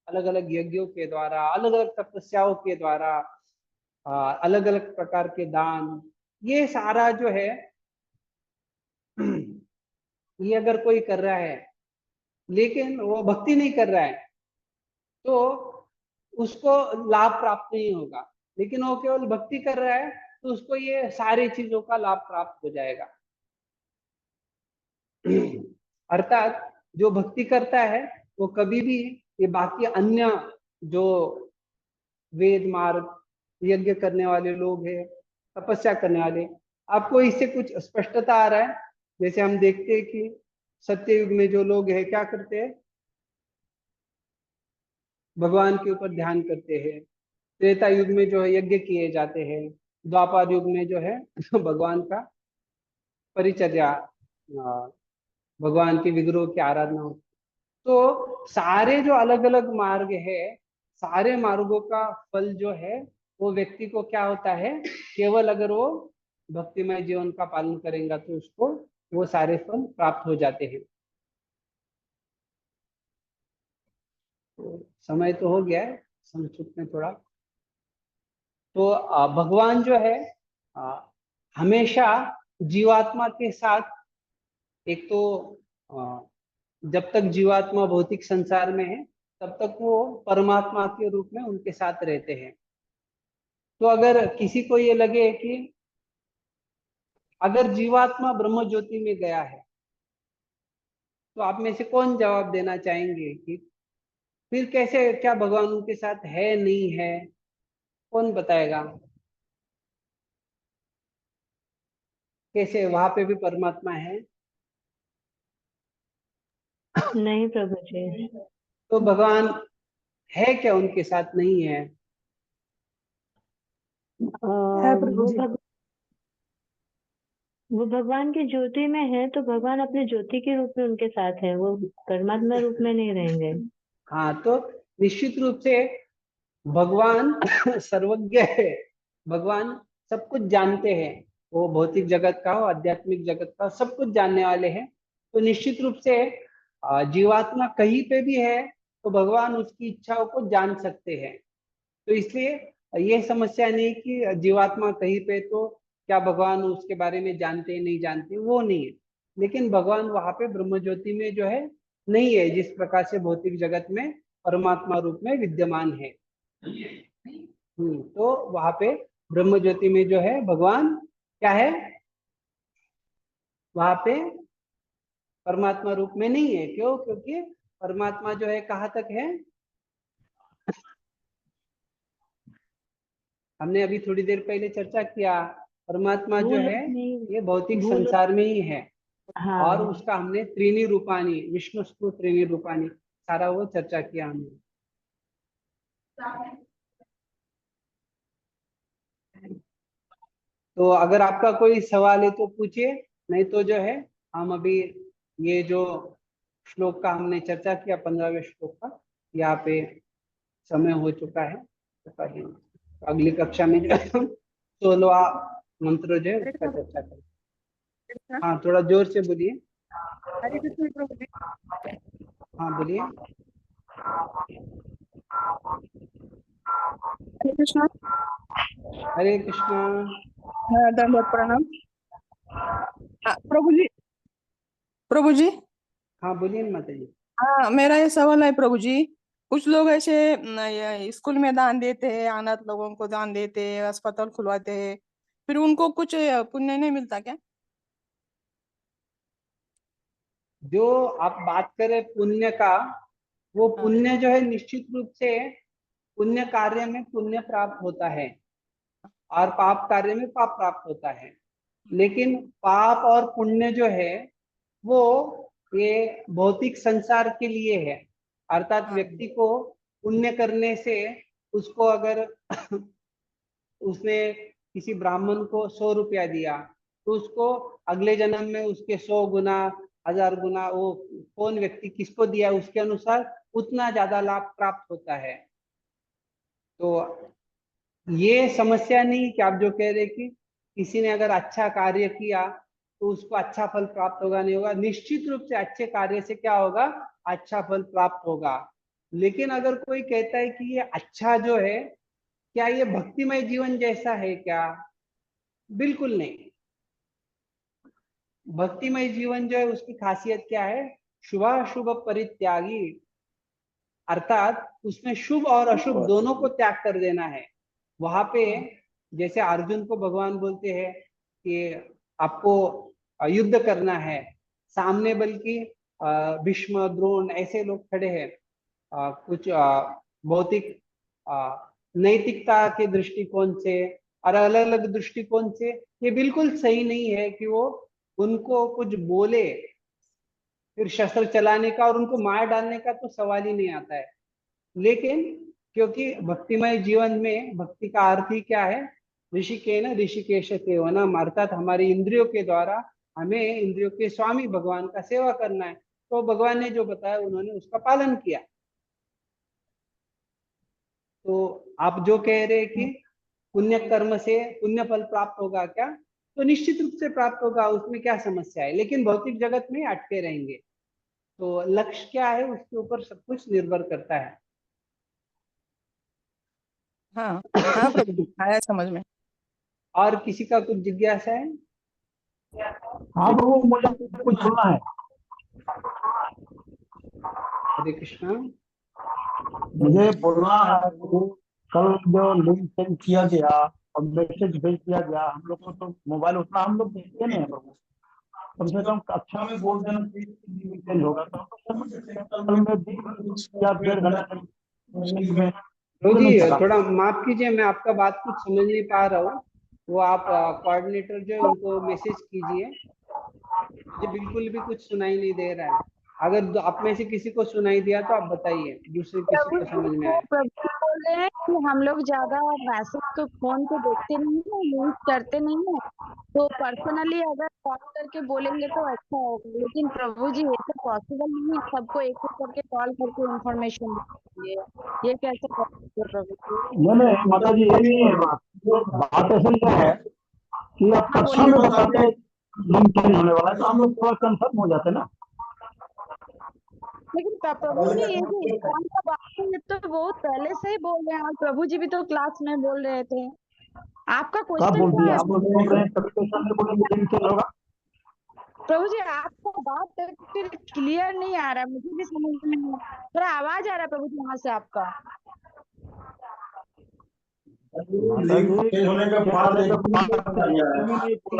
अलग अलग यज्ञों के द्वारा, अलग अलग तपस्याओं के द्वारा, अलग अलग प्रकार के दान, ये सारा जो है ये अगर कोई कर रहा है लेकिन वो भक्ति नहीं कर रहा है तो उसको लाभ प्राप्त नहीं होगा, लेकिन वो केवल भक्ति कर रहा है तो उसको ये सारी चीजों का लाभ प्राप्त हो जाएगा। अर्थात जो भक्ति करता है वो कभी भी ये बाकी अन्य जो वेद मार्ग, यज्ञ करने वाले लोग हैं, तपस्या करने वाले, आपको इससे कुछ स्पष्टता आ रहा है? जैसे हम देखते हैं कि सत्ययुग में जो लोग हैं क्या करते हैं, भगवान के ऊपर ध्यान करते हैं। त्रेता युग में जो है यज्ञ किए जाते हैं, द्वापर युग में जो है भगवान का परिचर्या, भगवान के विग्रह की आराधना होती। तो सारे जो अलग अलग मार्ग है, सारे मार्गों का फल जो है वो व्यक्ति को क्या होता है, केवल अगर वो भक्तिमय जीवन का पालन करेगा तो उसको वो सारे फल प्राप्त हो जाते हैं। तो समय तो हो गया है संस्कृत में थोड़ा। तो भगवान जो है हमेशा जीवात्मा के साथ, एक तो जब तक जीवात्मा भौतिक संसार में है तब तक वो परमात्मा के रूप में उनके साथ रहते हैं। तो अगर किसी को ये लगे कि अगर जीवात्मा ब्रह्म ज्योति में गया है, तो आप में से कौन जवाब देना चाहेंगे कि फिर कैसे, क्या भगवान उनके साथ है नहीं है, कौन बताएगा? कैसे वहां पे भी परमात्मा है? नहीं प्रभु जी। तो भगवान है क्या उनके साथ, नहीं है? वो भगवान की ज्योति में है, तो भगवान अपने ज्योति के रूप में उनके साथ है, वो परमात्मा रूप में नहीं रहेंगे। हाँ, तो निश्चित रूप से भगवान सर्वज्ञ है, भगवान सब कुछ जानते हैं, वो भौतिक जगत का हो, आध्यात्मिक जगत का, सब कुछ जानने वाले हैं। तो निश्चित रूप से जीवात्मा कहीं पे भी है तो भगवान उसकी इच्छाओं को जान सकते हैं। तो इसलिए ये समस्या नहीं कि जीवात्मा कहीं पे तो क्या भगवान उसके बारे में जानते नहीं जानते, वो नहीं है। लेकिन भगवान वहां पे ब्रह्म ज्योति में जो है नहीं है, जिस प्रकार से भौतिक जगत में परमात्मा रूप में विद्यमान है। तो वहां पे ब्रह्म ज्योति में जो है भगवान क्या है, वहां पे परमात्मा रूप में नहीं है। क्यों? क्योंकि परमात्मा जो है कहाँ तक है, हमने अभी थोड़ी देर पहले चर्चा किया, परमात्मा जो है ये भौतिक संसार में ही है। हाँ। और उसका हमने त्रीनी रूपानी, विष्णु स्तु त्रीनी रूपानी, सारा वो चर्चा किया हमने। तो अगर आपका कोई सवाल है तो पूछिए, नहीं तो जो है हम अभी ये जो श्लोक का हमने चर्चा किया, 15वें श्लोक का, यहाँ पे समय हो चुका है। तो अगली कक्षा में जो है 16वां मंत्र जो है उसका चर्चा करें। हाँ, थोड़ा जोर से बोलिए। हरे कृष्ण प्रभु जी। हाँ बोलिए। हरे कृष्ण। हरे कृष्णा। दंडवत प्रणाम। प्रभु जी, प्रभु जी। हाँ बोलिए ना माता जी। हाँ, मेरा ये सवाल है प्रभु जी। कुछ लोग ऐसे ये स्कूल में दान देते हैं, अनाथ लोगों को दान देते हैं, अस्पताल खुलवाते हैं, फिर उनको कुछ पुण्य नहीं मिलता क्या? जो आप बात करें पुण्य का, वो हाँ। पुण्य जो है निश्चित रूप से पुण्य कार्य में पुण्य प्राप्त होता है और पाप कार्य में पाप प्राप्त होता है। लेकिन पाप और पुण्य जो है वो ये भौतिक संसार के लिए है। अर्थात हाँ। व्यक्ति को पुण्य करने से उसको अगर उसने किसी ब्राह्मण को 100 रुपया दिया तो उसको अगले जन्म में उसके 100 गुना 1000 गुना वो कौन व्यक्ति किसको दिया उसके अनुसार उतना ज्यादा लाभ प्राप्त होता है। तो ये समस्या नहीं कि आप जो कह रहे कि किसी ने अगर अच्छा कार्य किया तो उसको अच्छा फल प्राप्त होगा नहीं होगा। निश्चित रूप से अच्छे कार्य से क्या होगा, अच्छा फल प्राप्त होगा। लेकिन अगर कोई कहता है कि ये अच्छा जो है क्या ये भक्तिमय जीवन जैसा है क्या, बिल्कुल नहीं। भक्तिमय जीवन जो है उसकी खासियत क्या है, शुभाशुभ परित्यागी, अर्थात उसमें शुभ और अशुभ दोनों को त्याग कर देना है। वहां पे जैसे अर्जुन को भगवान बोलते हैं कि आपको युद्ध करना है, सामने बल्कि भीष्म द्रोण ऐसे लोग खड़े हैं, कुछ भौतिक नैतिकता के दृष्टिकोण से और अलग अलग दृष्टिकोण से ये बिल्कुल सही नहीं है कि वो उनको कुछ बोले, फिर शस्त्र चलाने का और उनको मार डालने का तो सवाल ही नहीं आता है। लेकिन क्योंकि भक्तिमय जीवन में भक्ति का अर्थ ही क्या है, ऋषिकेन ऋषिकेश सेवनम, अर्थात हमारी इंद्रियों के द्वारा हमें इंद्रियों के स्वामी भगवान का सेवा करना है। तो भगवान ने जो बताया उन्होंने उसका पालन किया। तो आप जो कह रहे हैं कि पुण्य कर्म से पुण्य फल प्राप्त होगा क्या, तो निश्चित रूप से प्राप्त होगा, उसमें क्या समस्या है। लेकिन भौतिक जगत में अटके रहेंगे। तो लक्ष्य क्या है उसके ऊपर सब कुछ निर्भर करता है। हाँ हाँ प्रभु जी, आया समझ में। और किसी का कुछ जिज्ञासा है? हाँ प्रभु, मुझे कुछ सुनना है। हरे कृष्णा। मुझे बोलना है प्रभु, कल जो लिंक सेंड किया गया और मैसेज भेज दिया गया, हम लोग को तो मोबाइल उतना हम लोग देखते नहीं है प्रभु। कम से कम कक्षा में बोल देना चाहिए होगा तो कल में 20 या 1.5 घंटे तो जी थोड़ा माफ कीजिए, मैं आपका बात कुछ समझ नहीं पा रहा हूँ। वो आप कोऑर्डिनेटर जो है उनको मैसेज कीजिए। मुझे बिल्कुल भी कुछ सुनाई नहीं दे रहा है। अगर आप में से किसी को सुनाई दिया तो आप बताइए, दूसरे किसी को समझ में आए। प्रभु बोल रहे हैं कि हम लोग ज्यादा मैसेज तो फोन पे देखते नहीं है, यूज करते नहीं है, तो पर्सनली अगर कॉल करके बोलेंगे तो अच्छा होगा। लेकिन प्रभु जी ये तो पॉसिबल नहीं है, सबको एक एक करके कॉल करके इंफॉर्मेशन देंगे, ये कैसे पॉसिबल प्रभु जी? नहीं माता जी, ये नहीं है बात ऐसा है कि आप कक्षा में बताते हैं लिंक चेंज होने वाला है तो हम लोग थोड़ा कंफर्म हो जाते हैं ना। लेकिन प्रभु जी ये जो एग्जाम का बात है ये तो बहुत पहले से ही बोल रहे हैं, और प्रभु जी भी तो क्लास में बोल रहे थे। आपका कब क्वेश्चन बोल क्या दिया है? आप लोग बोल रहे हैं कभी क्वेश्चन में बोलेंगे लिंक चेंज होगा। प्रभु जी आपका बात फिर क्लियर नहीं आ रहा, मुझे भी समझ में नहीं आ रहा। थोड़ा आवाज आ रहा है प्रभु जी वहां से आपका। ठीक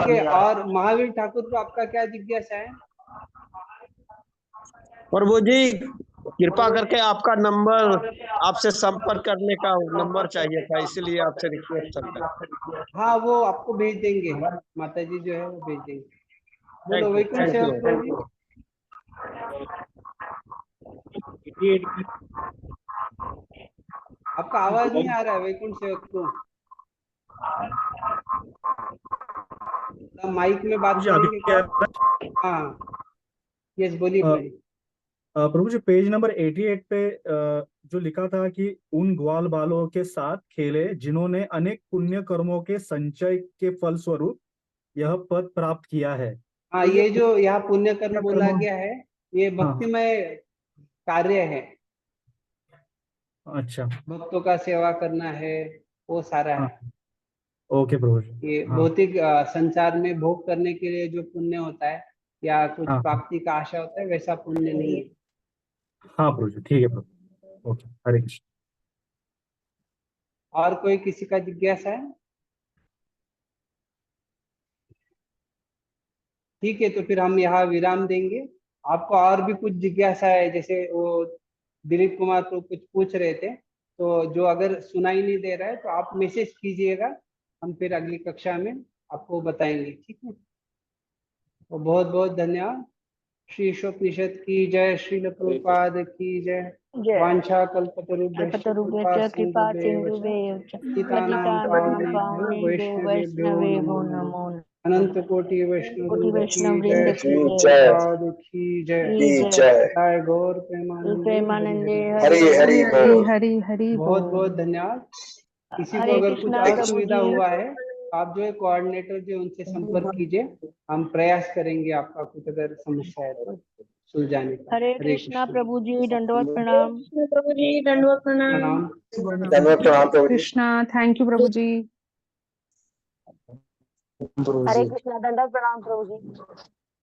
है। और महावीर ठाकुर को आपका क्या जिज्ञासा है? प्रभु जी कृपा करके आपका नंबर, आपसे संपर्क करने का नंबर चाहिए था, इसीलिए आपसे रिक्वेस्ट करता। हाँ वो आपको भेज देंगे, माता जी जो है वो भेज देंगे। बोलो वैकुंठ सेवक प्रभु जी। आपका आवाज नहीं आ रहा है वैकुंठ सेवक को। माइक में बात करेंगे क्या? हाँ यस बोलिए प्रभु जी। प्रभु जी पेज नंबर 88 पे जो लिखा था कि उन ग्वाल बालों के साथ खेले जिन्होंने अनेक पुण्य कर्मों के संचय के फल स्वरूप यह पद प्राप्त किया है। हाँ तो ये जो यहाँ पुण्य कर्म पुण्य बोला कर्म- गया है ये भक्तिमय कार्य है। अच्छा भक्तों का सेवा करना है, वो सारा है। ओके प्रभु जी। ये हाँ भौतिक संसार में भोग करने के लिए जो पुण्य होता है या कुछ हाँ प्राप्ति का आशा होता है, वैसा पुण्य नहीं है। हाँ प्रभु जी, ठीक है प्रभु। ओके, हरे कृष्ण। और कोई किसी का जिज्ञासा है? ठीक है, तो फिर हम यहाँ विराम देंगे। आपको और भी कुछ जिज्ञासा है, जैसे वो दिलीप कुमार तो कुछ पूछ रहे थे, तो जो अगर सुनाई नहीं दे रहा है तो आप मैसेज कीजिएगा, हम फिर अगली कक्षा में आपको बताएंगे, ठीक है। तो बहुत बहुत धन्यवाद। श्री ईशोपनिषद की जय, श्रील प्रभुपाद की जय। जय। वांछा कल्पतरुभ्यश्च कृपा कल्पतरुभ्यश्च कृपा सिन्धुभ्येव च सिन्धुभ्येव च पतितानां पतितानां पावनेभ्यो पावनेभ्यो वैष्णवेभ्यो वैष्णवेभ्यो नमो नमः। नमो नमः। अनंत कोटि वैष्णव कोटि वृंद की वैष्णव जय, वृंद श्री की प्रभुपाद की जय, जय। जय। जय गौर प्रेमानंदे, प्रेमानंदे हरि हरि हरि हरि बोल। हरि हरि बहुत बोल। बहुत धन्यवाद। किसी को हरे अगर कुछ कृष्णा प्रभु असुविधा जी। हुआ है तो आप जो है कोऑर्डिनेटर जो उनसे संपर्क कीजिए, हम प्रयास करेंगे आपका कुछ अगर समस्या है तो सुलझाने का। हरे हरे कृष्णा कृष्ण। प्रभु जी, दंडवत प्रणाम। प्रभु जी दंडवत प्रणाम। प्रणाम। धन्यवाद प्रणाम प्रभु जी। कृष्णा, थैंक यू प्रभु जी। प्रभु हरे जी। कृष्णा, दंडवत प्रणाम प्रभु जी।